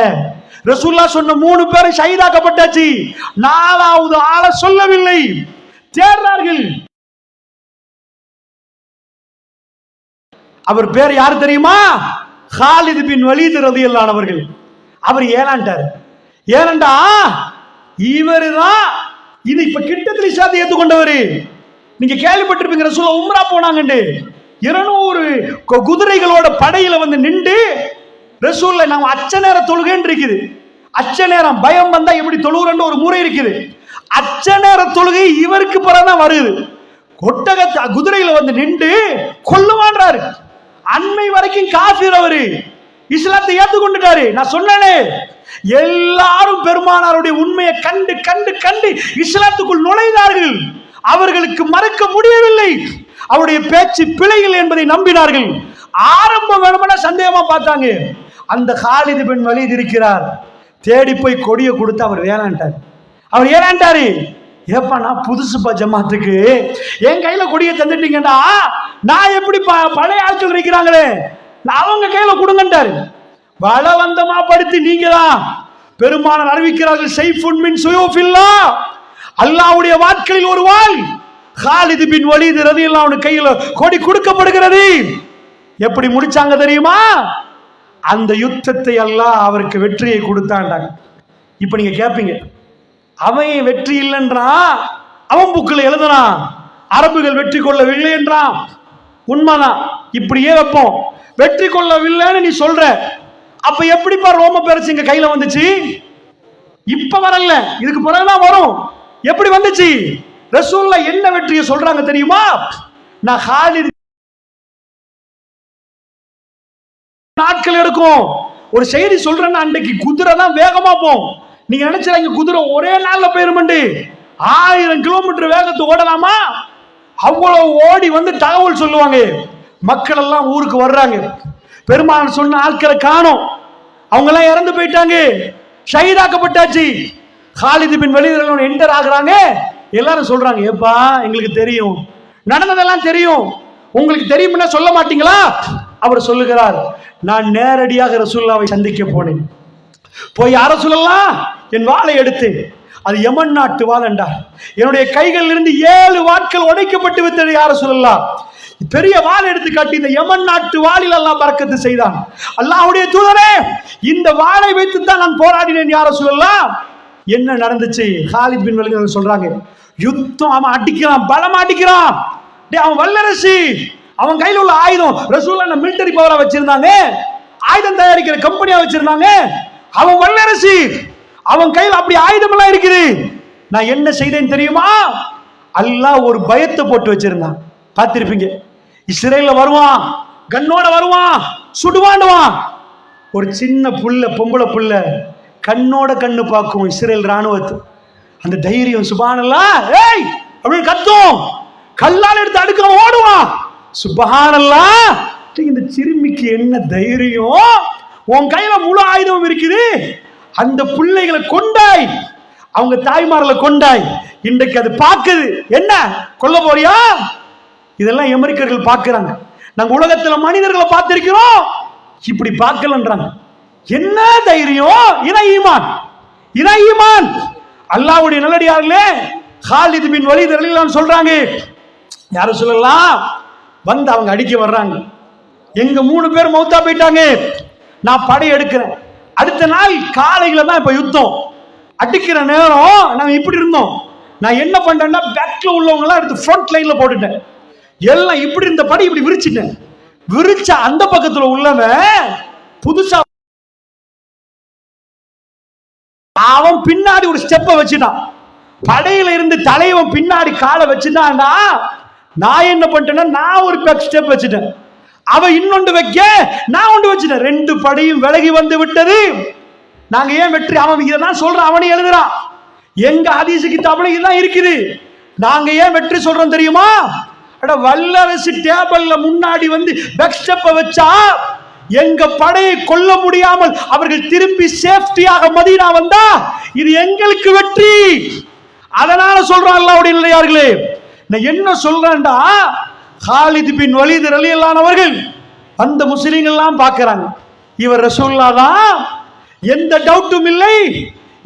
ரசூலுல்லாஹ் சொன்ன 3 பேரும் ஷஹீதாக்கப்பட்டாச்சு, 4வது ஆளை சொல்லவில்லை, தேடுறார்கள். அவர் பேர் யாரு தெரியுமா? காலித் பின் வலீத் ரலியல்லாஹு அன்ஹு அவர்கள். அவர் ஏலாண்டார். ஏனண்டா இவருதான் இது இப்ப கிட்டத்தில் இஸ்லாத்தை ஏற்றுக்கொண்டவர். நீங்க கேள்விப்பட்டிருப்பீங்க, ரசூலுல்லாஹ் உம்ரா போனாங்கண்டு 200 குதிரைகளோட படையில நின்று ரசூலுல்லாஹ் நாம அச்ச நேர தொழுகைன்னு இருக்குது. அச்ச நேரம் பயம் வந்தா எப்படி தொழுகிறன்னு ஒரு முறை இருக்குது. அச்ச நேர தொழுகை இவருக்கு பிறகுதான் வருது. ஒட்டகத்தை குதிரையில நின்று கொல்லுவான்றாரு. அண்மை வரைக்கும் காஃபிர் அவரு, இஸ்லாத்தை ஏற்றுக்கொண்டுட்டாரு. நான் சொன்னேனே, எல்லாரும் பெருமானாருடைய உண்மையை கண்டு கண்டு கண்டு இஸ்லாத்துக்குள் நுழைந்தார்கள். அவர்களுக்கு மறக்க முடியவில்லை. அவருடைய பேச்சு பிழைகள் என்பதை நம்பினார்கள். ஆரம்பம் வேணும்னா சந்தேகமா பார்த்தாங்க. அந்த காலித் பின் வலீத் இருக்கிறார், தேடி போய் கொடியை கொடுத்து அவர் வேளாண்டார். அவர் ஏலாண்டாரு, ஏப்பா நான் புதுசுப்பா ஜமாத்துக்கு, என் கையில கொடியை தந்துட்டீங்கன்னா நான் எப்படி பழைய ஆட்கள் இருக்கிறாங்களே அவங்க கையில கொடுங்கன்றாரு. பலவந்தமா படுத்தி நீங்க தான் பெருமானார் அறிவிக்கிறார்கள், சைஃபுன் மின் சுயூஃபில்லாஹ், அல்லாஹ்வுடைய வாட்களில் ஒரு வாள். காலித் பின் வலீத் ரலியல்லாஹு அன்ஹு கையில கொடி கொடுக்கப்படுகிறது. எப்படி முடிச்சாங்க தெரியுமா? அந்த யுத்தத்தை அல்லாஹ் அவருக்கு வெற்றியை கொடுத்தாண்டாங்க. இப்ப நீங்க கேட்பீங்க, அவன் வெற்றி இல்லைன்றான், அவன் புக்கில் எழுதுறான், அரபுகள் வெற்றி கொள்ளவில்லை என்றான். உண்மைதான், இப்படியே வைப்போம். வெற்றி கொள்ளவில்லைன்னு நீ சொல்ற, அப்ப எப்படிப்பா ரோம பேரரசு இங்க கையில வந்துச்சு? இப்ப வரல, இதுக்கு பிறகுதான் வரும். எப்படி வந்துச்சு? ரசூலுல்லாஹ் என்ன வெற்றியை சொல்றாங்க தெரியுமா? நான் காலித் நாட்கள் எடுக்கும் ஒரு செய்தி சொல்றேன்னா, அன்றைக்கு குதிரை தான் வேகமா போகும். நீங்க நினைச்சாங்க குதிரை ஒரே நாள்ல போயிருமண்டு, 1000 கிலோமீட்டர் வேகத்தை ஓடலாமா? அவ்வளவு ஓடி தகவல் சொல்லுவாங்க. மக்கள் எல்லாம் ஊருக்கு வர்றாங்க. பெருமாள் சொன்ன ஆட்களை காணோம், அவங்க எல்லாம் இறந்து போயிட்டாங்க, ஷஹீதாக்கப்பட்டாச்சு. காலித் பின் வலீத் என்டர் ஆகுறாங்க. எல்லாரும் சொல்றாங்க, ஏப்பா எங்களுக்கு தெரியும், நடந்ததெல்லாம் தெரியும், உங்களுக்கு தெரியும்னா சொல்ல மாட்டீங்களா? அவர் சொல்லுகிறார், நான் நேரடியாக ரசூலுல்லாஹ்வை சந்திக்க போனேன். போய் யார சொல்லலாம், என் வாளை எடுத்து, அது யமன் நாட்டு வாள் என்றார். என்னுடைய கைகளில் இருந்து 7 வாட்கள் உடைக்கப்பட்டு விட்டது. யார சொல்லலாம், பெரிய வாள் எடுத்து காட்டி, இந்த யமன் நாட்டு வாளில் அல்லாஹ் பரக்கத்து செய்தான். அல்லாஹ்வுடைய தூதரே, இந்த வாளை வைத்து தான் நான் போராடினேன். யார சொல்லலாம், என்ன நடந்துச்சு? காலித் பின் வலீத் சொல்றாங்க, யுத்தம், அவன் அடிக்கிறான், பலமா அடிக்கிறான், அவன் வல்லரசு, அவன் கையில் உள்ள ஆயுதம், ரசூலுல்லாஹ் மிலிட்டரி பவரா வச்சிருந்தாங்க, ஆயுதம் தயாரிக்கிற கம்பெனியா வச்சிருந்தாங்க, அவன் வல்லரசு, அவன் கையில் அப்படி ஆயுதம் எல்லாம் இருக்குது. நான் என்ன செய்தேன் தெரியுமா? அல்லாஹ் ஒரு பயத்தை போட்டு வச்சிருந்தான். பார்த்திருப்பீங்க, இஸ்ரேல்ல வருவான், கண்ணோட வருவான், சுடுவாண்டுவான். ஒரு சின்ன புள்ள, பொம்பளை புள்ள கண்ணோட கண்ணு பார்க்கும் இஸ்ரேல் ராணுவத்து. அந்த தைரியம், சுப்ஹானல்லாஹ், ஏய் அப்படின்னு கத்தும், கல்லால் எடுத்து அடுக்க ஓடுவான். சுப்ஹானல்லாஹ், இந்த சிறுமிக்கு என்ன தைரியம்? உன் கையில முழு ஆயுதம் இருக்குது, அந்த பிள்ளைகளை கொண்டாய், அவங்க தாய்மார்களை கொண்டாய். இன்றைக்கு அது பார்க்குது, என்ன கொல்ல போறியா? இதெல்லாம் அமெரிக்கர்கள் பார்க்கிறாங்க. நாங்க உலகத்துல மனிதர்களை பார்த்திருக்கிறோம், இப்படி பார்க்கலன்றாங்க. என்ன தைரியம்? இன ஈமான், இன ஈமான். அல்லாஹ்வுடைய நல்லடியார்களே, காலித் பின் வலீத் ரலியல்லாஹு அன்ஹு சொல்றாங்க, யாரும் சொல்லலாம் வந்து அவங்க அடிக்க வர்றாங்க, எங்க 3 பேர் மௌத்தா போயிட்டாங்க, நான் படை எடுக்கிறேன். அடுத்த நாள் காலையில தான் இப்ப யுத்தம். அடிக்கிற நேரம் நாங்க இப்படி இருந்தோம். நான் என்ன பண்றேன்னா பேக்ல உள்ளவங்க எல்லாம் எடுத்து ஃப்ரண்ட் லைன்ல போட்டுட்டேன். எல்லாம் இப்படி இருந்த படி இப்படி விரிச்சிட்டேன். விரிச்ச அந்த பக்கத்துல உள்ளவன் புதுசா அவன் பின்னாடி ஒரு ஸ்டெப்பை வச்சுட்டான். படையில இருந்து தலைவன் பின்னாடி காலை வச்சுட்டான்டா. நான் என்ன பண்ணிட்டேன்னா நான் ஒரு பேக் ஸ்டெப் வச்சுட்டேன். அவன் இன்னொன்று வைக்க நான் ஒன்று வச்சுட்டேன். 2 படையும் விலகி வந்து விட்டது. நாங்க ஏன் வெற்றி? அவன் இதான் சொல்றான், அவனே எழுதுறான். எங்க ஹதீஸ் கிதாபுல இதெல்லாம் இருக்குது. நாங்க ஏன் வெற்றி சொல்றோம் தெரியுமா? வல்லரசு டேபிள்ல முன்னாடி வந்து பேக் ஸ்டெப்பை வச்சா எங்க படையை கொல்ல முடியாமல் அவர்கள் திரும்பி சேஃப்டியாக மதீனா வந்தா இது எங்களுக்கு வெற்றி. அதனால சொல்றான் அல்லாஹ்வுடைய நல்லடியார்களே. நான் என்ன சொல்றேன்டா, காலித் பின் வலீத் ரலியல்லாஹு அன்ஹு அவர்கள் அந்த முஸ்லிம்கள் எல்லாம் பார்க்கறாங்க, இவர் ரசூலுல்லாஹ் தான், எந்த டவுட்டும் இல்லை.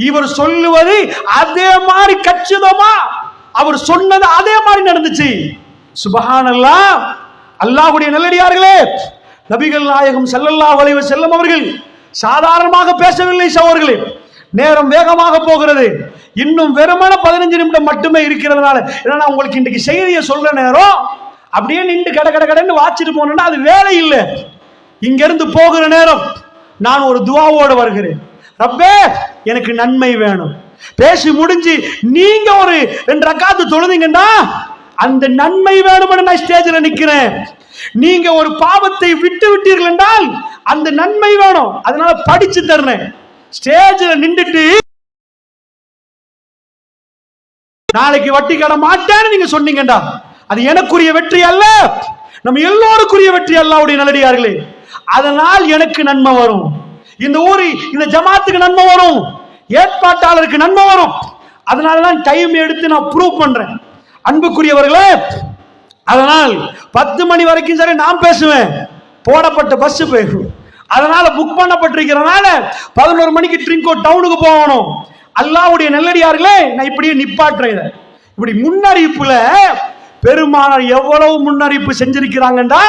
இவர் சொல்லுவது அதே மாதிரி கச்சிதமா அவர் சொன்னது அதே மாதிரி நடந்துச்சு. சுப்ஹானல்லாஹ். அல்லாஹ்வுடைய நல்லடியார்களே, நபிகள் நாயகம் ஸல்லல்லாஹு அலைஹி வஸல்லம் அவர்கள் சாதாரணமாக பேசவில்லை சகோதரர்களே. நேரம் வேகமாக போகிறது. இன்னும் வெறுமன 15 நிமிடம் மட்டுமே இருக்கிறதுனால, ஏன்னா உங்களுக்கு இன்றைக்கு செய்தியை சொல்ற நேரம் அப்படியே நின்று கட கட கடன்னு வாச்சிட்டு போனோம்னா அது வேலை இல்லை. இங்க இருந்து போகிற நேரம் நான் ஒரு துஆவோடு வருகிறேன். ரப்பே எனக்கு நன்மை வேணும். பேசி முடிஞ்சு நீங்க ஒரு 2 ரக்காத்து தொழுதீங்கன்னா அந்த நன்மை வேணும்னு நான் ஸ்டேஜில் நிக்கிறேன். நீங்க ஒரு பாவத்தை விட்டு விட்டீர்கள் என்றால் அந்த நன்மை வேணும். அதனால படிச்சு தர்றேன். ஸ்டேஜில் நின்றுட்டு நாளைக்கு வட்டி கட மாட்டேன்னு நீங்க சொன்னீங்கடா, அது எனக்குரிய வெற்றி அல்ல, நம்ம எல்லோருக்குரிய வெற்றி அல்லாஹ்வுடைய நல்லடியார்களே. அதனால் எனக்கு நன்மை வரும், இந்த ஊரி இந்த ஜமாத்துக்கு நன்மை வரும், ஏற்பாட்டாளருக்கு நன்மை வரும். அதனாலதான் டைம் எடுத்து நான் ப்ரூவ் பண்றேன். அன்புக்குரியவர்களே, அதனால் 10 மணி வரைக்கும் சரி நான் பேசுவேன். போடப்பட்ட பஸ் போயிடும். அதனால புக் பண்ணப்பட்டிருக்கிறனால 11 மணிக்கு ட்ரிங்கோ டவுனுக்கு போகணும். அல்லாஹ்வுடைய நல்லடியார்களே, நான் இப்படியே நிப்பாட்டுறேன். இப்படி முன்னறிவிப்புல பெருமானார் எவ்வளவு முன்னறிவிப்பு செஞ்சிருக்கிறாங்கடா.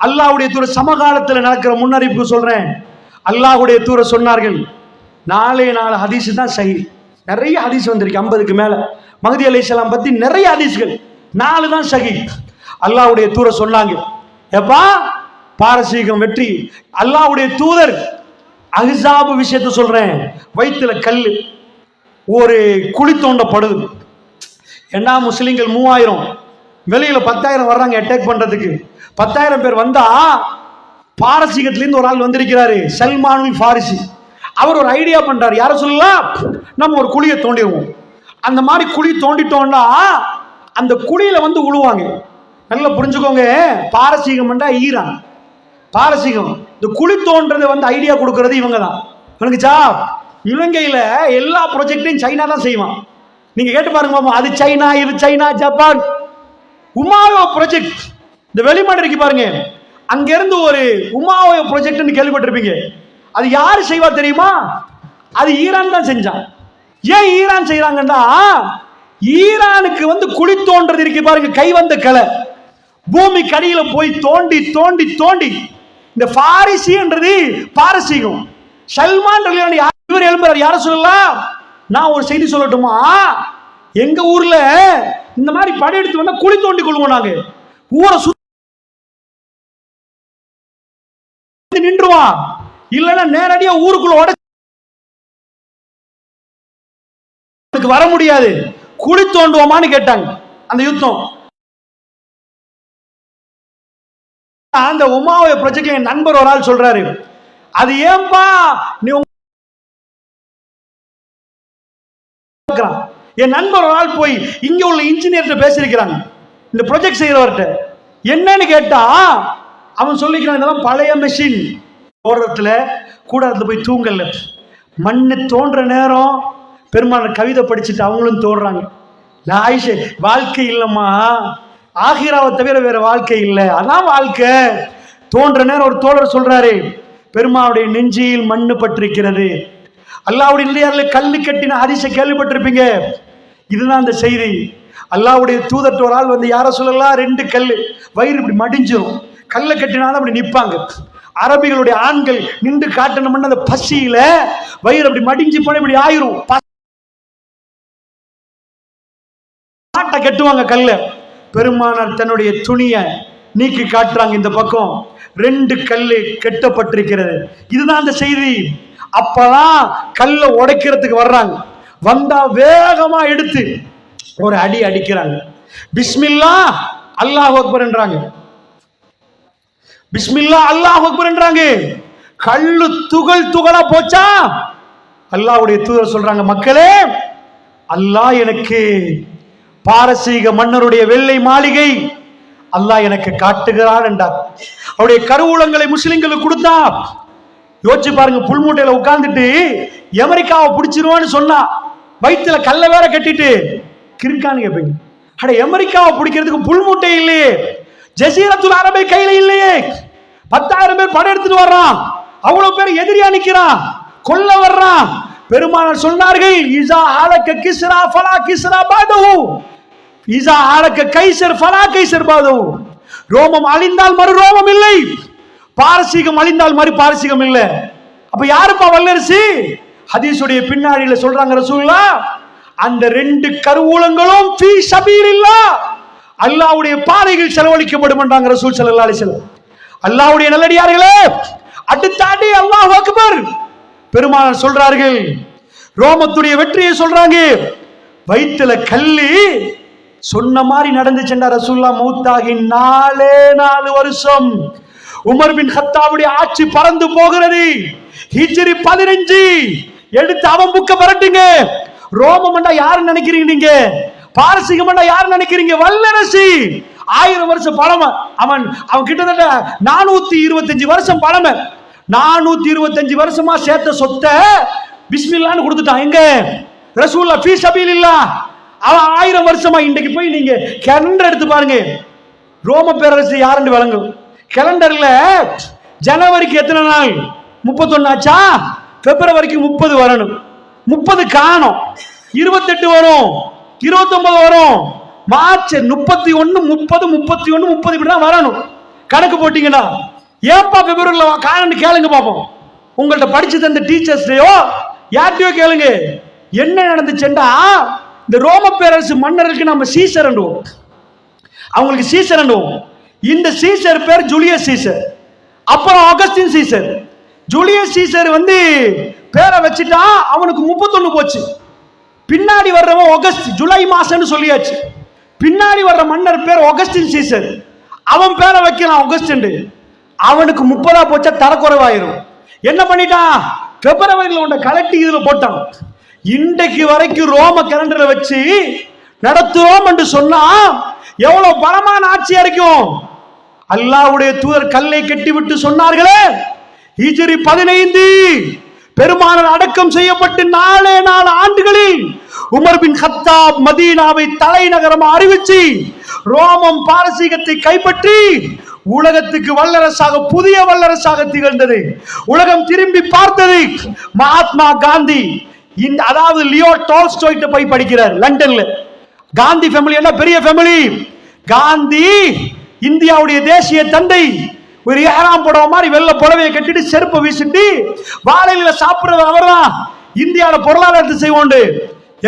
அல்லாஹ்வுடைய தூதர் சமகாலத்தில் நடக்கிற முன்னறிவிப்பு சொல்றேன். அல்லாஹ்வுடைய தூதர் சொன்னார்கள், 4 ஹதீஸ் தான் சஹீஹ். நிறைய ஹதீஸ் வந்திருக்கு, 50க்கு மேல. மஹ்தி அலைஹிஸ்ஸலாம் பத்தி நிறைய ஹதீஸ்கள், 4 தான் சஹீஹ். அல்லாஹ்வுடைய தூதர் சொன்னாங்க, எப்பா பாரசீகம் வெற்றி. அல்லாஹ்வுடைய தூதர் அஹ்ஸாப் விஷயத்தை சொல்றேன். வயிற்றுல கல்லு, ஒரு குழி தோண்டப்படுது. என்ன முஸ்லிம்கள் 3000, வெளியில 10,000 வர்றாங்க அட்டாக் பண்றதுக்கு. 10,000 பேர் வந்தா பாரசீகத்திலிருந்து ஒரு ஆள் வந்திருக்கிறாரு, சல்மானுல் ஃபாரிசி. அவர் ஒரு ஐடியா பண்றாரு, யார சொல்லலாம், நம்ம ஒரு குழியை தோண்டிடுவோம். அந்த மாதிரி குழி தோண்டிட்டோம்னா அந்த குழியில வந்து உழுவாங்க. நல்லா புரிஞ்சுக்கோங்க, பாரசீகம் ஈரான், பாரசீகம். இந்த குழி தோன்றதை வந்து ஐடியா கொடுக்கறது இவங்க தான். எனக்குச்சா, இலங்கையில எல்லா ப்ராஜெக்டையும் சைனா தான் செய்வான். நீங்க கேட்டு பாருங்க பாப்போம், அது சைனா, இது சைனா, ஜப்பான். உமாவோ ப்ராஜெக்ட் இந்த வெளிமாடு பாருங்க, அங்க இருந்து ஒரு உமாவோ ப்ராஜெக்ட் கேள்விப்பட்டிருப்பீங்க. அது யாரு செய்வா தெரியுமா? அது ஈரான் தான் செஞ்சான். ஏன் ஈரான் செய்யறாங்கன்னா, ஈரானுக்கு வந்து குழி தோன்றது இருக்கு பாருங்க, கை வந்த கலை, பூமி கடியில போய் தோண்டி தோண்டி தோண்டி. இந்த பாரிசி என்றது பாரசீகம். சல்மான் இவர் எழும்புறார், யார சொல்லலாம், நான் ஒரு செய்தி சொல்லட்டுமா? எங்க ஊர்ல இந்த மாதிரி படையெடுத்து வந்தா குழி தோண்டி கொள்வோம். நாங்க ஊரை சுத்தி நின்றுவான், இல்லைன்னா நேரடியா ஊருக்குள்ள உடச்சு வர முடியாது. குழி தோண்டுவோமான்னு கேட்டாங்க. அந்த யுத்தம், அந்த உமாவை ப்ராஜெக்ட்ல என் நண்பர் ஒரு ஆள் சொல்றாரு, அது ஏன்பா நீ, என் நண்பர் ஒரு ஆள் போய் இங்க உள்ள இன்ஜினியர்கிட்ட பேசியிருக்கிறாங்க, இந்த ப்ராஜெக்ட் செய்யறவர்கிட்ட. என்னன்னு கேட்டா அவன் சொல்லிக்கிறான், இதெல்லாம் பழைய மெஷின், ஓடுறதுல கூடாரத்துல போய் தூங்கல, மண்ணு தோன்ற நேரம் பெருமாள் கவிதை படிச்சுட்டு அவங்களும் தோன்றாங்க. ஆயிஷே, வாழ்க்கை இல்லம்மா, ஆகிராவை தவிர வேற வாழ்க்கை இல்லை, அதான் வாழ்க்கை. தோன்ற நேரம் ஒரு தோழர் சொல்றாரு, பெருமாளுடைய நெஞ்சில் மண்ணு பட்டிருக்கிறது. அல்லாஹ்வுடைய இல்லையாரில் கல்லு கட்டின ஹதீஸை கேள்விப்பட்டிருப்பீங்க. இதுதான் அந்த செய்தி. அல்லாஹ்வுடைய தூதர் ஒரு ஆள் வந்து, யார சொல்லலாம், 2 கல் வயிறு இப்படி மடிஞ்சிரும், கல்லை கட்டினாலும் அப்படி நிற்பாங்க. அரபிகளுடைய ஆண்கள் நின்று காட்டணும்னு அந்த பசியில வயிறு அப்படி மடிஞ்சு போன இப்படி ஆயிரும், மாட்டை கட்டுவாங்க கல்ல. பெருமானார் தன்னுடைய துணியை நீக்கி காட்டுறாங்க, இந்த பக்கம் 2 கல்லு கெட்டப்பட்டிருக்கிறது. இதுதான் அந்த செய்தி. அப்பதான் கல்ல உடைக்கிறதுக்கு வர்றாங்க. வந்தா வேகமா எடுத்து ஒரு அடி அடிக்கிறாங்க. பிஸ்மில்லா அல்லாஹ் அக்பர் என்றாங்க. பிஸ்மில்லா அல்லாஹ் அக்பர் என்றாங்க. கல்லு துகள் துகளா போச்சா? அல்லாஹ்வுடைய தூதர் சொல்றாங்க, மக்களே, அல்லாஹ் எனக்கு பாரசீக மன்னருடைய வெள்ளை மாளிகை அல்லாஹ் எனக்கு காட்டுகிறான் என்றார். அவருடைய கருவூலங்களை முஸ்லிம்களுக்கு கொடுத்தா. யோசிச்சு பாருங்க, புல்மூட்டையில உட்கார்ந்துட்டு அமெரிக்காவை பிடிச்சிருவான்னு சொன்னா, வயிற்றுல கல்ல வேற கட்டிட்டு கிறுக்கான்னு கேட்பீங்க. அட, அமெரிக்காவை பிடிக்கிறதுக்கு புல்மூட்டை இல்லையே, ஜசீரத்துல் அரபை கையில இல்லையே, 10,000 பேர் படம் எடுத்துட்டு வர்றான், அவ்வளவு பேர் எதிரியா நிக்கிறான், கொல்ல வர்றான். பெருமானார் சொன்னார்கள், இஸா ஹலக கிஸ்ரா ஃபலா கிஸ்ரா பாதஹு, இஸா ஹலக கைசர் ஃபலா கைசர் பாதஹு. ரோமம் அழிந்தால் மறு ரோமம் இல்லை, பாரசீகம் அழிந்தால் மறு பாரசீகம் இல்லை. அப்ப யாருப்பா வல்லரசு? ஹதீஸுடைய பின்னாடியில சொல்றாங்க ரசூலுல்லாஹ், அந்த 2 கருவூலங்களும் ஃபீ ஸபீலில்லாஹ், அல்லாஹ்வுடைய பாதையில் செலவழிக்கப்படும் என்றாங்க ரசூல் ஸல்லல்லாஹு அலைஹி வஸல்லம். அல்லாஹ்வுடைய நல்லடியார்களே, அடுத்தாடி அல்லாஹ் அக்பர். பெருமானார் சொல்றார்கள், ரோமத்துடைய வெற்றியை சொல்றாங்க. வயிற்றுல கல்லி சொன்ன மாதிரி நடந்துச்சுண்டா. ரசூலுல்லாஹ் மௌத்தாகி 4 வருஷம் உமர் பின் கத்தாவுடைய ஆட்சி பறந்து போகிறது. ஹிஜ்ரி 15 எடுத்து அவன் புக்க பரட்டுங்க. ரோமம் யாரு நினைக்கிறீங்க நீங்க? பாரசீகம் யாரு நினைக்கிறீங்க? வல்லரசு. 1000 வருஷம் பழமை. அவன் கிட்டத்தட்ட 425 வருஷம் பழமை. 425 வருஷமா சேர்த்த சொத்தை பிஸ்மில்லான்னு கொடுத்துட்டான். எங்க? ரசூலுல்லாஹ் ஃபீ ஸபீலில்லாஹ். அவன் 1000 வருஷமா. இன்றைக்கு போய் நீங்க கேலண்டர் எடுத்து பாருங்க, ரோம பேரரசு யாருன்னு விளங்கும். கேலண்டர்ல ஜனவரிக்கு எத்தனை நாள்? 31 ஆச்சா? பிப்ரவரிக்கு 30 வரணும், 30 காணும், 28 வரும், 29 வரும், மார்ச் 31, 30, 31, 30 இப்படிதான் வரணும். கணக்கு போட்டீங்கன்னா ஏப்பா பிப்ரவரியில் காணன்னு கேளுங்க பார்ப்போம். உங்கள்ட்ட படிச்சு தந்த டீச்சர்ஸ்டையோ யார்ட்டையோ கேளுங்க, என்ன நடந்துச்சுண்டா, இந்த ரோம பேரரசு மன்னருக்கு நம்ம சீசர் என்றுவோம், அவங்களுக்கு சீசர் என்றுவோம். இந்த சீசர் பேர் ஜூலியஸ் சீசர், அப்புறம் ஆகஸ்டின் சீசர். ஜூலியஸ் சீசர் பேரை வச்சுட்டா, அவனுக்கு 31 போச்சு. பின்னாடி வர்றவன் ஆகஸ்ட், ஜூலை மாசம்னு சொல்லியாச்சு. பின்னாடி வர்ற மன்னர் பேர் ஆகஸ்டின் சீசர், அவன் பேரை வைக்கலாம் ஆகஸ்ட். அவனுக்கு 30 போச்சா தரக்குறைவாயிரும். என்ன பண்ணிட்டான்? பிப்ரவரியில் உண்ட கலெக்டி இதுல போட்டான். இன்றைக்கு வரைக்கும் ரோம கேலண்டர்ல வச்சு நடத்துறோம் என்று சொன்னா எவ்வளவு பலமான ஆட்சியா இருக்கும். அல்லாஹ்வுடைய தூதர் கல்லை கட்டிவிட்டு சொன்னார்களே, ஹிஜ்ரி 15 பெருமானார் அடக்கம் செய்யப்பட்டு 4 ஆண்டுகளில் உமர் பின் கத்தாப் மதீனாவை தலைநகரம் அறிவிச்சு ரோமம் பாரசீகத்தை கைப்பற்றி உலகத்துக்கு வல்லரசாக, புதிய வல்லரசாக திகழ்ந்தது. உலகம் திரும்பி பார்த்தது. மகாத்மா காந்தி, அதாவது லியோ டால்ஸ்டாய் போய் படிக்கிறார் லண்டன்ல. காந்தி ஃபேமிலி என்ன பெரிய ஃபேமிலி. காந்தி இந்தியாவுடைய தேசிய தந்தை. ஒரு ஏழாம் புடவை மாதிரி வெள்ளை புடவையை கட்டிட்டு செருப்பை வீசிட்டு வாழையில சாப்பிடுறது அவர்தான். இந்தியாவோட பொருளாதாரத்தை செய்வோண்டு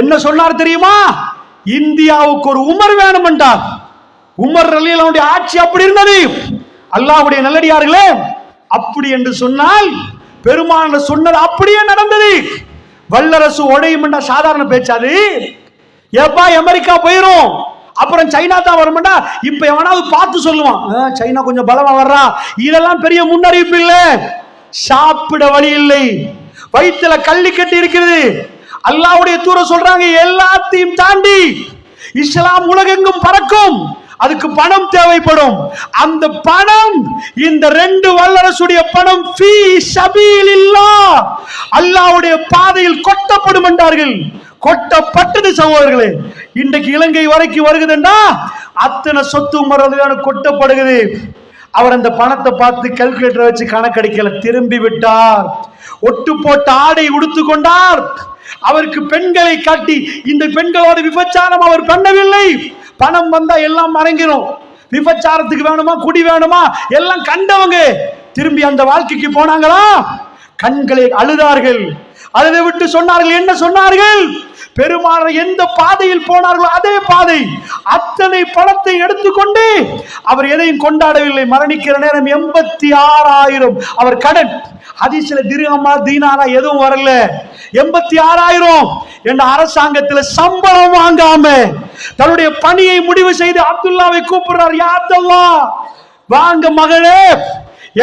என்ன சொன்னார் தெரியுமா? இந்தியாவுக்கு ஒரு உமர் வேணும் என்றார். உமர் ரலியல்லாஹு ஆட்சி அப்படி இருந்தது. அல்லாஹ்வுடைய நல்லடியார்களே, அப்படி என்று சொன்னால் பெருமானார் சொன்னது அப்படியே நடந்தது. வல்லரசு உடையும் என்ற சாதாரண பேச்சாது. ஏப்பா அமெரிக்கா போயிரும், அப்புறம் சைனா தான் வரும்டா. இப்ப எவனாவது பார்த்து சொல்லுவான், சைனா கொஞ்சம் பலமா வர்றான். இதெல்லாம் பெரிய முன்னறிவிப்பு இல்லை. சாப்பிட வழி இல்லை, வயிற்றுல கள்ளி கட்டி இருக்கிறது. அல்லாஹ்வுடைய தூதர் சொல்றாங்க, எல்லாத்தையும் தாண்டி இஸ்லாம் உலகெங்கும் பறக்கும், அதுக்கு பணம் தேவைப்படும். அந்த பணம் இந்த 2 வல்லரசுடைய பணம் ஃபீ ஸபீலில்லாஹ், அல்லாஹ்வுடைய பாதையில் கொட்டப்படும் என்றார்கள். கொட்டப்பட்டது சகோதரர்களே. இன்றைக்கு இலங்கை வரைக்கும் வருகுதுன்னா அத்தனை சொத்து மரதான கொட்டப்படுகிறது. அவர் அந்த பணத்தை பார்த்து கால்குலேட்டர் வச்சு கணக்கடிக்கல, திரும்பி விட்டார். ஒட்டு போட்ட ஆடை உடுத்து கொண்டார். அவருக்கு பெண்களை காட்டி இந்த பெண்களோட விபச்சாரம் அவர் பண்ணவில்லை. பணம் வந்தா எல்லாம் மறங்கிடும். விபச்சாரத்துக்கு வேணுமா, குடி வேணுமா, எல்லாம் கண்டவங்க திரும்பி அந்த வாழ்க்கைக்கு போனாங்களா? கண்களை அழுதார்கள். அழுது விட்டு சொன்னார்கள், என்ன சொன்னார்கள்? பெருமானார் எந்த பாதையில் போனார்களோ அதே பாதை. அத்தனை பணத்தை எடுத்துக்கொண்டு அவர் எதையும் கொண்டாடவில்லை. மரணிக்கிற நேரம் 86,000 அவர் கடன். ஹதீஸ்ல திர்ஹமா தீனாரா எதுவும் வரல. 86,000 என்ற அரசாங்கத்தில் சம்பளம் வாங்காம தன்னுடைய பணியை முடிவு செய்து அப்துல்லாவை கூப்பிடுறார். யா அப்துல்லா, வாங்க மகளே,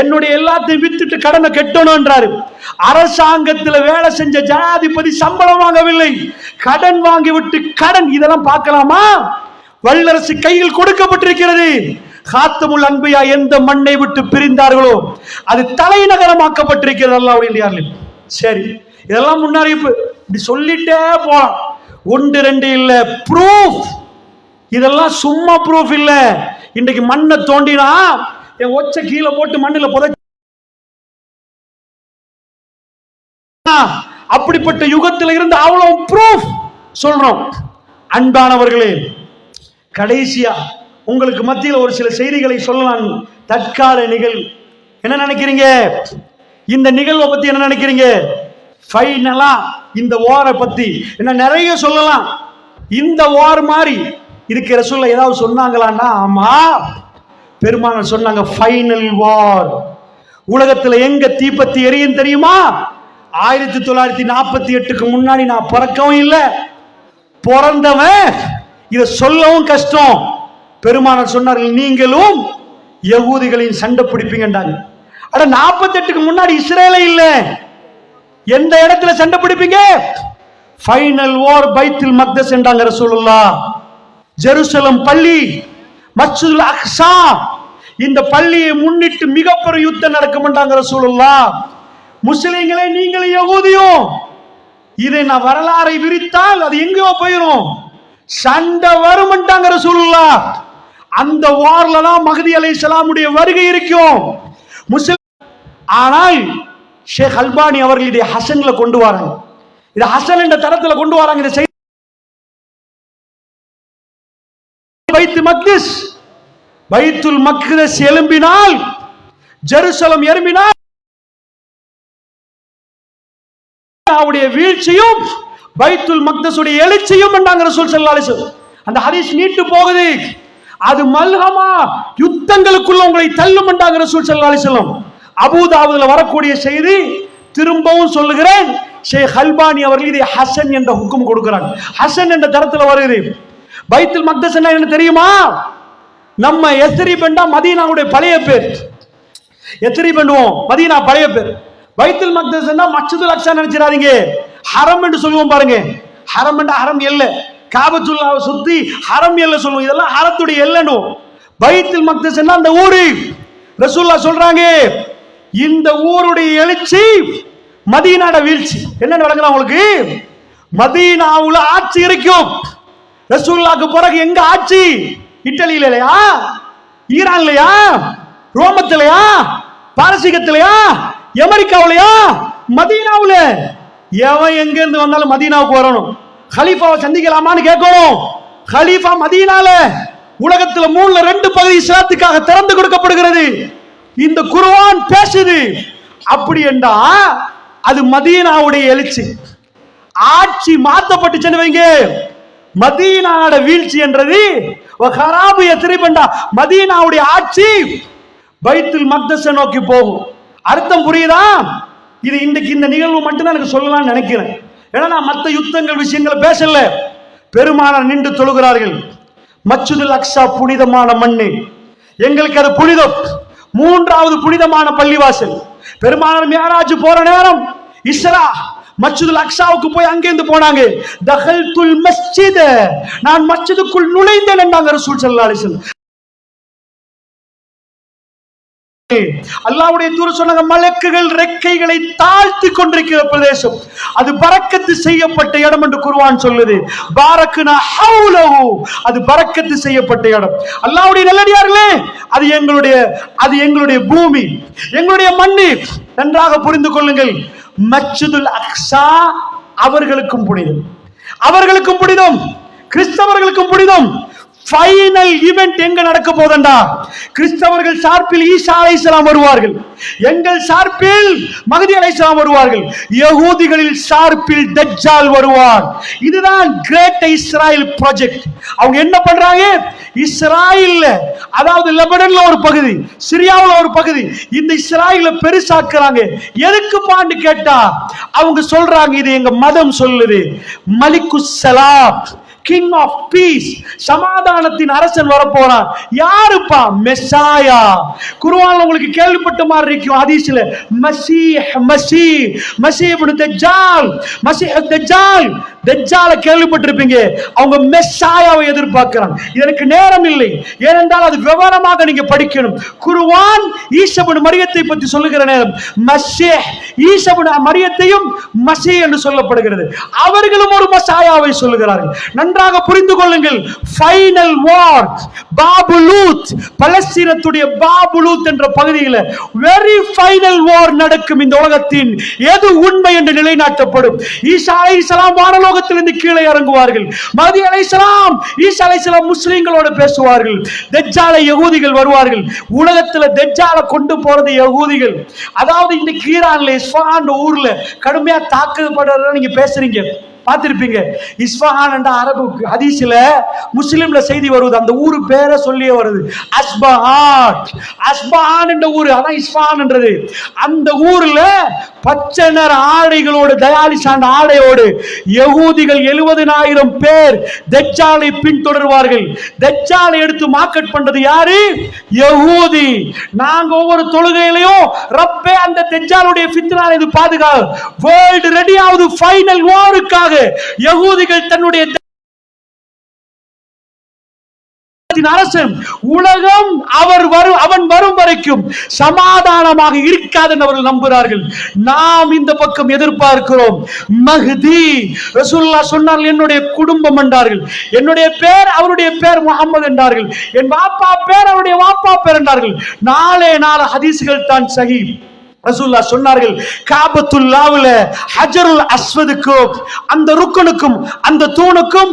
என்னுடைய எல்லாத்தையும் வித்துட்டு கடனை கட்டணும்ன்றாரு. அரசாங்கத்தில் வேலை செஞ்ச ஜனாதிபதி சம்பளம் வாங்கவில்லை, கடன் வாங்கி விட்டு கடன். இதெல்லாம் பார்க்கலாமா? வல்லரசு கையில் கொடுக்கப்பட்டிருக்கிறது. காத்தமுல் அன்பியா எந்த மண்ணை விட்டு பிரிந்தார்களோ அது தலைநகரமாக்கப்பட்டிருக்கிறது அல்லாஹ்வுடைய. சரி, இதெல்லாம் முன்னறிவிப்பு. இப்படி சொல்லிட்டே போலாம். 1 2 இல்ல, ப்ரூஃப். இதெல்லாம் சும்மா ப்ரூஃப் இல்ல. இன்றைக்கு மண்ணை தோண்டினா என் ஒச்ச கீழே போட்டு மண்ணில் புதை, அப்படிப்பட்ட யுகத்தில் இருந்து அவ்வளவு ப்ரூஃப் சொல்றோம். அன்பானவர்களே, கடைசியா உங்களுக்கு மத்தியில் ஒரு சில செய்திகளை சொல்லலாம். தற்கால நிகழ்வு என்ன நினைக்கிறீங்க? இந்த நிகழ்வை பத்தி என்ன நினைக்கிறீங்க? ஃபைனலா இந்த வாரை பத்தி என்ன நிறைய சொல்லலாம். இந்த வார் மாதிரி இருக்கிற சொல்ல ஏதாவது சொன்னாங்களான்னா, ஆமா, பெருமானார் சொன்னாங்க ஃபைனல் வார். உலகத்துல எங்க தீப்பத்தி எரியும் தெரியுமா? 1948க்கு முன்னாடி நான் பிறக்கவும் இல்லை, பிறந்தவன் இதை சொல்லவும் கஷ்டம். பெருமானார் சொன்னார்கள், நீங்களும் யகூதிகளின் சண்டை பிடிப்பீங்கன்றாங்க. அட 48க்கு முன்னாடி இஸ்ரேலே இல்ல, எந்த இடத்துல சண்டை பிடிப்பீங்க? ஃபைனல் வார் பைத்துல் மக்தஸ் என்றாங்க ரசூலுல்லாஹ். ஜெருசலம் பள்ளி, மஸ்ஜிதுல் அக்ஸா, இந்த பள்ளியை முன்னிட்டு மிகப்பெரிய யுத்தம் நடக்கும் என்றாங்க ரசூலுல்லாஹ். முஸ்லிம்களே, நீங்களே யகூதியும், இதை நான் வரலாறை விரித்தால் அது எங்கேயோ போயிடும். சண்டை வரும் என்றாங்க ரசூலுல்லாஹ். அந்த வார்ல தான் மஹ்தி அலைஹிஸ்ஸலாமுடைய வருகை இருக்கும். முஸ்லிம் ஆனால் ஷேக் அல்பானி அவர்கள் இதை ஹசன்ல கொண்டு வராங்க. இதை ஹசன் என்ற தரத்துல கொண்டு வராங்க. இதை செய்தி பைத்துல் மக்தஸ் எழும்பினால், ஜெருசலம் எழும்பினால் அவருடைய வீழ்ச்சியும் பைத்துல் மக்தஸுடைய எழுச்சியும் என்றாங்க ரசூல் ஸல்லல்லாஹு அலைஹி வஸல்லம். அந்த ஹதீஸ் நீட்டு போகுது. அது மல்ஹமா, யுத்தங்களுக்குள்ள உங்களை தள்ளும் என்றாங்க ரசூல் ஸல்லல்லாஹு அலைஹி வஸல்லம். அபூதாவுதுல வரக்கூடிய செய்தி திரும்பவும் சொல்லுகிறேன். ஷேக் அல்பானி அவர்கள் இதை ஹசன் என்ற ஹுக்கும் கொடுக்கிறாங்க. ஹசன் என்ற தரத்தில் வருகிறது. பைத்துல் மக்தஸ் என்ன தெரியுமா? நம்ம எஸ்ரிப் என்றா மதீனாவுடைய பழைய பேர். எஸ்ரிப் என்றுவோம், மதீனா பழைய பேர். பைத்துல் மக்தஸ் என்றா மஸ்ஜிதுல் அக்ஸா நினைச்சிடாதீங்க. ஹரம் என்று சொல்லுவோம் பாருங்க. ஹரம் என்ற ஹரம் எல்ல, காபத்துல்லாவை சுத்தி ஹரம் எல்ல சொல்லுவோம். இதெல்லாம் ஹரத்துடைய எல்லன்னு. பைத்துல் மக்தஸ் என்றா அந்த ஊரு. ரசூலுல்லாஹ் சொல்றாங்க, இந்த ஊருடைய எழுச்சி மதீனாட வீழ்ச்சி. என்னன்னு வழங்குறா உங்களுக்கு? மதீனாவுல ஆட்சி இருக்கும். ரசூலுல்லாஹ்க்கு பிறகு எங்க ஆட்சி? இத்தாலியில இல்லையா? ஈரான்லயா? ரோமத்திலயா? பாரசீகத்திலயா? அமெரிக்காவிலயா? மதீனாவுல. எவன் எங்க இருந்து வந்தாலும் மதீனாவுக்கு வரணும். கலீஃபாவை சந்திக்கலாமான்னு கேட்கணும். கலீஃபா மதீனால. உலகத்துல 3/2 பகுதி இஸ்லாத்துக்காக திறந்து கொடுக்கப்படுகிறது. இந்த குர்ஆன் பேசுது. அப்படி என்றா அது மதீனாவுடைய எழுச்சி. ஆட்சி மாற்றப்பட்டுச்சுன்னு வைங்க, மதீனாவோட வீழ்ச்சி என்றது மதீனாவுடைய ஆட்சி பைத்துல் மக்தஸை நோக்கி போகும். அர்த்தம் புரியுதா? இது இன்றைக்கு இந்த நிகழ்வு மட்டும் தான் எனக்கு சொல்லலாம்னு நினைக்கிறேன். ஏன்னா நான் மற்ற யுத்தங்கள் விஷயங்களை பேசல. பெருமானார் நின்று தொழுகிறார்கள். மஸ்ஜிதுல் அக்ஸா புனிதமான மண்ணு, எங்களுக்கு அது புனிதம். 3வது புனிதமான பள்ளிவாசல். பெருமானார் மியராஜ் போற நேரம் இஸ்ரா மஸ்ஜிதுல் அக்ஸாவுக்கு போய் அங்கிருந்து போனாங்க. தகல்துல் மஸ்ஜித், நான் மஸ்ஜிதுக்குள் நுழைந்தேன் என்றாங்க ரசூல் ஸல்லல்லாஹு அலைஹி வஸல்லம். அல்லாஹ்வுடைய தூதர் சொன்னாங்க, மலக்குகள் ரெக்கைகளை தாழ்த்தி கொண்டிருக்கிற பிரதேசம் அது பரக்கத்து செய்யப்பட்ட இடம் என்று குர்ஆன் சொல்லுது. பாரக்னா ஹவுலஹு, அது பரக்கத்து செய்யப்பட்ட இடம். அல்லாஹ்வுடைய நல்லடியார்களே, அது எங்களுடைய பூமி, எங்களுடைய மண்ணு. நன்றாக புரிந்து கொள்ளுங்கள். மஸ்ஜிதுல் அக்ஸா அவர்களுக்கும் புனிதம், அவர்களுக்கும் புனிதம், கிறிஸ்தவர்களுக்கும் புனிதம். ஃபைனல் ஈவென்ட் எங்க நடக்க போதண்டா? கிறிஸ்தவர்கள் சார்பில் ஈசா அலைஹிஸ்ஸலாம் வருவார்கள், எங்கள் சார்பில் மஹ்தி அலைஹிஸ்ஸலாம் வருவார்கள், யகூதிகளில் சார்பில் தஜ்ஜால் வருவார். இதுதான் கிரேட் இஸ்ராயல் ப்ராஜெக்ட். அவங்க என்ன பண்றாங்க? இஸ்ராயல்ல, அதாவது லெபனான்ல ஒரு பகுதி, சிரியாவுல ஒரு பகுதி, இந்த இஸ்ராயலை பெருசாக்குறாங்க. எதுக்கு பாண்டு கேட்டா அவங்க சொல்றாங்க, இது எங்க மதம் சொல்லுது, மலிகுஸ் ஸலாம், கிங் ஆஃப் பீஸ், சமாதானத்தின் அரசன் வரப்போறான். யாருப்பா? மெசாயா. குர்ஆன்ல உங்களுக்கு கேள்விப்பட்ட மாதிரி இருக்கும் ஹதீஸ்ல, மஸீஹ் இப்னு தஜ்ஜால், மஸீஹ் தஜ்ஜால், தஜ்ஜாலை கேள்விப்பட்டிருப்பீங்க. அவங்க மெசாயாவை எதிர்பார்க்கிறாங்க. இதற்கு நேரம் இல்லை, ஏனென்றால் அது விவரமாக நீங்க படிக்கணும். குர்ஆன் ஈசா இப்னு மரியத்தை பற்றி சொல்லுகிற நேரம் மஸீஹ், ஈசா இப்னு மரியத்தையும் மஸீஹ் என்று சொல்லப்படுகிறது. அவர்களும் ஒரு மெசாயாவை சொல்லுகிறார்கள். நன்றாக புரிந்து கொள்ளுங்கள். ஃபைனல் வார், பாபுலூத், பலஸ்தீனத்துடைய பாபுலூத் என்ற பகுதியில் வெரி ஃபைனல் வார் நடக்கும். இந்த உலகத்தின் எது உண்மை என்று நிலைநாட்டப்படும். ஈசா அலைஹிஸ்ஸலாம் வானலோகத்திலிருந்து கீழே இறங்குவார்கள். மஹ்தி அலைஹிஸ்ஸலாம், ஈசா அலைஹிஸ்ஸலாம் முஸ்லிம்களோடு பேசுவார்கள். தஜ்ஜாலை யகூதிகள் வருவார்கள். உலகத்துல தஜ்ஜாலை கொண்டு போறது யகூதிகள். அதாவது இந்த ஈரான்ல இஸ்ஃபஹான் ஊர்ல கடுமையா தாக்குதல் நீங்க பேசுறீங்க, பார்த்திருப்பீங்க. இஸ்ஃபஹான் என்ற அரபு ஹதீஸ்ல, முஸ்லிம்ல செய்தி வருது, அந்த ஊரு பேரை சொல்லியே வருது, அஸ்பஹான். அஸ்பஹான் என்ற ஊரு, அதான் இஸ்ஃபஹான் என்றது. அந்த ஊர்ல பச்சை நிற ஆடைகளோடு, தயாலிசான ஆடையோடு யகூதிகள் 70,000 பேர் தஜ்ஜாலை பின்தொடர்வார்கள். தஜ்ஜாலை எடுத்து மார்க்கெட் பண்றது யாரு? யகூதி. நாங்க ஒவ்வொரு தொழுகையிலையும் ரப்பே அந்த தஜ்ஜாலுடைய ஃபித்னால இது பாதுகாப்பு. வேர்ல்ட் ரெடி ஆகுது ஃபைனல் வாருக்காக. யகூதிகள் தன்னுடைய அரசன் உலகம் அவன் வரும் வரைக்கும் சமாதானமாக இருக்காது என்று அவர்கள் நம்புகிறார்கள். நாம் இந்த பக்கம் எதிர்பார்க்கிறோம் மஹ்தி. ரசூலுல்லாஹ் சொன்னார்கள், என்னுடைய குடும்பம் என்றார்கள், என்னுடைய பேர் அவருடைய பேர் முஹம்மது என்றார்கள், என் வாப்பா பேர் அவருடைய வாப்பா பேர் என்றார்கள். 4 ஹதீஸ்கள் தான் சஹீஹ். ரசூலுல்லாஹ் சொன்னார்கள், காபத்துல்லாஹ்ல ஹஜருல் அஸ்வதுக்கும் அந்த ருக்குனுக்கும் அந்த தூணுக்கும்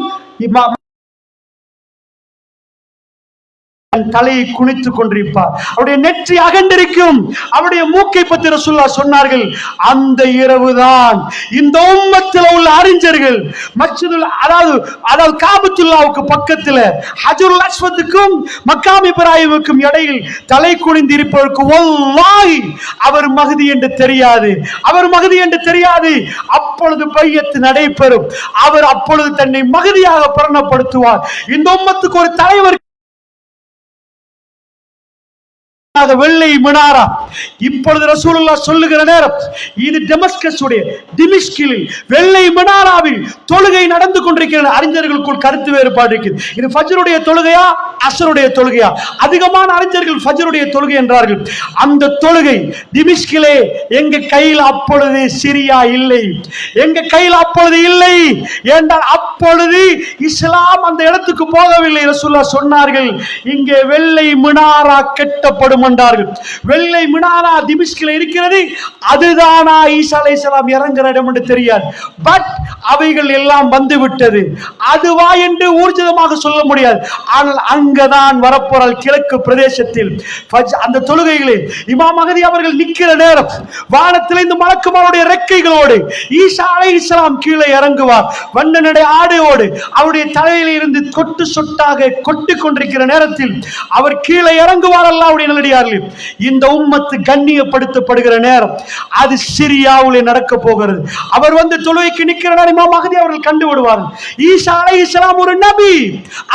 தலையை குனித்துக் கொண்டிருப்பார், அவருடைய நெற்றி அகண்டிருக்கும், அவருடைய மூக்கை பற்றி ரசூலுல்லாஹ் சொன்னார்கள். அந்த இரவுதான் இந்த உம்மத்தில் உள்ள அறிஞர்கள் மஸ்ஜிதுல் அதாவது காபத்துல்லாஹ்வுக்கு பக்கத்துல ஹஜருல் அஸ்வதுக்கும் மக்காம் இப்ராஹிமுக்கும் இடையில் தலை குனிந்து இருப்பதற்கு வல்லாஹி அவர் மஹ்தி என்று தெரியாது, அவர் மஹ்தி என்று தெரியாது. அப்பொழுது பையத்து நடைபெறும். அவர் அப்பொழுது தன்னை மஹ்தியாக பரிணப்படுத்துவார். இந்த உம்மத்துக்கு ஒரு தலைவர், வெள்ளை மினாரா. இப்பொழுது ரசூலுல்லாஹ் சொல்லுகிற நேரம் இது டிமிஷ்கில் வெள்ளை மினாராவில் தொழுகை நடந்து கொண்டிருக்கிற. அறிஞர்களுக்குள் கருத்து வேறுபாடு இருக்குது. இது ஃபஜ்ருடைய தொழுகையா அஸ்ருடைய தொழுகையா? அதிகமான அறிஞர்கள் ஃபஜ்ருடைய தொழுகை என்றார்கள். அந்த தொழுகை டிமிஷ்கிலே எங்க கையில் அப்பொழுது சிரியா இல்லை, எங்க கையில் அப்பொழுது இல்லை என்றால் அப்பொழுது இஸ்லாம் அந்த இடத்துக்கு போகவில்லை. ரசூலுல்லாஹ் சொன்னார்கள், இங்கே வெள்ளை மினாரா கட்டப்படும் என்றார்கள். வெள்ளை மினாரா திமிஷ்கில் இருக்கிறது. அதுதானா ஈசா அலைஹிஸ்ஸலாம் இறங்குற இடம் என்று தெரியாது. பட் அவைகள் எல்லாம் வந்து விட்டது. அதுவா என்று ஊர்ஜிதமாக சொல்ல முடியாது. ஆனால் அங்கதான் வரப்போறால் கிழக்கு பிரதேசத்தில் அந்த தொழுகைகளே இமாம் மஹ்தி அவர்கள் நிற்கிற நேரம் வானத்தில் இந்த மலக்குமாருடைய ரெக்கைகளோடு ஈசா அலைஹிஸ்ஸலாம் கீழே இறங்குவார். வண்ண நடை ஆடையோடு அவருடைய தலையில இருந்து கொட்டு சொட்டாக கொட்டி கொண்டிருக்கிற நேரத்தில் அவர் கீழே இறங்குவார். அல்லாஹ்வுடைய நல்லடியார்களே, இந்த உம்மத்து கண்ணியப்படுத்தப்படுகிற நேரம் அது சிரியாவிலே நடக்க போகிறது. அவர் வந்து தொழுகைக்கு நிற்கிற நேரம் இமாம் மஹ்தி அவர்கள் கண்டு விடுவார்கள். ஈசா அலைஹிஸ்ஸலாம் ஒரு நபி,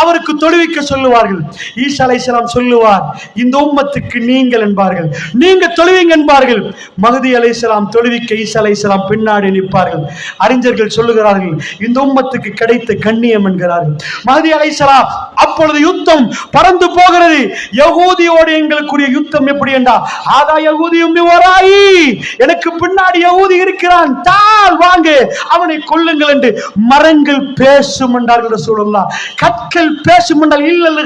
அவருக்கு தொழுவிக்க சொல்லுவார்கள். ஈசா அலைஹிஸ்ஸலாம் சொல்லுவார், இந்த உம்மத்துக்கு நீங்கள் என்பார்கள், நீங்க தொழுவீங்க என்பார்கள். மஹ்தி அலைஹிஸ்ஸலாம் தொழுவிக்க ஈசா அலைஹிஸ்ஸலாம் பின்னாடி நிற்பார்கள். அறிஞர்கள் சொல்லுகிறார்கள், இந்த உம்மத்துக்கு கிடைத்த கண்ணியம் என்கிறார்கள். மஹ்தி அலைஹிஸ்ஸலாம் அப்பொழுது யுத்தம் பறந்து போகிறது. யகூதியோடு எங்களுக்குரிய யுத்தம் எப்படி என்றா, ஆதா யகூதியும் வராயி, எனக்கு பின்னாடி யகூதி இருக்கிறான், தாள் வாங்க அவனை கொல்லுங்கள் என்று மரங்கள் பேசும் என்றார்கள் ரசூலுல்லாஹ். கற்கள் பேசும் என்றால் இல்லல்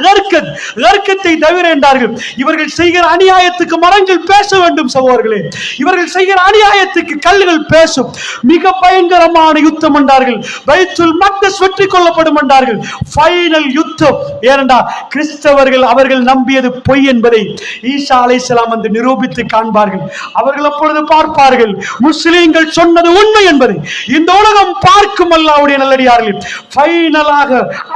கர்க்கத்தை தவிர என்றார்கள். இவர்கள் செய்கிற அநியாயத்துக்கு மரங்கள் பேச வேண்டும் சகோதரர்களே. இவர்கள் செய்கிற அநியாயத்துக்கு கல்லுகள் பேசும். மிக பயங்கரமான யுத்தம் என்றார்கள். பைத்துல் மக்தஸ் வெற்றி கொள்ளப்படும் என்றார்கள். ஃபைனல் யுத்தம். ஏனென்றால் கிறிஸ்தவர்கள் அவர்கள் நம்பியது பொய் என்பதை ஈசா அலைஹிஸ்ஸலாம் வந்து நிரூபித்து காண்பார்கள். அவர்கள் அப்பொழுது பார்ப்பார்கள் முஸ்லிம்கள் சொன்னது உண்மை என்பதை இந்த உலகம் பார்க்கும். அல்லாஹ்வுடைய நல்லடியார்களே, ஃபைனலாக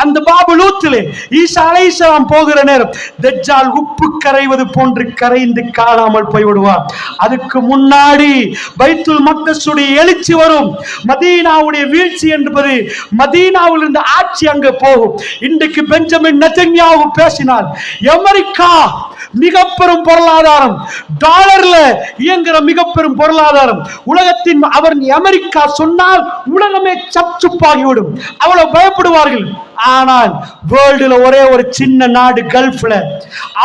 அந்த பாபுலூத்திலே ஈசா அலைஹிஸ்ஸலாம் போகிற நேரம் தஜ்ஜால் உப்பு கரைவது போன்று கரைந்து காணாமல் போய்விடுவார். அதுக்கு முன்னாடி பைத்துல் மக்தஸுடைய எழுச்சி வரும். மதீனாவுடைய வீழ்ச்சி என்பது மதீனாவில் இருந்து ஆட்சி அங்க போகும். இன்றைக்கு பெஞ்சமின் நெதன்யாஹு பேசினார், அமெரிக்கா மிக பெரும் பொருளாதாரம், டாலர்ல இயங்குற மிக பெரும் பொருளாதாரம் உலகத்தின், அவர் அமெரிக்கா சொன்னால் உலகமே சப்சுப்பாகிவிடும், அவ்வளவு பயப்படுவார்கள். ஆனால் வேர்ல்டுல ஒரே ஒரு சின்ன நாடு கல்ஃப்ல,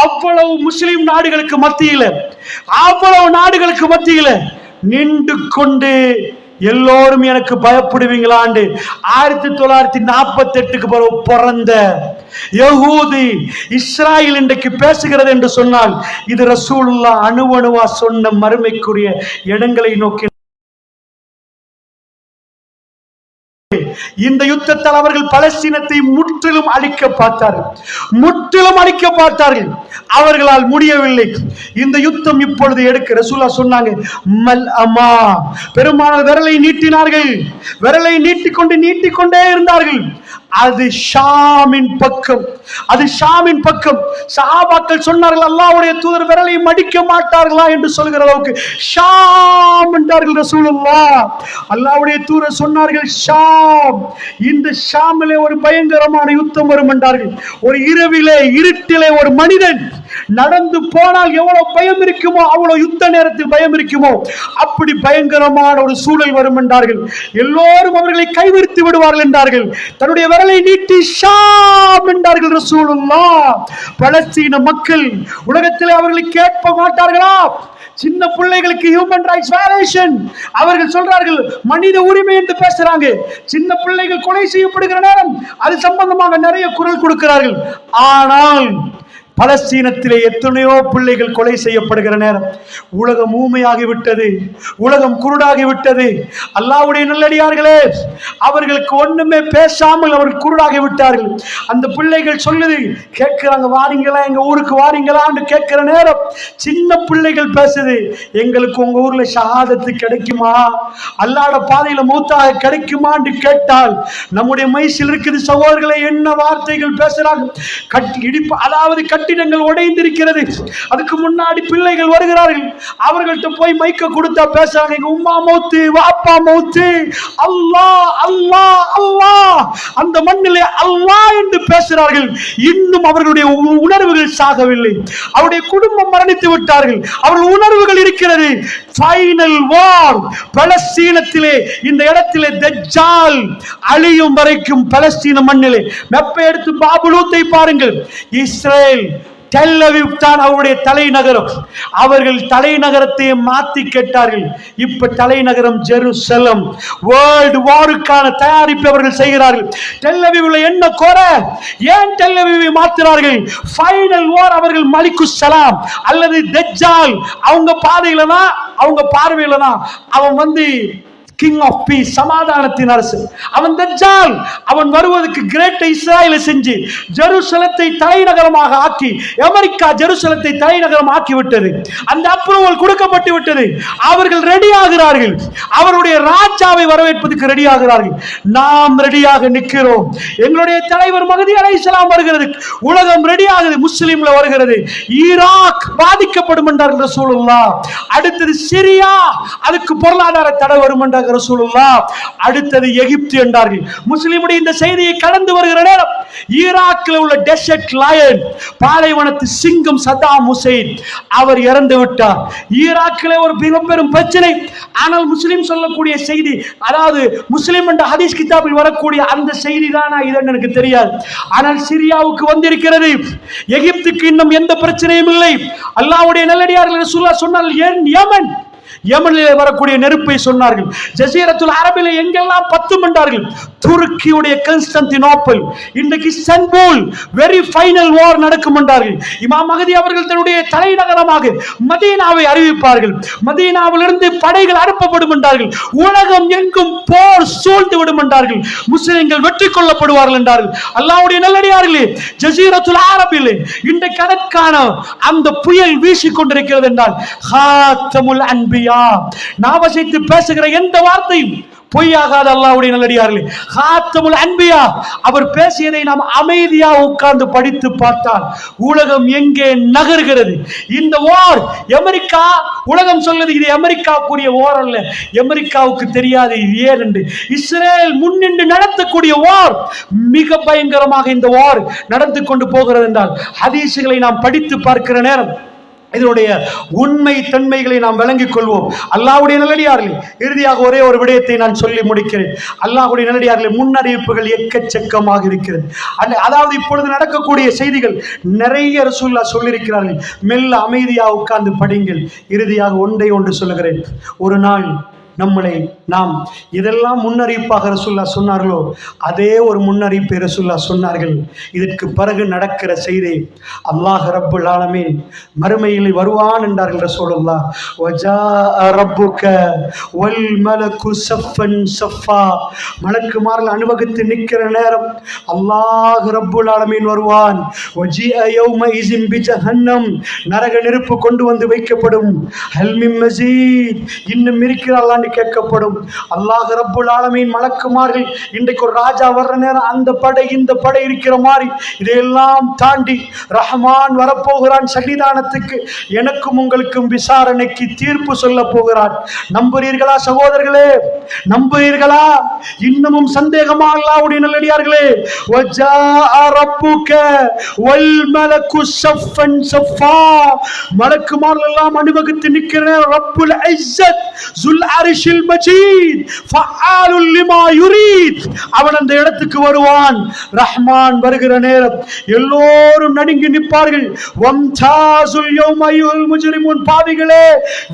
அவ்வளவு முஸ்லிம் நாடுகளுக்கு மத்தியில, அவ்வளவு நாடுகளுக்கு மத்தியில நின்று கொண்டு எல்லோரும் எனக்கு பயப்படுவீங்களாண்டு 1948க்கு பிறகு பிறந்த யகூதி இஸ்ராயல் இன்றைக்கு பேசுகிறது என்று சொன்னால் இது ரசூலுல்லாஹ் அணுவணுவா சொன்ன மறுமைக்குரிய இடங்களை நோக்கி. இந்த யுத்தத்தால் அவர்கள் பலஸ்தீனத்தை முற்றிலும் அழிக்க பார்த்தார்கள். அவர்களால் முடியவில்லை. இந்த யுத்தம் இப்பொழுது எடுக்க ரசூலுல்லாஹ் சொன்னாங்க, மல் அமா, பெருமானார் விரலை நீட்டினார்கள். விரலை நீட்டிக்கொண்டே இருந்தார்கள். அது ஷாமின் பக்கம். சஹாபாக்கள் சொன்னார்கள், அல்லாஹ்வுடைய தூதர் விரலை மடிக்க மாட்டார்களா என்று சொல்கிற அளவுக்கு ஷாம் என்றார்கள் ரசூலுல்லாஹ். அல்லாஹ்வுடைய தூதர் சொன்னார்கள் ஷாம். இந்த ஷாமிலே ஒரு பயங்கரமான யுத்தம் வரும் என்றார்கள். ஒரு இரவிலே இருட்டிலே ஒரு மனிதன் நடந்து போனால் எவ்வளவு பயம் இருக்குமோ அவ்வளவு யுத்த நேரத்தில் பயம் இருக்குமோ அப்படி பயங்கரமான ஒரு சூழல் வரும் என்றார்கள். எல்லோரும் அவர்களை கைவிரித்து விடுவார்கள் என்றார்கள். தன்னுடைய விரலை நீட்டி ஷாம் என்றார்கள் ரசூலுல்லாஹ். பலஸ்தீன மக்கள் உலகத்தில் அவர்களை கேட்க மாட்டார்களா? சின்ன பிள்ளைகளுக்கு ஹியூமன் ரைட்ஸ் வயலேஷன், அவர்கள் சொல்றார்கள் மனித உரிமை என்று பேசுறாங்க. சின்ன பிள்ளைகள் கொலை செய்யப்படுகிற நேரம் அது சம்பந்தமாக நிறைய குரல் கொடுக்கிறார்கள். ஆனால் பலஸ்தீனத்திலே எத்தனையோ பிள்ளைகள் கொலை செய்யப்படுகிற நேரம் உலகம் ஊமையாகிவிட்டது, உலகம் குருடாகிவிட்டது. அல்லாஹ்வுடைய நல்லடியார்களே, அவர்களுக்கு ஒண்ணுமே பேசாமல் அவர்கள் குருடாகி விட்டார்கள். அந்த பிள்ளைகள் சொல்லுது கேட்கிறாங்க, வாரீங்களா எங்க ஊருக்கு வாரீங்களான்னு கேட்கிற நேரம் சின்ன பிள்ளைகள் பேசுது, எங்களுக்கு உங்க ஊர்ல ஷஹாதத்து கிடைக்குமா, அல்லாஹ்வுடைய பாதையில மூத்தாக கிடைக்குமான்னு கேட்டால் நம்முடைய மைசில் இருக்குது சகோதரர்களை என்ன வார்த்தைகள் பேசுறாங்க. அதாவது கட்டிடங்கள் உடைந்திருக்கிறது, அதுக்கு முன்னாடி பிள்ளைகள் வருகிறார்கள், அவர்கள்ட்ட போய் மைக்க கொடுத்தா பேசுறாங்க, எங்க உம்மா மௌத்து வாப்பா மௌத்து, அல்லாஹ் அல்லாஹ் அல்லாஹ், அந்த மண்ணிலே அல்லாஹ் என்று பேசுகிறார்கள். இன்னும் அவர்களுடைய உணர்வுகள் சாகவில்லை, அவருடைய குடும்பம் மரணித்து விட்டார்கள், அவர்கள் உணர்வுகள் இருக்கிறது. ஃபைனல் வார் பலஸ்தீனத்திலே, இந்த இடத்திலே தஜ்ஜால் அழியும் வரைக்கும் பலஸ்தீன மண்ணிலே மெப்பை எடுத்து பாபுலூத்தை பாருங்கள். இஸ்ரேல் டெல் அவீவ் தான் அவருடைய தலைநகரம். அவர்கள் தலைநகரத்தை மாத்தி கேட்டார்கள். இப்ப தலைநகரம் ஜெருசலம். வேர்ல்டு வாருக்கான தயாரிப்பு அவர்கள் செய்கிறார்கள். டெல் அவீவ்ல என்ன குறை? ஏன் டெல் அவீவை மாத்துறார்கள்? ஃபைனல் வார் அவர்கள் மலிக்கு சலாம் அல்லது தஜ்ஜால் அவங்க பாதையிலனா, அவங்க பார்வையிலனா அவன் வந்து கிங் ஆஃப் பீஸ், சமாதானத்தின் அரசு. அவன் தஜ்ஜால். அவன் வருவதற்கு கிரேட் இஸ்ராயலை செஞ்சு ஜெருசலத்தை தலைநகரமாக ஆக்கி, அமெரிக்கா ஜெருசலத்தை தலைநகரம் ஆக்கி விட்டது. அந்த அப்ரூவல் கொடுக்கப்பட்டு விட்டது. அவர்கள் ரெடி ஆகிறார்கள், அவருடைய ராஜாவை வரவேற்பதற்கு ரெடி ஆகிறார்கள். நாம் ரெடியாக நிற்கிறோம். எங்களுடைய தலைவர் மஹ்தி அலைஹிஸ்ஸலாம் வருகிறது, உலகம் ரெடி ஆகுது, முஸ்லிம்ல வருகிறது. ஈராக் பாதிக்கப்படும் என்றார்கள் ரசூலுல்லாஹ். அடுத்தது சிரியா, அதுக்கு பொருளாதார தடை வரும் என்றார்கள் சொன்னாங்க ரசூலுல்லாஹ். அடுத்தது எகிப்து என்றார்கள். முஸ்லிமுடைய இந்த செய்தியை கடந்து வருகிற நேரம் ஈராக்கில் உள்ள டெசர்ட் லயன், பாலைவனத்து சிங்கம் சதாம் ஹுசைன் அவர் இறந்து விட்டார். ஈராக்கில் ஒரு பெரும் பிரச்சனை. ஆனால் முஸ்லிம் சொல்லக்கூடிய செய்தி, அதாவது முஸ்லிம் என்ற ஹதீஸ் கிதாபில் வரக்கூடிய அந்த செய்தி தானா இதுன்னு எனக்கு தெரியாது. ஆனால் சிரியாவுக்கு வந்திருக்கிறது. எகிப்துக்கு இன்னும் எந்த பிரச்சனையும் இல்லை. அல்லாஹ்வுடைய நல்லடியார்கள் ரசூலுல்லாஹ் சொன்னார்கள், யமன், யமனிலே வரக்கூடிய நெருப்பை சொன்னார்கள். ஜசீரத்துல் அரபிலே எங்கெல்லாம் பத்தும் என்றார்கள். துருக்கியுடைய கான்ஸ்டான்டினோப்பிள், இன்றைக்கு இஸ்தான்புல், வெரி ஃபைனல் வார் நடக்கும் என்றார்கள். இமாம் மஹதி அவர்கள் தன்னுடைய தலைநகரமாக மதீனாவை அறிவிப்பார்கள். மதீனாவிலிருந்து படைகள் அனுப்பப்படும் என்றார்கள். உலகம் எங்கும் போர் சூழ்ந்து விடும் என்றார்கள். முஸ்லிம்கள் வெற்றி கொள்ளப்படுவார்கள் என்றார்கள். அல்லாஹ்வுடைய நல்லடியார்களே, ஜசீரத்துல் அரபிலே இன்றைக்கு அதற்கான அந்த புயல் வீசிக் கொண்டிருக்கிறது என்றால் ஹாத்தமுல் அன்பியா, நாவசைத்து பேசுகிற எந்த வார்த்தையும் பொய்யாகாத அல்லாஹ்வுடைய நல்லடியார்களே. ஹாத்தமுல் அன்பியா அவர் பேசியதை நாம் அமைதியா உட்கார்ந்து படித்து பார்த்தால் உலகம் எங்கே நகர்கிறது. இந்த வார் அமெரிக்கா, உலகம் சொல்லுது இது அமெரிக்காவுக்குரிய வார் அல்ல, அமெரிக்காவுக்கு தெரியாது இது ஏன் என்று. இஸ்ரேல் முன்னின்று நடத்தக்கூடிய வார், மிக பயங்கரமாக இந்த வார் நடந்து கொண்டு போகிறது என்றால் ஹதீசுகளை நாம் படித்து பார்க்கிற நேரம் இதனுடைய உண்மை தன்மைகளை நாம் விளங்கிக் கொள்வோம். அல்லாஹ்வுடைய நல்லடியார்களே, இறுதியாக ஒரே ஒரு விடயத்தை நான் சொல்லி முடிக்கிறேன். அல்லாஹ்வுடைய நல்லடியார்களே, முன்னறிவிப்புகள் எக்கச்சக்கமாக இருக்கிறது. அதாவது இப்பொழுது நடக்கக்கூடிய செய்திகள் நிறைய ரசூலுல்லாஹ் சொல்லியிருக்கிறார்கள். மெல்ல அமைதியா உட்கார்ந்து படிங்கள். இறுதியாக ஒன்றை ஒன்று சொல்லுகிறேன். ஒரு நாள் நம்மளை நாம் இதெல்லாம் முன்னறிவிப்பாக ரசூலுல்லாஹ் சொன்னார்களோ அதே ஒரு முன்னறிவிப்பை ரசூலுல்லாஹ் சொன்னார்கள். இதற்கு பிறகு நடக்கிற செய்தி, அல்லாஹ் ரப்புல் ஆலமீன் மறுமையில் வருவான் என்றார்கள் ரசூலுல்லாஹ். வஜாஅ ரப்புக வல் மலக்கு ஸஃபன் ஸஃபா, மலக்குமார்கள் அனுபவித்து நிற்கிற நேரம் அல்லாஹ் ரப்புல் ஆலமீன் வருவான். வஜிஅ யௌமஇஸின் பிஜஹன்னம், நரக நெருப்பு கொண்டு வந்து வைக்கப்படும். ஹல் மின் மஸீத், இன்னும் இருக்கிறார்களா கேட்கப்படும். அல்லாஹ் ரப்புல் ஆலமீன் மலக்குமார்கள், இன்றைக்கு ஒரு ராஜா வர்ற நேரம் அந்த படை இந்த படை இருக்கிற மாதிரி இதையெல்லாம் தாண்டி ரஹ்மான் வரப்போகிறான் சன்னிதானத்துக்கு. எனக்கும் உங்களுக்கும் விசாரணைக்கு தீர்ப்பு சொல்ல போகிறான். நம்புறீர்களா சகோதரர்களே? நம்புறீர்களா? இன்னமும் சந்தேகமா? அல்லாஹ்வுடைய நல்லடியார்களே, வஜாஅ ரப்புக வல் மலக்கு ஸஃபன் ஸஃபா, மலக்குமார்கள் எல்லாம் அனுபவித்து நிற்கிற ரப்புல் இஸ்ஸத் ஸுல் அரிஷில் மஜீத் ஃபஆலுல் லிமா யுரீத், அவன் அந்த இடத்துக்கு வருவான். ரஹ்மான் வருகிற நேரம் எல்லோரும் நடுங்கி நிற்பார்கள். வம்தாஸுல் யௌம அய்யுல் முஜ்ரிமூன், பாவிகளே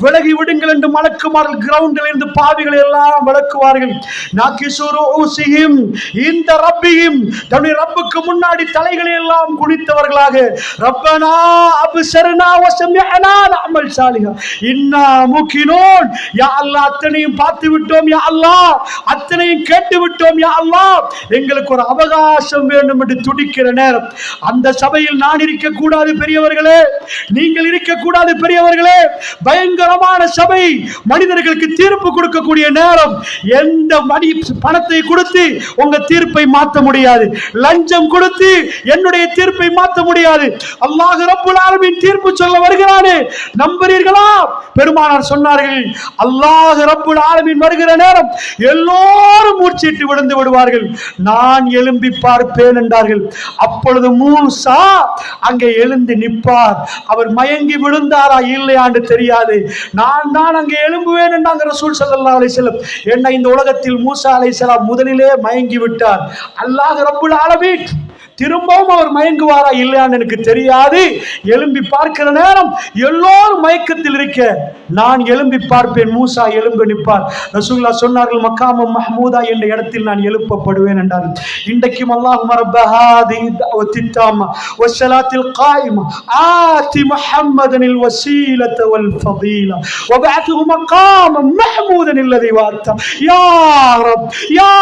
விலகி விடுங்கள் என்று மலக்குமார்கள் கிரவுண்டில் இருந்து பாவிகளை எல்லாம் விலக்குவார்கள். நாகிஸு ரூஸிஹிம் இந்த ரப்பிஹிம், தன்னுடைய ரப்புக்கு முன்னாடி தலைகளை எல்லாம் குனித்தவர்களாக, ரப்பனா அப்ஸர்னா வ சமிஅனா நஅமல் சாலிஹா இன்னா முகினூன், யா அல்லாஹ் அத்தனையும் பார்த்து விட்டோம் யா அல்லாஹ், அத்தனையும் கேட்டு விட்டோம் யா அல்லாஹ், எங்களுக்கு ஒரு அவகாசம் வேண்டும் என்று துடிக்கிற நேரம் அந்த சபையில் நான் இருக்க கூடாது பெரியவர்களே, நீங்கள் இருக்க கூடாது பெரியவர்களே. பயங்கரமான சபை, மனிதர்களுக்கு தீர்ப்பு கொடுக்கக்கூடிய நேரம். எந்த மணி பணத்தை கொடுத்து உங்க தீர்ப்பை மாற்ற முடியாது, லஞ்சம் கொடுத்து என்னுடைய தீர்ப்பை மாற்ற முடியாது. அல்லாஹ் ரப்புல் ஆலமீன் தீர்ப்பு சொல்ல வருகிறானே, நம்புறீர்களா? பெருமானார் சொன்னார்கள், அல்லாஹ் ரப்புல் ஆலமீன் வருகிற நேரம் எல்லோரும் மூச்சிட்டு விழுந்து விடுவார்கள், நான் எழும்பி பார்ப்பேன் என்றார்கள். அப்பொழுது மூசா அங்கே எழுந்து நிற்பார். அவர் மயங்கி விழுந்தாரா இல்லையான்னு தெரியாது, நான் தான் அங்கே எழும்புவேன் என்றாங்க ரசூல் ஸல்லல்லாஹு அலைஹி வஸல்லம். என்ன, இந்த உலகத்தில் மூசா அலைஹிஸ்ஸலாம் முதலிலே மயங்கி விட்டார். அல்லாஹ் ரப்புல் ஆலமீன் திரும்பவும் அவர் மயங்குவாரா இல்லையான்னு எனக்கு தெரியாது. எழும்பி பார்க்கிற நேரம் எல்லோரும் மயக்கத்தில் இருக்க நான் எழும்பி பார்ப்பேன். மூசா எழும்பி நிற்பார். ரசூலுல்லாஹ் சொன்னார்கள், மக்காம மஹ்மூதா என்ற இடத்தில் நான் எழுப்பப்படுவேன் என்றார். இன்றைக்கும் அல்லாஹும்ம ரப்ப ஹாதிஹி தஅவத்தி தாம்மா வஸ்ஸலாத்தில் காயிமா ஆதி முஹம்மதனில் வஸீலத வல் ஃபதீலா வபஅத்ஹு மகாம மஹ்மூதன் அல்லதி வஅத்த. யா ரப், யா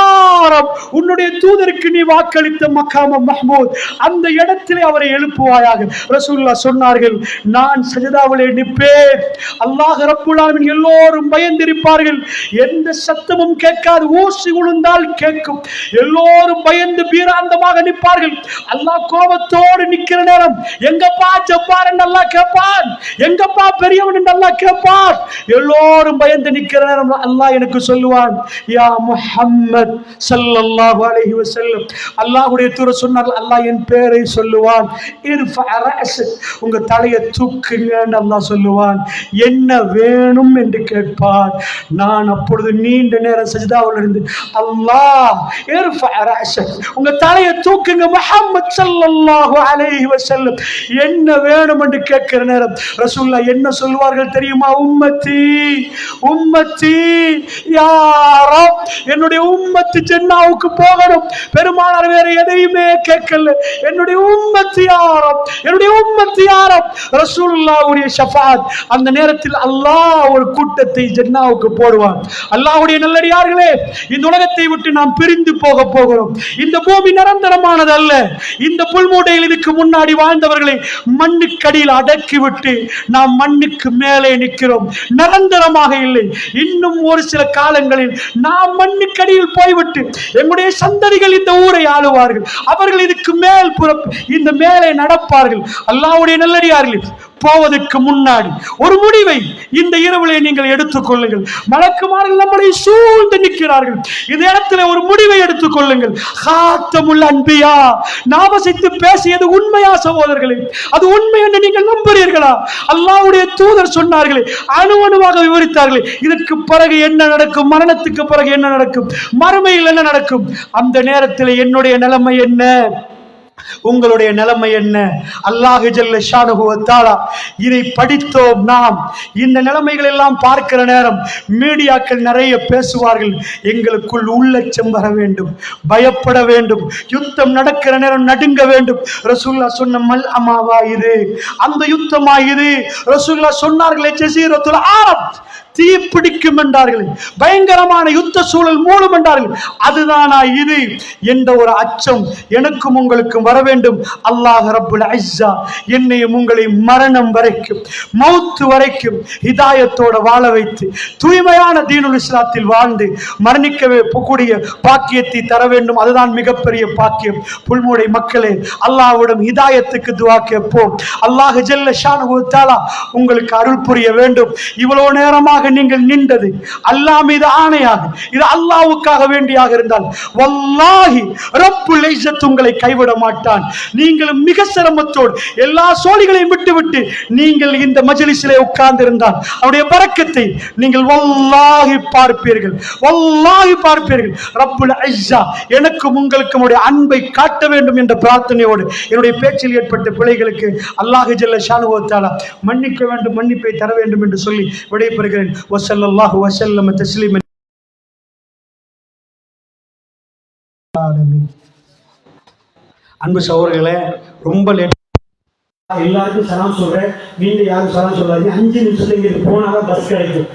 ரப், உன்னுடைய தூதருக்கு நீ வாக்களித்த மகாம மஹ்மூத், அந்த இடத்திலே அவரை எழுப்புவாயாக. ரசூலுல்லாஹ் சொன்னார்கள், நான் சஜதாவிலே நிற்பேன், அல்லாஹ் ரப்புல் ஆலமீன் எல்லோரும் பயந்திருப்பார்கள், எந்த சத்தமும் கேட்காது, ஊசி விழுந்தால் கேட்கும், எல்லோரும் பயந்து பீராந்தமாக நிற்பார்கள். அல்லாஹ் கோபத்தோடு நிற்கிற நேரம், எங்கப்பா ஜப்பார் என்று அல்லாஹ் கேட்பான், எங்கப்பா பெரியவன் என்று அல்லாஹ் கேட்பான். எல்லோரும் பயந்து நிற்கிற நேரம் அல்லாஹ் எனக்கு சொல்லுவான், யா முஹம்மத் ஸல்லல்லாஹு அலைஹி வஸல்லம், அல்லாஹ்வுடைய தூதர் சொன்னார்கள், அல்லாஹ் என் பேரை சொல்லுவான், இர்ஃபா ரஅஸக், உங்க தலையை தூக்குங்க என்று அல்லாஹ் சொல்லுவான். என்ன வேணும் என்று கேட்பான். நான் அப்பொழுது நீண்ட நேரம் சஜ்தாவில் இருந்து, அல்லாஹ் இர்ஃபா ரஅஸக், உங்க தலையை தூக்குங்க முஹம்மத் ஸல்லல்லாஹு அலைஹி வஸல்லம், என்ன வேணும் என்று கேட்கிற நேரம் ரசூலுல்லாஹ் என்ன சொல்வார்கள் தெரியுமா? உம்மத்தி உம்மத்தி யா ரப், என்னுடைய உம்மத்து ஜன்னாவுக்கு போகணும். பெருமானார் வேற எதையுமே கேட்கல, என்னுடைய உம்மத்து யா ரப், என்னுடைய உம்மத்து யா ரப். ரசூலுல்லாஹ்வுடைய ஷஃபாத். அந்த நேரத்தில் அல்லாஹ் ஒரு கூட்டத்தை ஜன்னாவுக்கு போடுவான். அல்லாஹ்வுடைய நல்லடியார்களே, இந்த உலகத்தை விட்டு நாம் பிரிந்து போக போகிறோம். இந்த பூமி நிரந்தரமானது அல்ல. இந்த புல்மூட்டையில் இதுக்கு முன்னாடி வாழ்ந்தவர்களை மண்ணுக்கடியில் அடக்கிவிட்டு நாம் மண்ணுக்கு மேலே நிற்கிறோம். நிரந்தரமாக இல்லை. இன்னும் ஒரு சில காலங்களில் நாம் மண்ணுக்கடியில் போய்விட்டு எங்களுடைய சந்ததிகள் இந்த ஊரை ஆளுவார்கள். அவர்கள் இதுக்கு மேல் இந்த மேலே நடப்பார்கள். அல்லாஹ்வுடைய நல்லடியார்கள், போவதற்கு முன்னாடி ஒரு முடிவை இந்த இரவிலே நீங்கள் எடுத்துக் கொள்ளுங்கள். மலக்குமார்கள் நம்மளை சூழ்ந்து நிற்கிறார்கள். இந்த இடத்துல ஒரு முடிவை எடுத்துக் கொள்ளுங்கள். ஹாத்தமுல் அன்பியா, நாமசித்து பேசியது உண்மையா சகோதரர்களே? அது உண்மை என்று நீங்கள் நம்புகிறீர்களா? அல்லாஹ்வுடைய தூதர் சொன்னார்களே, அணு அணுவாக விவரித்தார்களே, இதற்கு பிறகு என்ன நடக்கும், மரணத்துக்கு பிறகு என்ன நடக்கும், மறுமையில் என்ன நடக்கும், அந்த நேரத்தில் என்னுடைய நிலைமை என்ன, உங்களுடைய நிலைமை என்ன? அல்லாஹ் ஜல்ல ஷானஹு வ தஆலா இதை படித்தோம் நாம். இந்த நிலைமைகள் எல்லாம் பார்க்கிற நேரம் மீடியாக்கள் நிறைய பேசுவார்கள். எங்களுக்குள் உள்ளச்சம் வர வேண்டும், பயப்பட வேண்டும், யுத்தம் நடக்கிற நேரம் நடுங்க வேண்டும். ரசூலுல்லாஹ் சொன்ன மல் அமாவா இது, அந்த யுத்தமா இது? ரசூலுல்லாஹ் சொன்னார்களே, ஜஸீரத்துல் அரப் தீப்பிடிக்கும் என்றார்கள், பயங்கரமான யுத்த சூழல் மூலம் என்றார்கள். அதுதானா இது என்ற ஒரு அச்சம் எனக்கும் உங்களுக்கும் வர வேண்டும். அல்லாஹ் ரப்புல் இஸ்ஸா என்னையும் உங்களை மரணம் வரைக்கும், மௌத்து வரைக்கும் ஹிதாயத்தோட வாழ வைத்து தூய்மையான தீனுல் இஸ்லாத்தில் வாழ்ந்து மரணிக்கவே கூடிய பாக்கியத்தை தர வேண்டும். அதுதான் மிகப்பெரிய பாக்கியம். புல்மூடை மக்களே, அல்லாஹ்விடம் ஹிதாயத்துக்கு துஆ கேட்போம். அல்லாஹ் ஜல்ல ஷானஹு வ தஆலா உங்களுக்கு அருள் புரிய வேண்டும். இவ்வளவு நேரமாக நீங்கள் நின்றது அல்லாஹ் மீது ஆணையாக, இது அல்லாஹ்வுக்காக வேண்டியாக இருந்தால் வல்லாஹி ரப்புல் இஸ்ஸத் உங்களை கைவிட மாட்டான். நீங்கள் மிக சிரமத்தோடு எல்லா சோழிகளையும் விட்டுவிட்டு நீங்கள் இந்த மஜ்லிஸிலே உட்கார்ந்து இருந்தால் அவருடைய பரக்கத்தை நீங்கள் வல்லாஹி பார்ப்பீர்கள், வல்லாஹி பார்ப்பீர்கள். ரப்புல் இஸ்ஸா எனக்கும் உங்களுக்கும் அவருடைய அன்பை காட்ட வேண்டும் என்ற பிரார்த்தனையோடு என்னுடைய பேச்சில் ஏற்பட்ட பிழைகளுக்கு அல்லாஹ் ஜல்ல ஷானஹு வ தஆலா மன்னிக்க வேண்டும், மன்னிப்பை தர வேண்டும் என்று சொல்லி விடைபெறுகிறேன். வஸல்லல்லாஹு வஸல்லம தஸ்லீமன். அன்பு சகோதரர்களே, ரொம்ப லேட், எல்லாருக்கும் சலாம் சொல்றேன். நீங்க யாரும் சலாம் சொல்லாதீங்க. 5 நிமிஷத்துல இங்க போனாதான் பஸ் கிடைக்கும்.